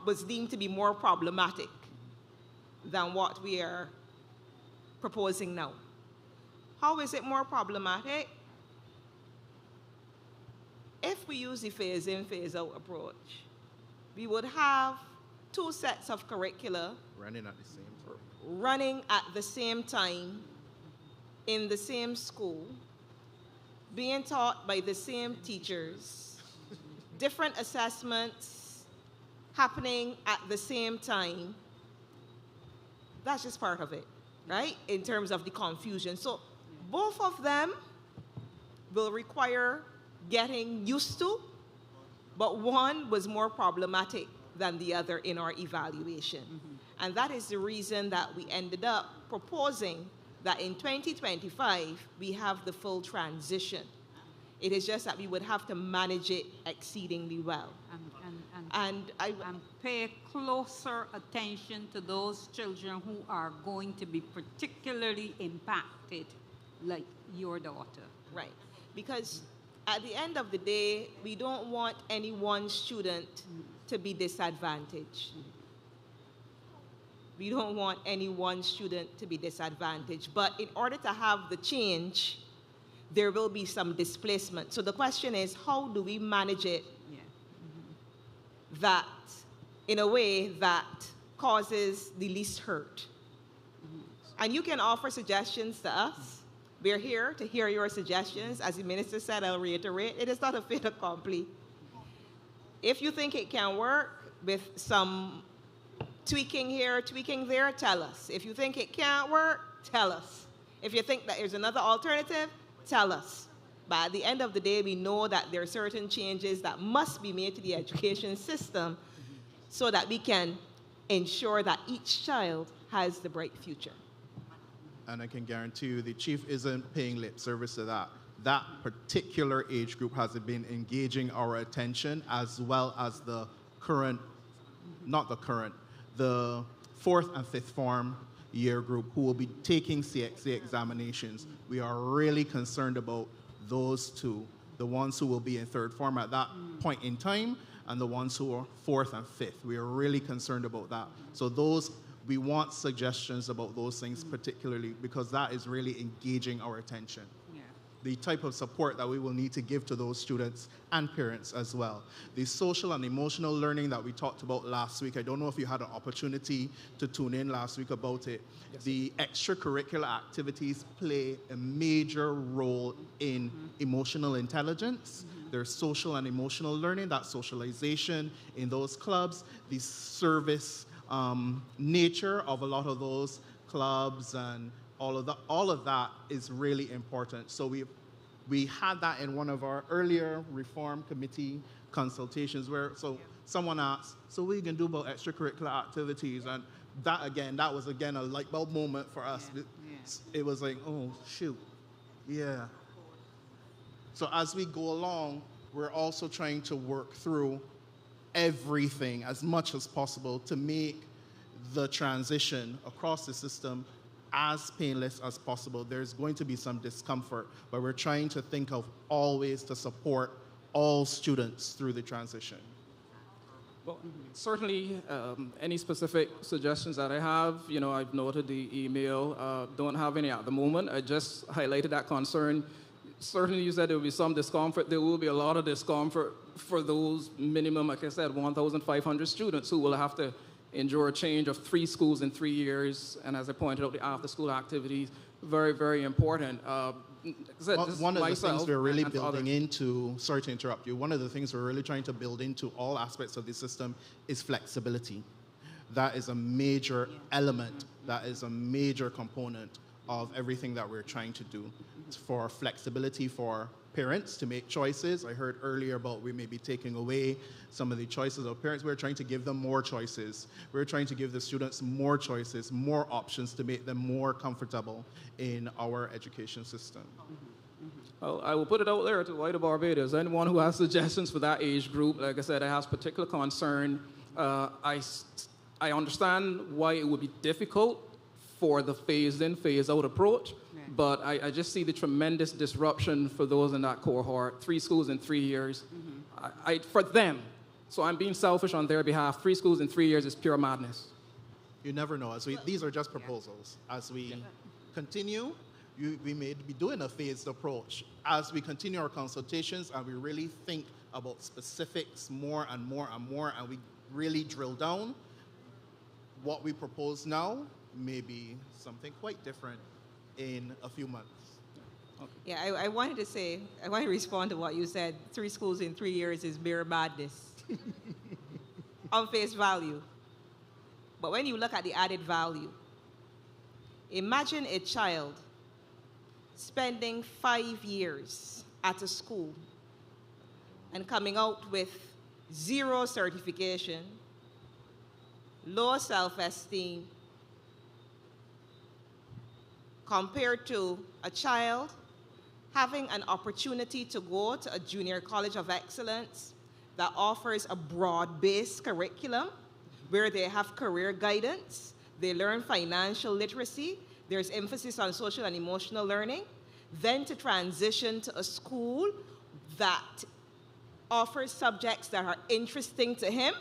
was deemed to be more problematic than what we are proposing now. How is it more problematic? If we use the phase-in, phase-out approach, we would have 2 sets of curricula running at the same time in the same school, being taught by the same teachers, different assessments happening at the same time. That's just part of it, right? In terms of the confusion. So both of them will require getting used to, but one was more problematic than the other in our evaluation. And that is the reason that we ended up proposing that in 2025, we have the full transition. It is just that we would have to manage it exceedingly well. And pay closer attention to those children who are going to be particularly impacted, like your daughter. Right. Because at the end of the day, we don't want any one student to be disadvantaged. We don't want any one student to be disadvantaged. But in order to have the change, there will be some displacement. So the question is, how do we manage it that in a way that causes the least hurt? And you can offer suggestions to us. We're here to hear your suggestions. As the minister said, I'll reiterate, it is not a fait accompli. If you think it can work with some tweaking here, tweaking there, tell us. If you think it can't work, tell us. If you think that there's another alternative, tell us. But at the end of the day, we know that there are certain changes that must be made to the education system so that we can ensure that each child has the bright future. And I can guarantee you the chief isn't paying lip service to that. That particular age group has been engaging our attention, as well as the current, not the current, the 4th and 5th form year group who will be taking CXA examinations. We are really concerned about those two, the ones who will be in 3rd form at that point in time, and the ones who are 4th and 5th. We are really concerned about that. So those, we want suggestions about those things particularly, because that is really engaging our attention. The type of support that we will need to give to those students and parents as well. The social and emotional learning that we talked about last week, I don't know if you had an opportunity to tune in last week about it. Yes. The extracurricular activities play a major role in emotional intelligence. There's social and emotional learning, that socialization in those clubs, the service nature of a lot of those clubs and all of that is really important. So we had that in one of our earlier reform committee consultations where someone asked, so what are you going to do about extracurricular activities? And that was again a light bulb moment for us. It was like, oh, shoot, yeah. So as we go along, we're also trying to work through everything as much as possible to make the transition across the system as painless as possible. There's going to be some discomfort, but we're trying to think of all ways to support all students through the transition. Well, certainly, any specific suggestions that I have, I've noted the email. Don't have any at the moment. I just highlighted that concern. Certainly, you said there will be some discomfort. There will be a lot of discomfort for those minimum, like I said, 1,500 students who will have to endure a change of 3 schools in 3 years, and as I pointed out, the after-school activities, very, very important. One of the things we're really building into, sorry to interrupt you, one of the things we're really trying to build into all aspects of the system is flexibility. That is a major element, that is a major component of everything that we're trying to do. It's for flexibility for parents to make choices. I heard earlier about we may be taking away some of the choices of parents. We're trying to give them more choices. We're trying to give the students more choices, more options to make them more comfortable in our education system. Well, I will put it out there to wider Barbados. Anyone who has suggestions for that age group, like I said, I have particular concern. I understand why it would be difficult for the phased-in, phased-out approach, but I just see the tremendous disruption for those in that cohort. 3 schools in 3 years. For them, so I'm being selfish on their behalf, 3 schools in 3 years is pure madness. You never know. These are just proposals. As we continue, we may be doing a phased approach. As we continue our consultations and we really think about specifics more and more and more, and we really drill down, what we propose now may be something quite different in a few months. Okay. Yeah, I wanted to respond to what you said. 3 schools in 3 years is mere madness on face value. But when you look at the added value, imagine a child spending 5 years at a school and coming out with 0 certification, low self-esteem compared to a child having an opportunity to go to a junior college of excellence that offers a broad-based curriculum where they have career guidance, they learn financial literacy, there's emphasis on social and emotional learning, then to transition to a school that offers subjects that are interesting to him,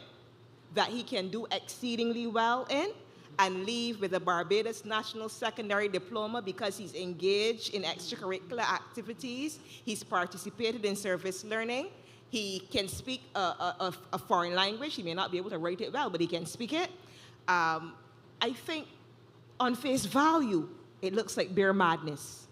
that he can do exceedingly well in, and leave with a Barbados National Secondary Diploma because he's engaged in extracurricular activities, he's participated in service learning, he can speak a foreign language, he may not be able to write it well, but he can speak it. I think on face value, it looks like bare madness.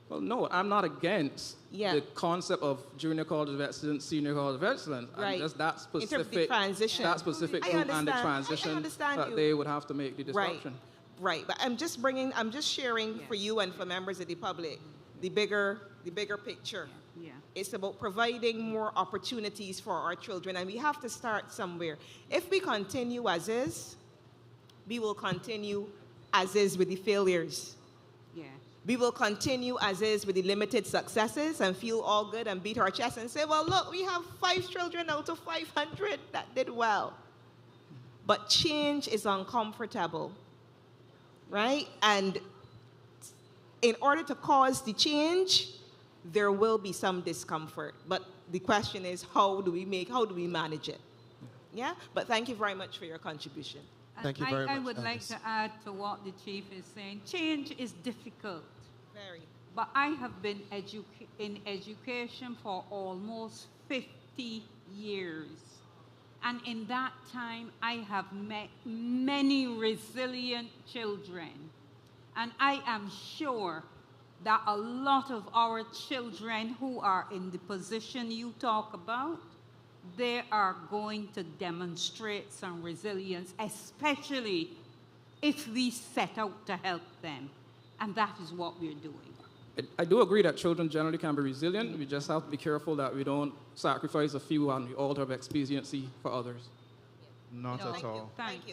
Well, no, I'm not against the concept of junior college of excellence, senior college of excellence. Right. I'm just that specific, in terms of the transition. That specific group and the transition that they would have to make the disruption. Right. But I'm just sharing for you and for members of the public the bigger picture. Yeah. It's about providing more opportunities for our children, and we have to start somewhere. If we continue as is, we will continue as is with the failures. Yeah. We will continue as is with the limited successes and feel all good and beat our chest and say, well, look, we have 5 children out of 500 that did well. But change is uncomfortable, right? And in order to cause the change, there will be some discomfort. But the question is, how do we manage it? Yeah? But thank you very much for your contribution. Thank you very much. I would like to add to what the chief is saying. Change is difficult. Very. But I have been in education for almost 50 years. And in that time, I have met many resilient children. And I am sure that a lot of our children who are in the position you talk about, they are going to demonstrate some resilience, especially if we set out to help them. And that is what we're doing. I do agree that children generally can be resilient. We just have to be careful that we don't sacrifice a few on the altar of expediency for others. Not at all. Thank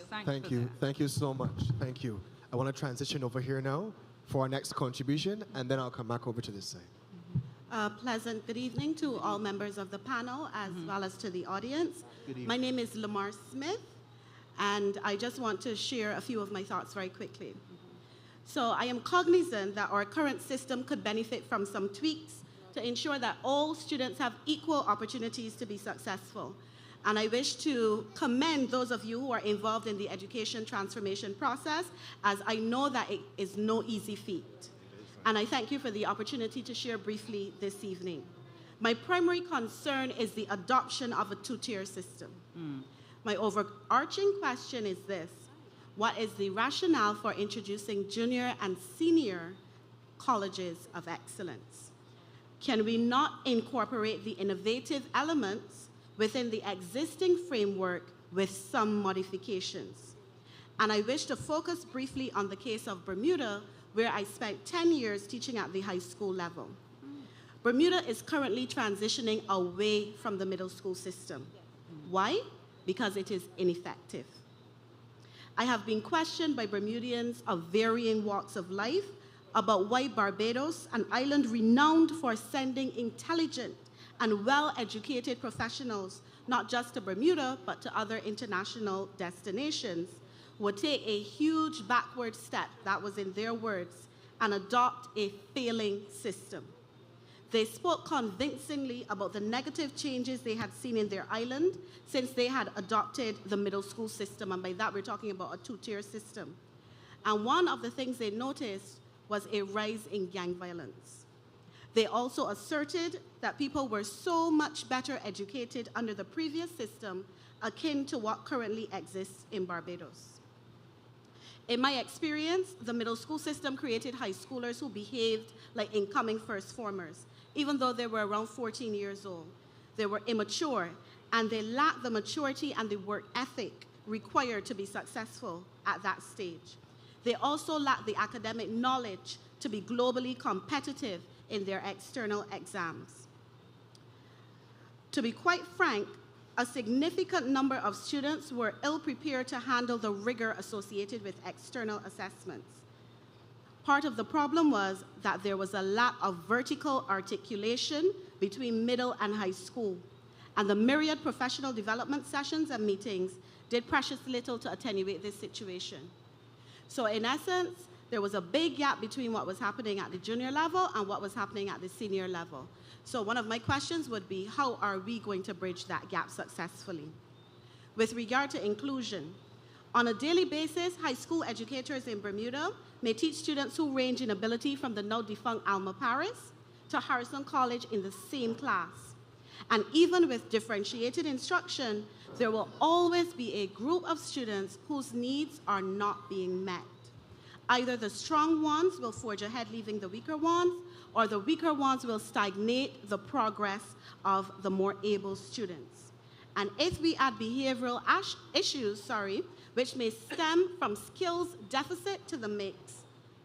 you. Thank you so much. Thank you. I want to transition over here now for our next contribution, and then I'll come back over to this side. Pleasant good evening to all members of the panel as well as to the audience. Good evening. My name is Lamar Smith, and I just want to share a few of my thoughts very quickly. So I am cognizant that our current system could benefit from some tweaks to ensure that all students have equal opportunities to be successful. And I wish to commend those of you who are involved in the education transformation process, as I know that it is no easy feat. And I thank you for the opportunity to share briefly this evening. My primary concern is the adoption of a two-tier system. My overarching question is this: what is the rationale for introducing junior and senior colleges of excellence? Can we not incorporate the innovative elements within the existing framework with some modifications? And I wish to focus briefly on the case of Bermuda, where I spent 10 years teaching at the high school level. Bermuda is currently transitioning away from the middle school system. Why? Because it is ineffective. I have been questioned by Bermudians of varying walks of life about why Barbados, an island renowned for sending intelligent and well-educated professionals, not just to Bermuda, but to other international destinations, would take a huge backward step, that was in their words, and adopt a failing system. They spoke convincingly about the negative changes they had seen in their island since they had adopted the middle school system, and by that we're talking about a two-tier system. And one of the things they noticed was a rise in gang violence. They also asserted that people were so much better educated under the previous system, akin to what currently exists in Barbados. In my experience, the middle school system created high schoolers who behaved like incoming first formers, even though they were around 14 years old. They were immature, and they lacked the maturity and the work ethic required to be successful at that stage. They also lacked the academic knowledge to be globally competitive in their external exams. To be quite frank, a significant number of students were ill-prepared to handle the rigor associated with external assessments. Part of the problem was that there was a lack of vertical articulation between middle and high school, and the myriad professional development sessions and meetings did precious little to attenuate this situation. So in essence, there was a big gap between what was happening at the junior level and what was happening at the senior level. So one of my questions would be, how are we going to bridge that gap successfully? With regard to inclusion, on a daily basis, high school educators in Bermuda may teach students who range in ability from the now defunct Alma Paris to Harrison College in the same class. And even with differentiated instruction, there will always be a group of students whose needs are not being met. Either the strong ones will forge ahead, leaving the weaker ones, or the weaker ones will stagnate the progress of the more able students. And if we add behavioral issues, which may stem from skills deficit to the mix,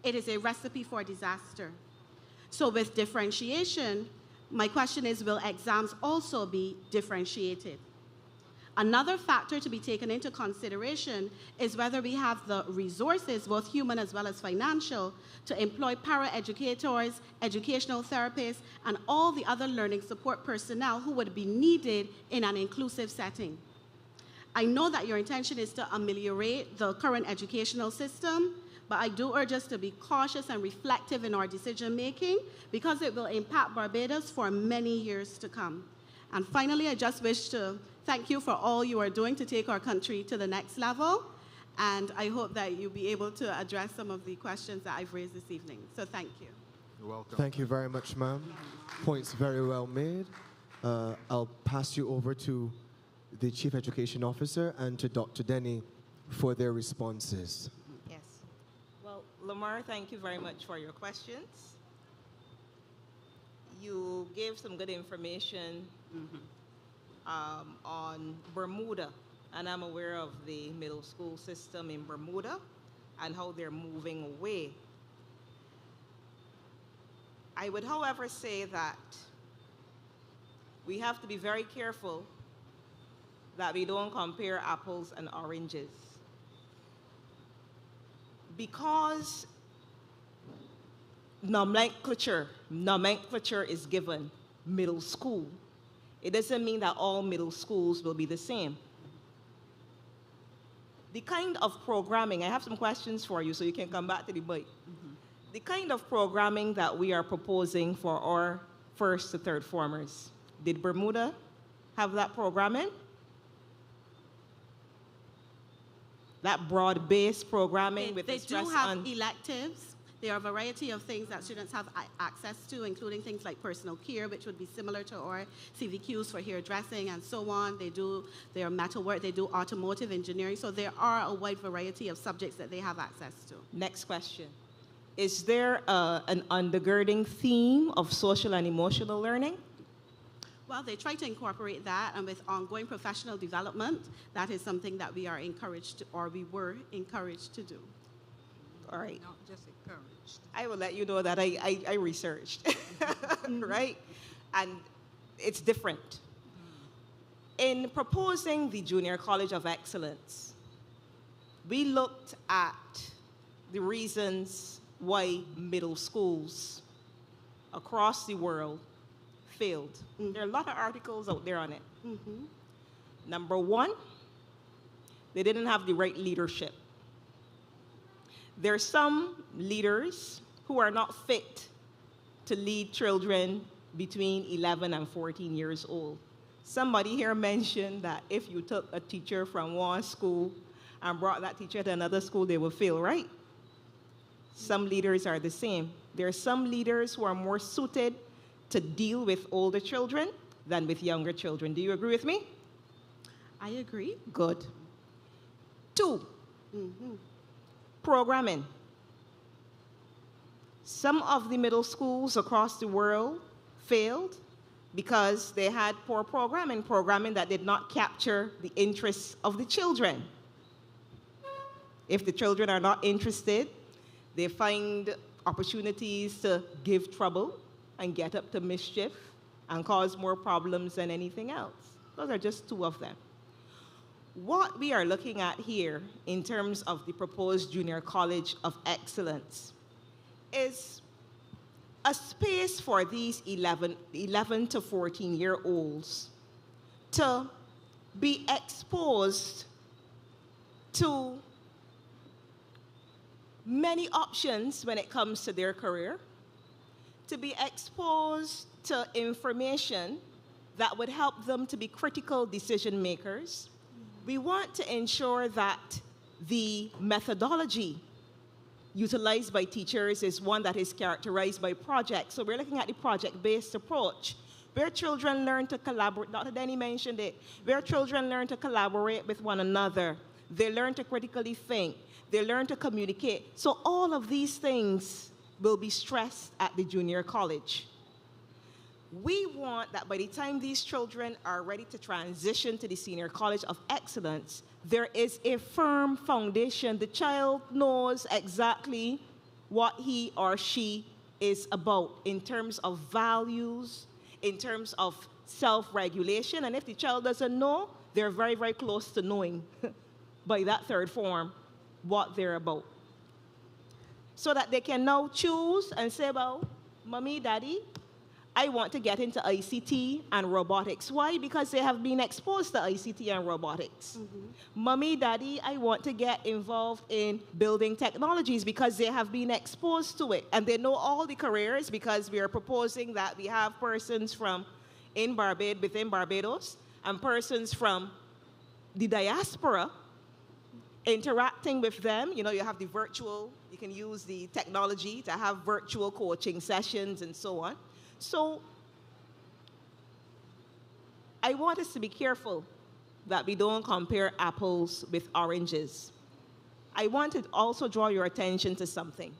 it is a recipe for disaster. So with differentiation, my question is, will exams also be differentiated? Another factor to be taken into consideration is whether we have the resources, both human as well as financial, to employ para-educators, educational therapists, and all the other learning support personnel who would be needed in an inclusive setting. I know that your intention is to ameliorate the current educational system, but I do urge us to be cautious and reflective in our decision-making because it will impact Barbados for many years to come. And finally, I just wish to thank you for all you are doing to take our country to the next level. And I hope that you'll be able to address some of the questions that I've raised this evening. So thank you. You're welcome. Thank you very much, ma'am. Points very well made. I'll pass you over to the Chief Education Officer and to Dr. Denny for their responses. Yes. Well, Lamar, thank you very much for your questions. You gave some good information on Bermuda, and I'm aware of the middle school system in Bermuda and how they're moving away. I would, however, say that we have to be very careful that we don't compare apples and oranges. Because nomenclature is given middle school, it doesn't mean that all middle schools will be the same. The kind of programming, I have some questions for you so you can come back to the mic. The kind of programming that we are proposing for our first to third formers, did Bermuda have that programming? That broad-based programming with the stress on... They do have electives. There are a variety of things that students have access to, including things like personal care, which would be similar to our CVQs for hairdressing and so on. They do their metalwork, they do automotive engineering. So there are a wide variety of subjects that they have access to. Next question. Is there an undergirding theme of social and emotional learning? Well, they try to incorporate that, and with ongoing professional development, that is something that we are encouraged, or we were encouraged to do. All right. Not just encouraged. I will let you know that I researched, right? And it's different. In proposing the Junior College of Excellence, we looked at the reasons why middle schools across the world failed. There are a lot of articles out there on it. Number one, they didn't have the right leadership. There are some leaders who are not fit to lead children between 11 and 14 years old. Somebody here mentioned that if you took a teacher from one school and brought that teacher to another school, they will fail, right? Some leaders are the same. There are some leaders who are more suited to deal with older children than with younger children. Do you agree with me? I agree. Good. Two, programming. Some of the middle schools across the world failed because they had poor programming that did not capture the interests of the children. If the children are not interested, they find opportunities to give trouble and get up to mischief and cause more problems than anything else. Those are just two of them. What we are looking at here in terms of the proposed Junior College of Excellence is a space for these 11 to 14-year-olds to be exposed to many options when it comes to their career, to be exposed to information that would help them to be critical decision makers. We want to ensure that the methodology utilized by teachers is one that is characterized by projects. So we're looking at the project-based approach, where children learn to collaborate. Dr. Denny mentioned it, where children learn to collaborate with one another. They learn to critically think. They learn to communicate. So all of these things will be stressed at the junior college. We want that by the time these children are ready to transition to the Senior College of Excellence, there is a firm foundation. The child knows exactly what he or she is about in terms of values, in terms of self-regulation. And if the child doesn't know, they're very, very close to knowing by that third form what they're about. So that they can now choose and say, well, Mommy, Daddy, I want to get into ICT and robotics. Why? Because they have been exposed to ICT and robotics. Mommy, Daddy, I want to get involved in building technologies because they have been exposed to it. And they know all the careers because we are proposing that we have persons from within Barbados and persons from the diaspora interacting with them. You know, you have the virtual, you can use the technology to have virtual coaching sessions and so on. So I want us to be careful that we don't compare apples with oranges. I want to also draw your attention to something.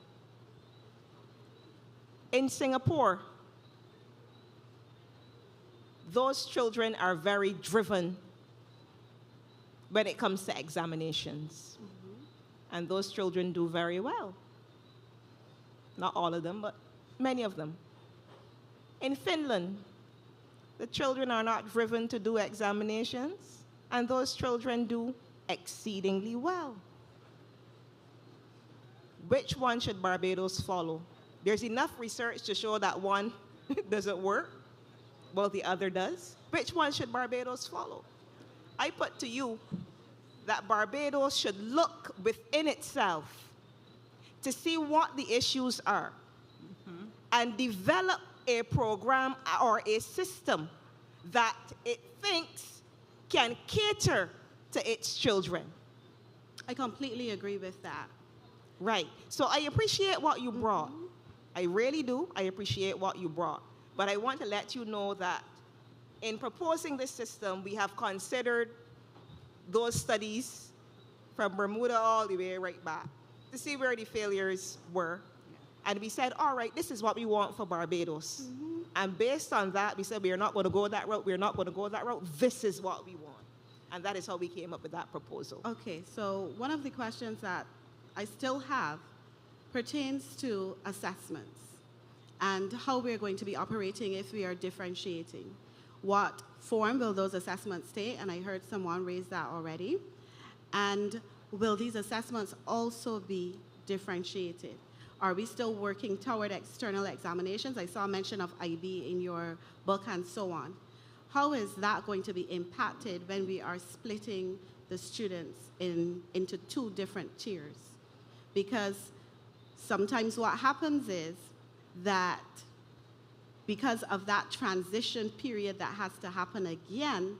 In Singapore, those children are very driven when it comes to examinations. And those children do very well. Not all of them, but many of them. In Finland, the children are not driven to do examinations, and those children do exceedingly well. Which one should Barbados follow? There's enough research to show that one doesn't work, while the other does. Which one should Barbados follow? I put to you that Barbados should look within itself to see what the issues are and develop a program or a system that it thinks can cater to its children. I completely agree with that. Right. So I appreciate what you brought. I really do. I appreciate what you brought. But I want to let you know that in proposing this system, we have considered those studies from Bermuda all the way right back to see where the failures were. And we said, all right, this is what we want for Barbados. And based on that, we said, we are not going to go that route. We're not going to go that route. This is what we want. And that is how we came up with that proposal. Okay, so one of the questions that I still have pertains to assessments and how we're going to be operating if we are differentiating. What form will those assessments take? And I heard someone raise that already. And will these assessments also be differentiated? Are we still working toward external examinations? I saw mention of IB in your book and so on. How is that going to be impacted when we are splitting the students into two different tiers? Because sometimes what happens is that because of that transition period that has to happen again,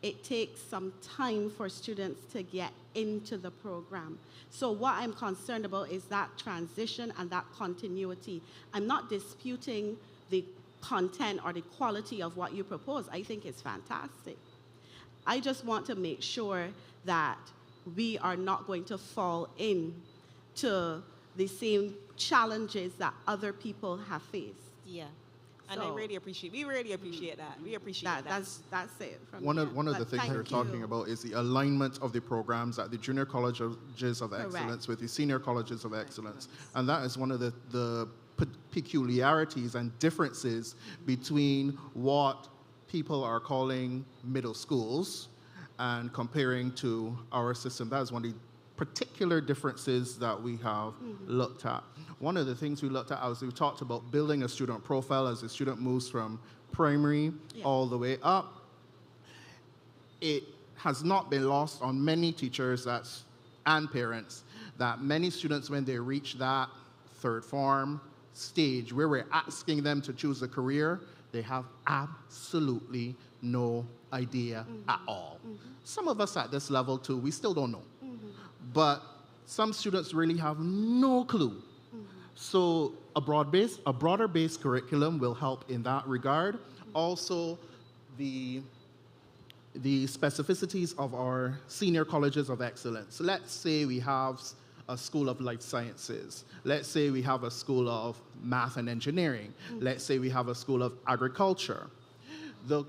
it takes some time for students to get into the program. So what I'm concerned about is that transition and that continuity. I'm not disputing the content or the quality of what you propose. I think it's fantastic. I just want to make sure that we are not going to fall into the same challenges that other people have faced. Yeah. And I really appreciate, we really appreciate that. We appreciate that. That's it. One of the things we're talking about is the alignment of the programs at the junior colleges of excellence with the senior colleges of excellence. And that is one of the peculiarities and differences between what people are calling middle schools and comparing to our system. That is one of the particular differences that we have looked at. One of the things we looked at as we talked about building a student profile as the student moves from primary all the way up. It has not been lost on many teachers and parents that many students, when they reach that third form stage where we're asking them to choose a career, they have absolutely no idea at all. Some of us at this level too, we still don't know. But some students really have no clue. So a broader based curriculum will help in that regard. Also, the specificities of our senior colleges of excellence. Let's say we have a school of life sciences. Let's say we have a school of math and engineering. Let's say we have a school of agriculture. The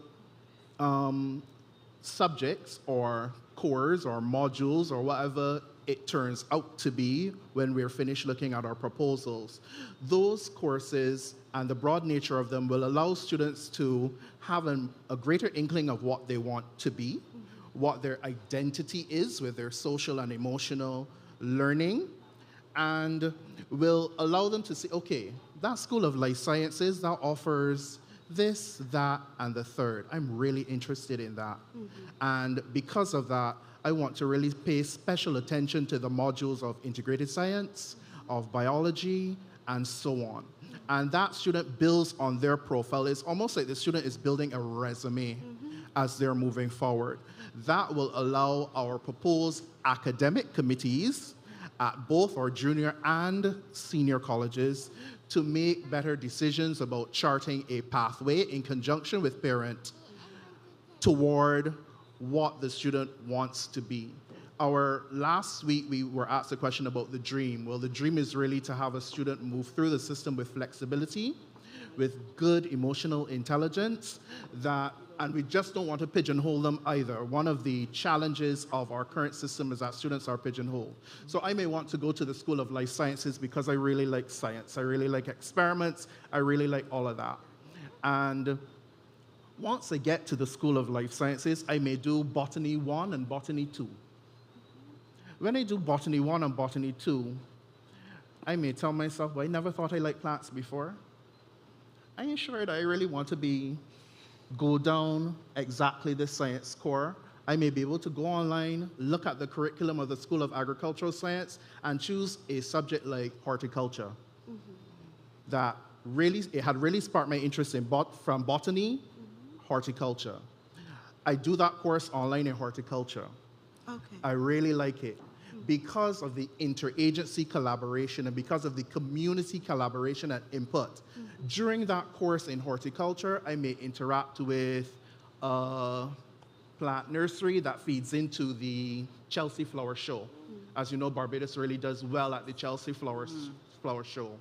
subjects or cores or modules or whatever it turns out to be when we're finished looking at our proposals, those courses and the broad nature of them will allow students to have a greater inkling of what they want to be, what their identity is with their social and emotional learning, and will allow them to say, okay, that School of Life Sciences, that offers this, that, and the third. I'm really interested in that. And because of that, I want to really pay special attention to the modules of integrated science, of biology, and so on. And that student builds on their profile. It's almost like the student is building a resume as they're moving forward. That will allow our proposed academic committees at both our junior and senior colleges to make better decisions about charting a pathway in conjunction with parent toward what the student wants to be. Our last week, we were asked a question about the dream. Well, the dream is really to have a student move through the system with flexibility, with good emotional intelligence, and we just don't want to pigeonhole them either. One of the challenges of our current system is that students are pigeonholed. So I may want to go to the School of Life Sciences because I really like science, I really like experiments, I really like all of that. And once I get to the School of Life Sciences, I may do Botany 1 and Botany 2. When I do Botany 1 and Botany 2, I may tell myself, well, I never thought I liked plants before. I ain't sure that I really want to go down exactly the science core. I may be able to go online, look at the curriculum of the School of Agricultural Science, and choose a subject like horticulture. That really, it had really sparked my interest in from botany, horticulture. I do that course online in horticulture. Okay. I really like it because of the interagency collaboration and because of the community collaboration and input. During that course in horticulture, I may interact with a plant nursery that feeds into the Chelsea Flower Show. As you know, Barbados really does well at the Chelsea Flower Show.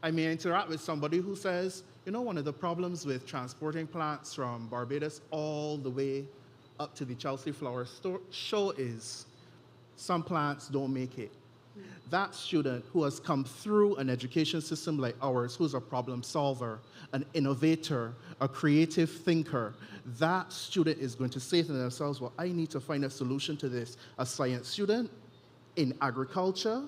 I may interact with somebody who says, you know, one of the problems with transporting plants from Barbados all the way up to the Chelsea Flower Show is some plants don't make it. That student who has come through an education system like ours, who's a problem solver, an innovator, a creative thinker, that student is going to say to themselves, well, I need to find a solution to this. A science student in agriculture,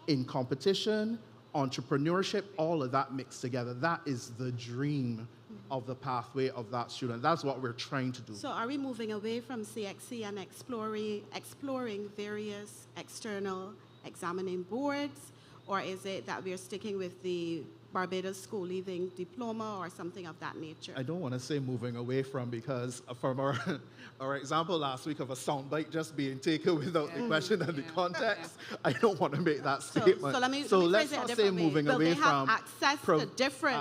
in competition, entrepreneurship, all of that mixed together. That is the dream of the pathway of that student. That's what we're trying to do. So are we moving away from CXC and exploring various external examining boards, or is it that we're sticking with the Barbados School Leaving Diploma or something of that nature? I don't want to say moving away from, because from our example last week of a soundbite just being taken without the question and the context, I don't want to make that statement. So let's not say moving away from. Will they have access to different...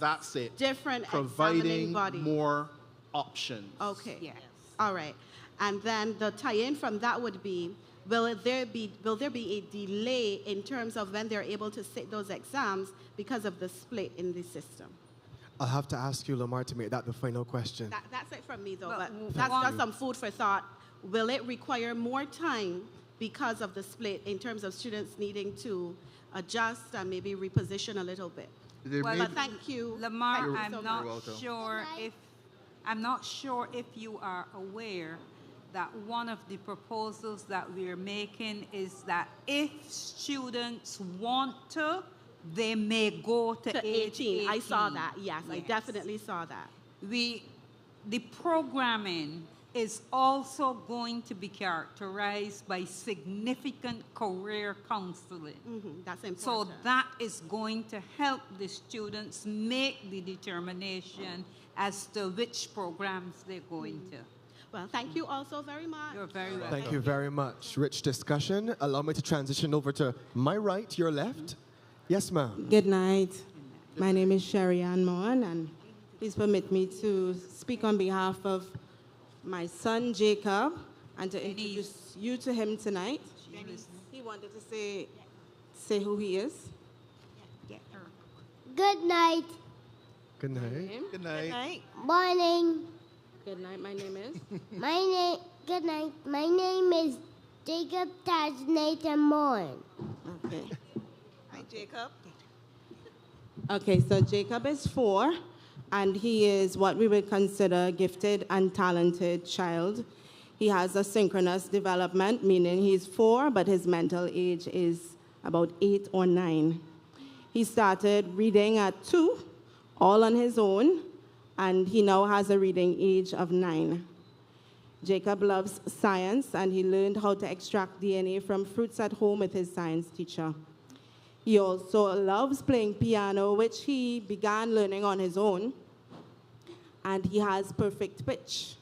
That's it. Different providing bodies. More options. Okay. Yes. All right. And then the tie-in from that would be, will there be a delay in terms of when they're able to sit those exams because of the split in the system? I'll have to ask you, Lamar, to make that the final question. That's it from me, though, but that's just some food for thought. Will it require more time because of the split in terms of students needing to adjust and maybe reposition a little bit? They Well, made- But thank you. Lamar, Thank you I'm so not much. sure if you are aware that one of the proposals that we're making is that if students want to, they may go to age 18. I saw that. Yes, I definitely saw that. The programming is also going to be characterized by significant career counseling. That's important. So that is going to help the students make the determination as to which programs they're going to. Well, thank you also very much. You're very welcome. Thank you very much. Rich discussion. Allow me to transition over to my right, your left. Yes, ma'am. Good night. My name is Sherry Ann Mohan, and please permit me to speak on behalf of my son, Jacob, and to introduce you to him tonight. He wanted to say who he is. Good night. Good night. Good night. Morning. Good night. My name is? Good night. My name is Jacob Tajnata Moore. Okay. Hi, Jacob. Okay, so Jacob is 4, and he is what we would consider a gifted and talented child. He has a synchronous development, meaning he's 4, but his mental age is about 8 or 9. He started reading at 2, all on his own, and he now has a reading age of 9. Jacob loves science, and he learned how to extract DNA from fruits at home with his science teacher. He also loves playing piano, which he began learning on his own, and he has perfect pitch.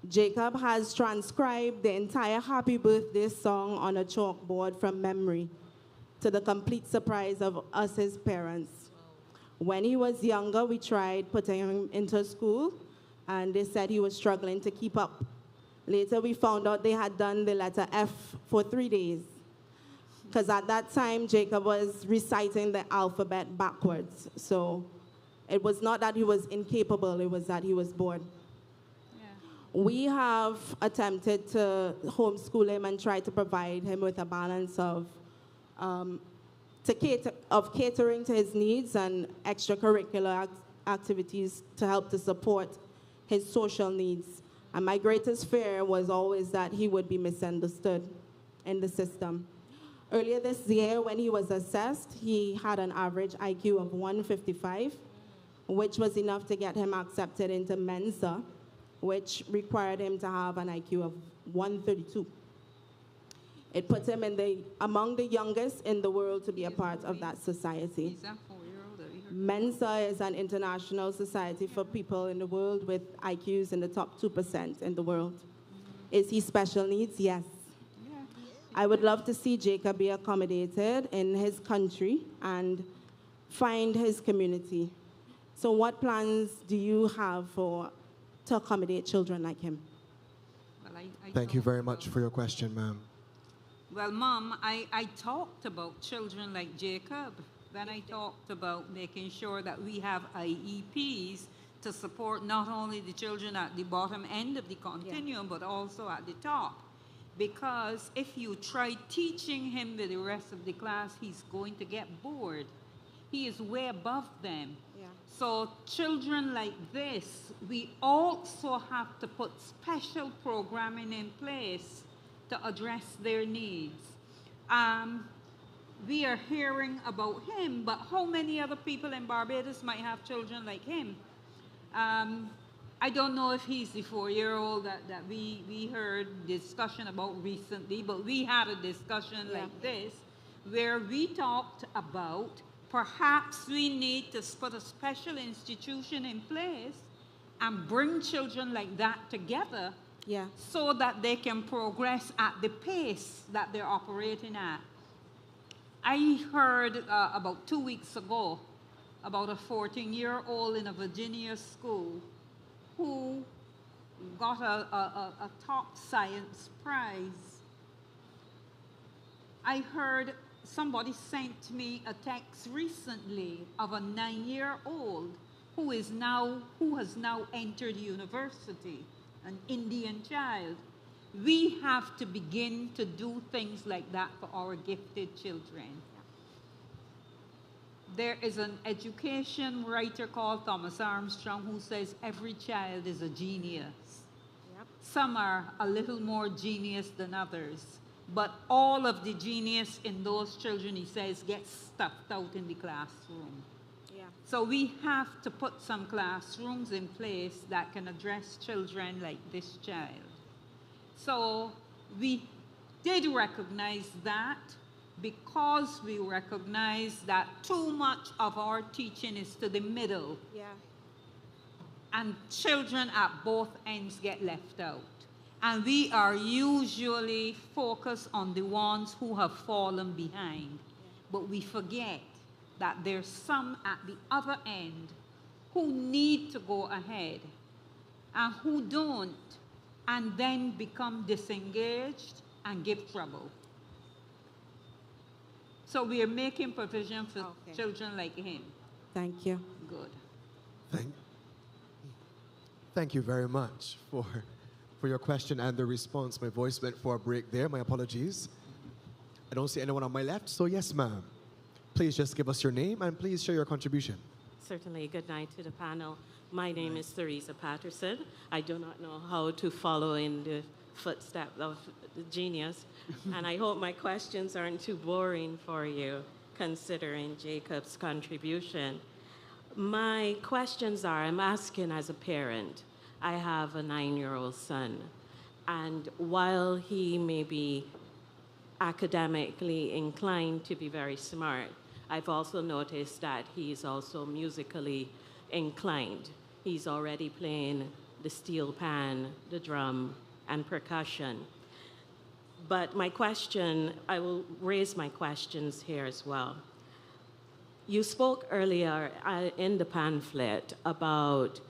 Jacob has transcribed the entire Happy Birthday song on a chalkboard from memory, to the complete surprise of us, his parents. When he was younger, we tried putting him into school, and they said he was struggling to keep up. Later, we found out they had done the letter F for 3 days, because at that time, Jacob was reciting the alphabet backwards. So it was not that he was incapable, it was that he was bored. We have attempted to homeschool him and try to provide him with a balance of catering to his needs and extracurricular activities to help to support his social needs. And my greatest fear was always that he would be misunderstood in the system. Earlier this year, when he was assessed, he had an average IQ of 155, which was enough to get him accepted into Mensa, which required him to have an IQ of 132. It put him among the youngest in the world to be a part of that society. Mensa is an international society for people in the world with IQs in the top 2% in the world. Is he special needs? Yes. I would love to see Jacob be accommodated in his country and find his community. So what plans do you have to accommodate children like him? Well, Thank you very much for your question, ma'am. Well, Mom, I talked about children like Jacob. Then I talked about making sure that we have IEPs to support not only the children at the bottom end of the continuum, but also at the top. Because if you try teaching him with the rest of the class, he's going to get bored. He is way above them. So children like this, we also have to put special programming in place to address their needs. We are hearing about him, but how many other people in Barbados might have children like him? I don't know if he's the 4-year-old that we heard discussion about recently, but we had a discussion like this where we talked about perhaps we need to put a special institution in place and bring children like that together so that they can progress at the pace that they're operating at. I heard about 2 weeks ago about a 14-year-old in a Virginia school who got a top science prize. I heard somebody sent me a text recently of a 9-year-old who has now entered university, an Indian child. We have to begin to do things like that for our gifted children. there is an education writer called Thomas Armstrong who says every child is a genius. Yep. Some are a little more genius than others, but all of the genius in those children, he says, gets stuffed out in the classroom. Yeah. So we have to put some classrooms in place that can address children like this child. So we did recognize that, because we recognize that too much of our teaching is to the middle. Yeah. And children at both ends get left out. And we are usually focused on the ones who have fallen behind. But we forget that there's some at the other end who need to go ahead and who don't, and then become disengaged and give trouble. So we are making provision for children like him. Thank you. Good. Thank you very much for your question and the response. My voice went for a break there. My apologies. I don't see anyone on my left, so yes, ma'am. Please just give us your name and please share your contribution. Certainly. Good night to the panel. My name is Theresa Patterson. I do not know how to follow in the footsteps of the genius, and I hope my questions aren't too boring for you, considering Jacob's contribution. My questions are, I'm asking as a parent. I have a 9-year-old son, and while he may be academically inclined to be very smart, I've also noticed that he's also musically inclined. He's already playing the steel pan, the drum, and percussion. But my question, I will raise my questions here as well. You spoke earlier in the pamphlet about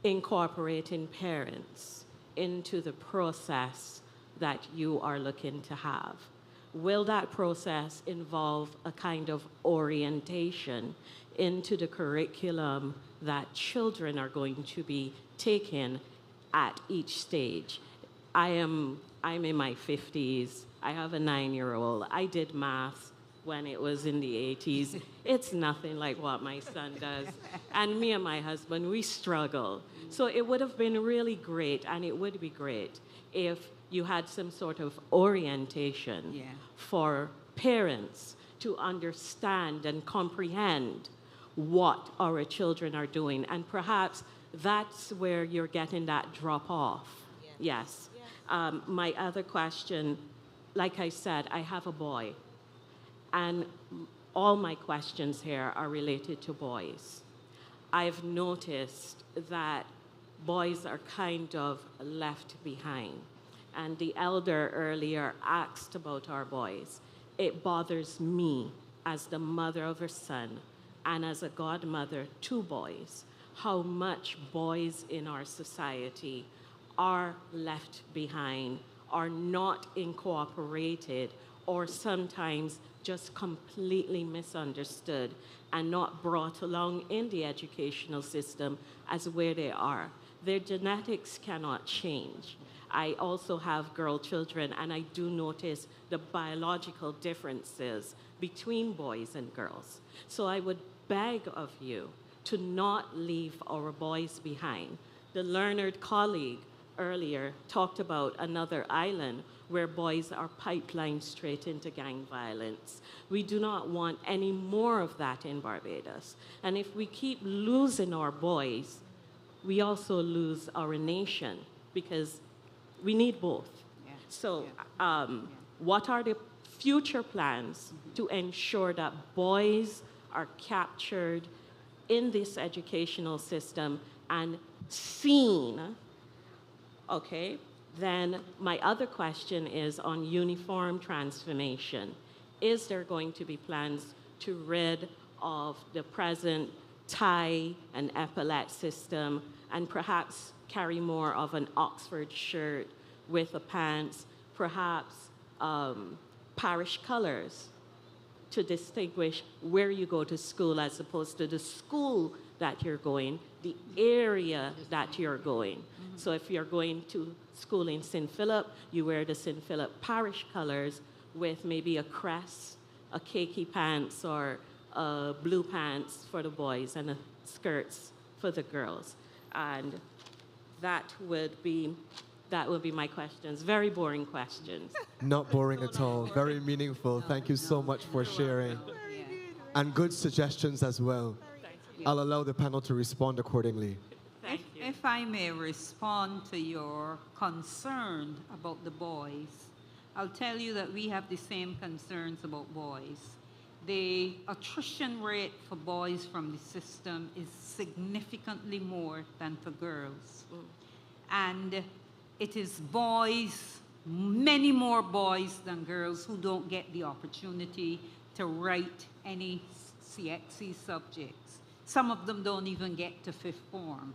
incorporating parents into the process that you are looking to have. Will that process involve a kind of orientation into the curriculum that children are going to be taking at each stage? I'm in my 50s. I have a 9-year-old. I did math when it was in the 80s. It's nothing like what my son does. And me and my husband, we struggle. So it would have been really great, and it would be great, if you had some sort of orientation for parents to understand and comprehend what our children are doing. And perhaps that's where you're getting that drop off. Yes. My other question, like I said, I have a boy. And all my questions here are related to boys. I've noticed that boys are kind of left behind. And the elder earlier asked about our boys. It bothers me as the mother of a son and as a godmother to boys, how much boys in our society are left behind, are not incorporated, or sometimes just completely misunderstood and not brought along in the educational system as where they are. Their genetics cannot change. I also have girl children, and I do notice the biological differences between boys and girls. So I would beg of you to not leave our boys behind. The learned colleague earlier talked about another island where boys are pipelined straight into gang violence. We do not want any more of that in Barbados. And if we keep losing our boys, we also lose our nation, because we need both. So what are the future plans to ensure that boys are captured in this educational system and seen? Okay, then my other question is on uniform transformation. Is there going to be plans to rid of the present tie and epaulet system and perhaps carry more of an Oxford shirt with the pants, perhaps parish colors to distinguish where you go to school as opposed to the school that you're going, the area that you're going. So if you're going to school in St. Philip, you wear the St. Philip parish colors with maybe a crest, a khaki pants, or blue pants for the boys and skirts for the girls. And that would be my questions. Very boring questions. Not boring at all. Very meaningful. Thank you so much for sharing. And good suggestions as well. I'll allow the panel to respond accordingly. If I may respond to your concern about the boys, I'll tell you that we have the same concerns about boys. The attrition rate for boys from the system is significantly more than for girls. And it is boys, many more boys than girls, who don't get the opportunity to write any CXC subjects. Some of them don't even get to fifth form.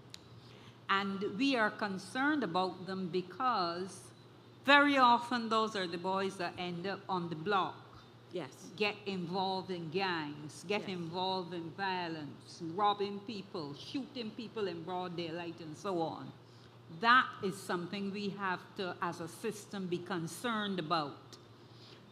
And we are concerned about them because very often those are the boys that end up on the block. Yes. Get involved in gangs, get involved in violence, robbing people, shooting people in broad daylight, and so on. That is something we have to, as a system, be concerned about.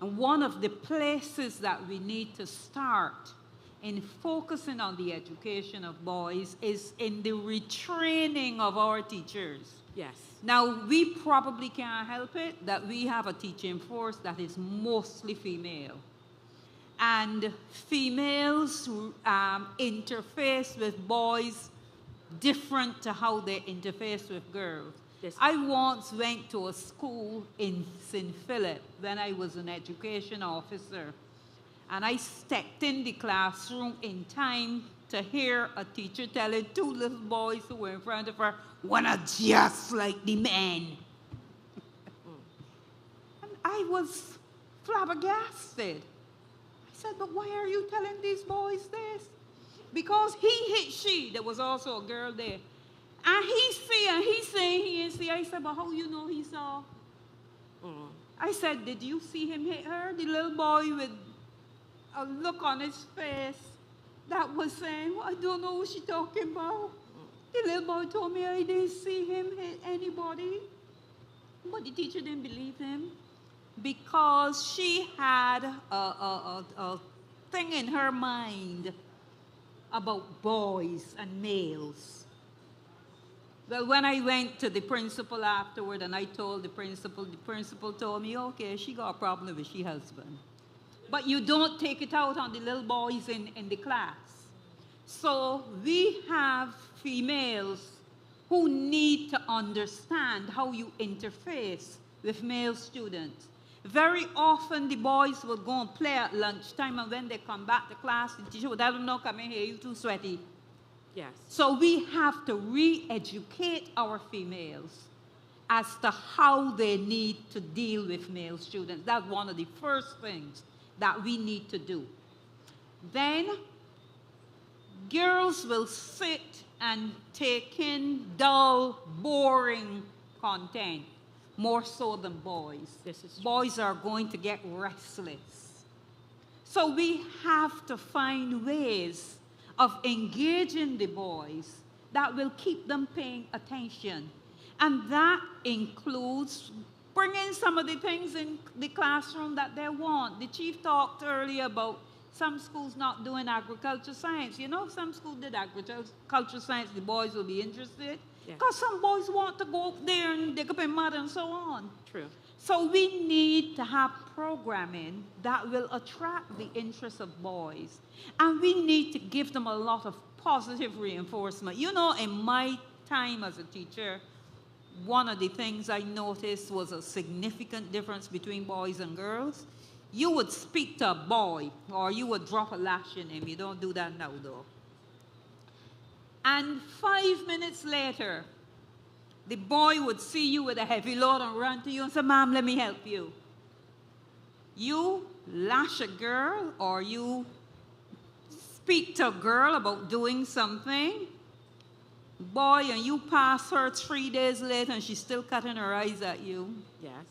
And one of the places that we need to start in focusing on the education of boys is in the retraining of our teachers. Yes. Now, we probably can't help it that we have a teaching force that is mostly female. And females interface with boys different to how they interface with girls. Yes. I once went to a school in St. Philip when I was an education officer. And I stepped in the classroom in time to hear a teacher telling two little boys who were in front of her, "Wanna just like the men." And I was flabbergasted. I said, "But why are you telling these boys this?" Because he hit she. There was also a girl there. And he see, and he saying he didn't see. I said, "But how you know he saw?" I said, "Did you see him hit her?" The little boy with a look on his face that was saying, "Well, I don't know what she's talking about." The little boy told me I didn't see him hit anybody. But the teacher didn't believe him because she had a thing in her mind about boys and males. Well, when I went to the principal afterward and I told the principal told me, "Okay, she got a problem with her husband. But you don't take it out on the little boys in the class." So we have females who need to understand how you interface with male students. Very often the boys will go and play at lunchtime, and when they come back to class, the teacher will tell them, "No, come in here, you're too sweaty." Yes. So we have to re-educate our females as to how they need to deal with male students. That's one of the first things that we need to do. Then girls will sit and take in dull, boring content, more so than boys. Boys are going to get restless. So we have to find ways of engaging the boys that will keep them paying attention. And that includes bringing some of the things in the classroom that they want. The chief talked earlier about some schools not doing agriculture science. You know, if some schools did agriculture science, the boys will be interested. Because some boys want to go up there and dig up in mud and so on. True. So we need to have programming that will attract the interest of boys. And we need to give them a lot of positive reinforcement. You know, in my time as a teacher, one of the things I noticed was a significant difference between boys and girls. You would speak to a boy, or you would drop a lash in him. You don't do that now, though. And 5 minutes later, the boy would see you with a heavy load and run to you and say, "Ma'am, let me help you." You lash a girl, or you speak to a girl about doing something, boy, and you pass her 3 days later and she's still cutting her eyes at you. Yes.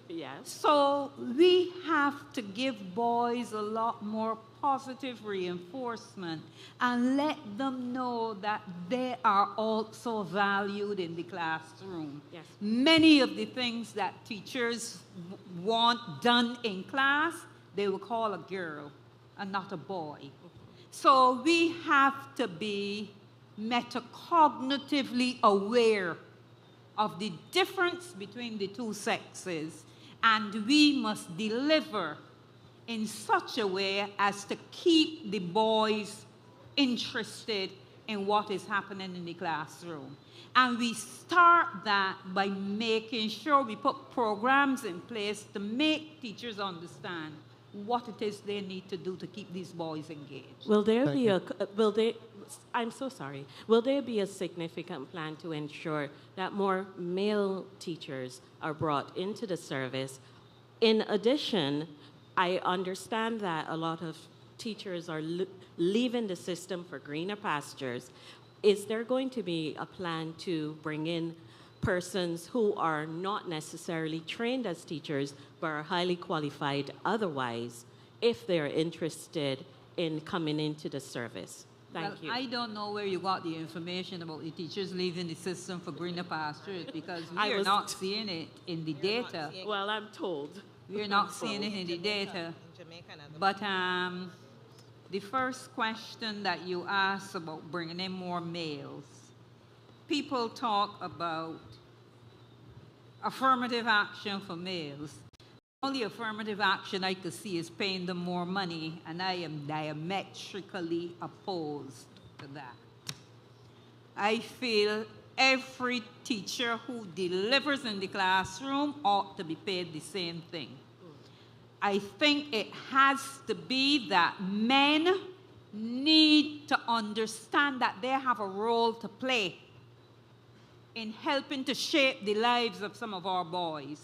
Yes. So we have to give boys a lot more positive reinforcement and let them know that they are also valued in the classroom. Yes. Many of the things that teachers want done in class, they will call a girl and not a boy. So we have to be metacognitively aware of the difference between the two sexes, and we must deliver in such a way as to keep the boys interested in what is happening in the classroom. And we start that by making sure we put programs in place to make teachers understand what it is they need to do to keep these boys engaged. Will there be a, will there, I'm so sorry, will there be a significant plan to ensure that more male teachers are brought into the service? In addition, I understand that a lot of teachers are leaving the system for greener pastures. Is there going to be a plan to bring in persons who are not necessarily trained as teachers but are highly qualified otherwise if they're interested in coming into the service? Thank you. I don't know where you got the information about the teachers leaving the system for greener pastures, because we are not seeing it in the data. Well, I'm told. We're not seeing it in the data. But the first question that you asked about bringing in more males, people talk about affirmative action for males. The only affirmative action I could see is paying them more money, and I am diametrically opposed to that. I feel every teacher who delivers in the classroom ought to be paid the same thing. I think it has to be that men need to understand that they have a role to play in helping to shape the lives of some of our boys.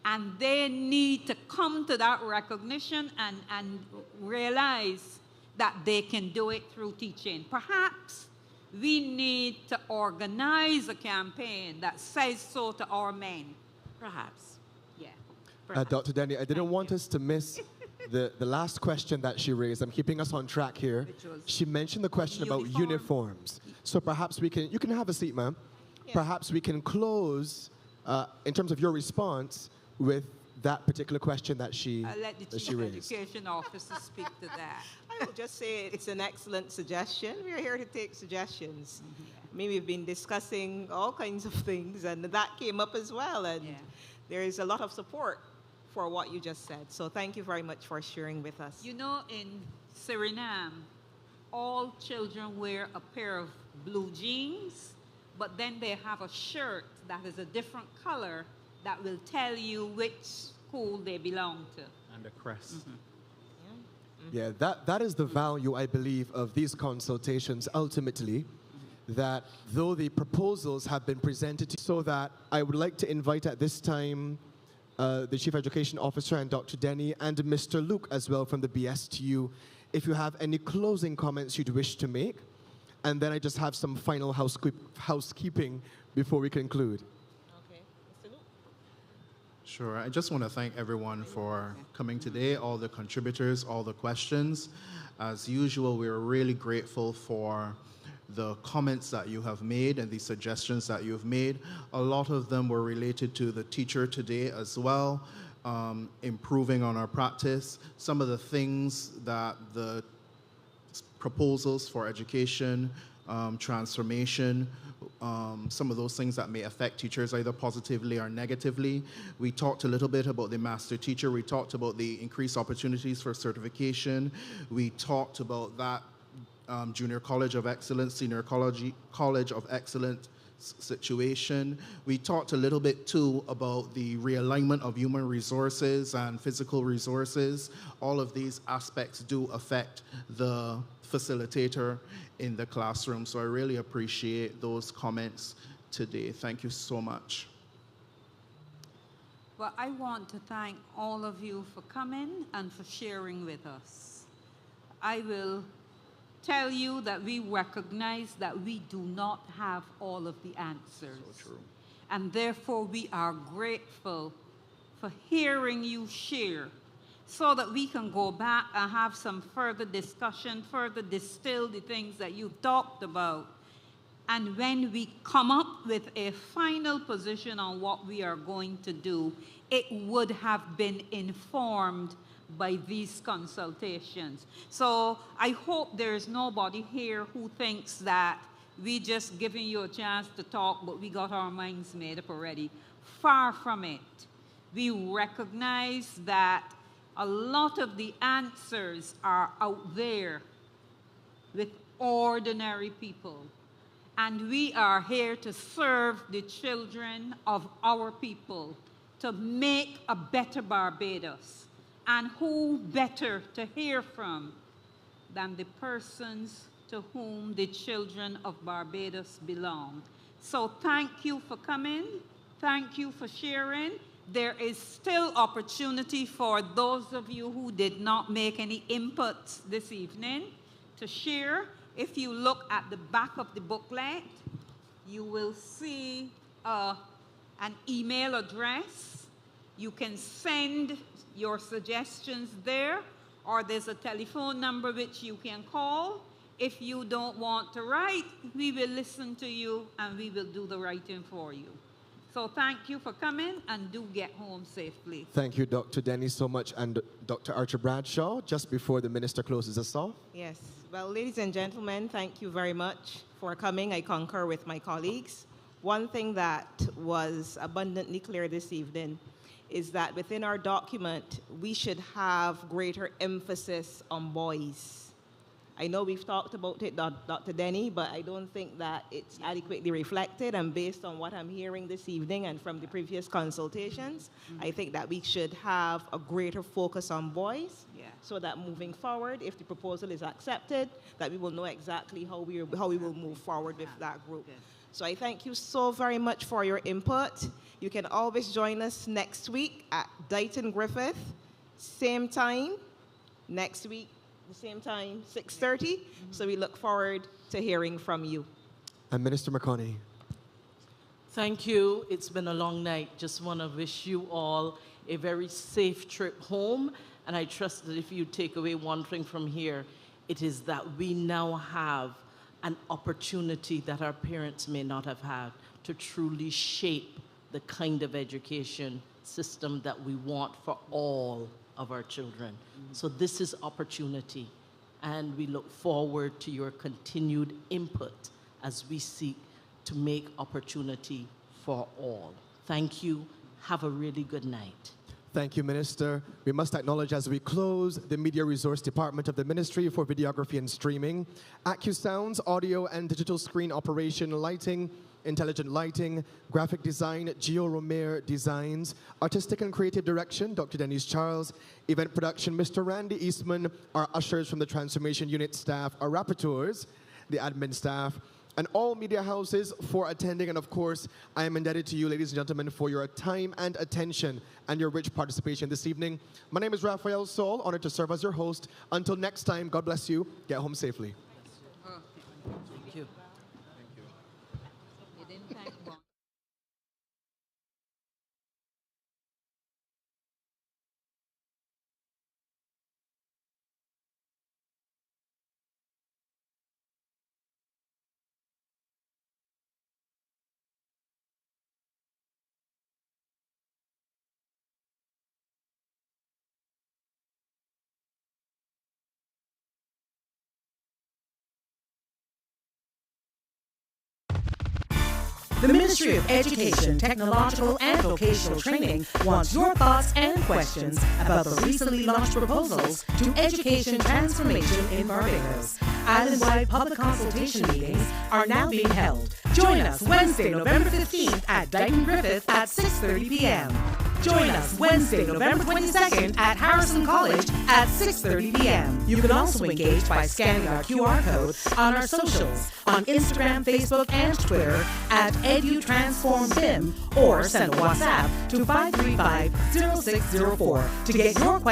And they need to come to that recognition and realize that they can do it through teaching. Perhaps we need to organize a campaign that says so to our men. Perhaps. Yeah. Dr. Denny, I didn't want us to miss the last question that she raised. I'm keeping us on track here. She mentioned the question about uniforms. So perhaps we can, you can have a seat, ma'am. Yeah. Perhaps we can close, in terms of your response, with that particular question that she raised. I'll let the Chief Education Officer speak to that. I will just say it's an excellent suggestion. We're here to take suggestions. I mean, we've been discussing all kinds of things, and that came up as well. And there is a lot of support for what you just said. So thank you very much for sharing with us. You know, in Suriname, all children wear a pair of blue jeans, but then they have a shirt that is a different color that will tell you which school they belong to. And a crest. Yeah, that is the value, I believe, of these consultations ultimately, that though the proposals have been presented to, so that I would like to invite at this time the Chief Education Officer and Dr. Denny and Mr. Luke as well from the BSTU, if you have any closing comments you'd wish to make. And then I just have some final housekeeping before we conclude. Sure. I just want to thank everyone for coming today, all the contributors, all the questions. As usual, we are really grateful for the comments that you have made and the suggestions that you've made. A lot of them were related to the teacher today as well, improving on our practice. Some of the things that the proposals for education, transformation, some of those things that may affect teachers either positively or negatively. We talked a little bit about the master teacher. We talked about the increased opportunities for certification. We talked about that junior college of excellence, senior college of excellence situation. We talked a little bit too about the realignment of human resources and physical resources. All of these aspects do affect the facilitator in the classroom. So I really appreciate those comments today. Thank you so much. Well, I want to thank all of you for coming and for sharing with us. I will tell you that we recognize that we do not have all of the answers. So true. And therefore we are grateful for hearing you share, so that we can go back and have some further discussion, further distill the things that you've talked about. And when we come up with a final position on what we are going to do, it would have been informed by these consultations. So I hope there's nobody here who thinks that we just giving you a chance to talk, but we got our minds made up already. Far from it. We recognize that a lot of the answers are out there with ordinary people. And we are here to serve the children of our people, to make a better Barbados. And who better to hear from than the persons to whom the children of Barbados belong. So thank you for coming. Thank you for sharing. There is still opportunity for those of you who did not make any inputs this evening to share. If you look at the back of the booklet, you will see an email address. You can send your suggestions there, or there's a telephone number which you can call. If you don't want to write, we will listen to you and we will do the writing for you. So thank you for coming, and do get home safely. Thank you, Dr. Denny, so much, and Dr. Archer Bradshaw, just before the minister closes us off. Yes. Well, ladies and gentlemen, thank you very much for coming. I concur with my colleagues. One thing that was abundantly clear this evening is that within our document, we should have greater emphasis on boys. I know we've talked about it, Dr. Denny, but I don't think that it's adequately reflected. And based on what I'm hearing this evening and from the previous consultations, I think that we should have a greater focus on boys, so that moving forward, if the proposal is accepted, that we will know exactly how we will move forward with that group. So I thank you so very much for your input. You can always join us next week at Dighton Griffith, same time, next week, the same time, 6:30. So we look forward to hearing from you. And Minister McConney. Thank you. It's been a long night. Just want to wish you all a very safe trip home. And I trust that if you take away one thing from here, it is that we now have an opportunity that our parents may not have had to truly shape the kind of education system that we want for all of our children. So this is opportunity, and we look forward to your continued input as we seek to make opportunity for all. Thank you. Have a really good night. Thank you, Minister. We must acknowledge as we close the Media Resource Department of the Ministry for Videography and Streaming, AccuSounds, Audio and Digital Screen Operation, Lighting, Intelligent Lighting, Graphic Design, Gio Romero Designs, Artistic and Creative Direction, Dr. Denise Charles, Event Production, Mr. Randy Eastman, our ushers from the Transformation Unit staff, our rapporteurs, the admin staff, and all media houses for attending. And of course, I am indebted to you, ladies and gentlemen, for your time and attention and your rich participation this evening. My name is Raphael Saul, honored to serve as your host. Until next time, God bless you. Get home safely. Thank you. The Ministry of Education, Technological and Vocational Training wants your thoughts and questions about the recently launched proposals to education transformation in Barbados. Island-wide public consultation meetings are now being held. Join us Wednesday, November 15th at Dighton Griffith at 6:30 p.m. Join us Wednesday, November 22nd at Harrison College at 6:30 p.m. You can also engage by scanning our QR code on our socials on Instagram, Facebook, and Twitter at EduTransformBIM, or send a WhatsApp to 535-0604 to get your questions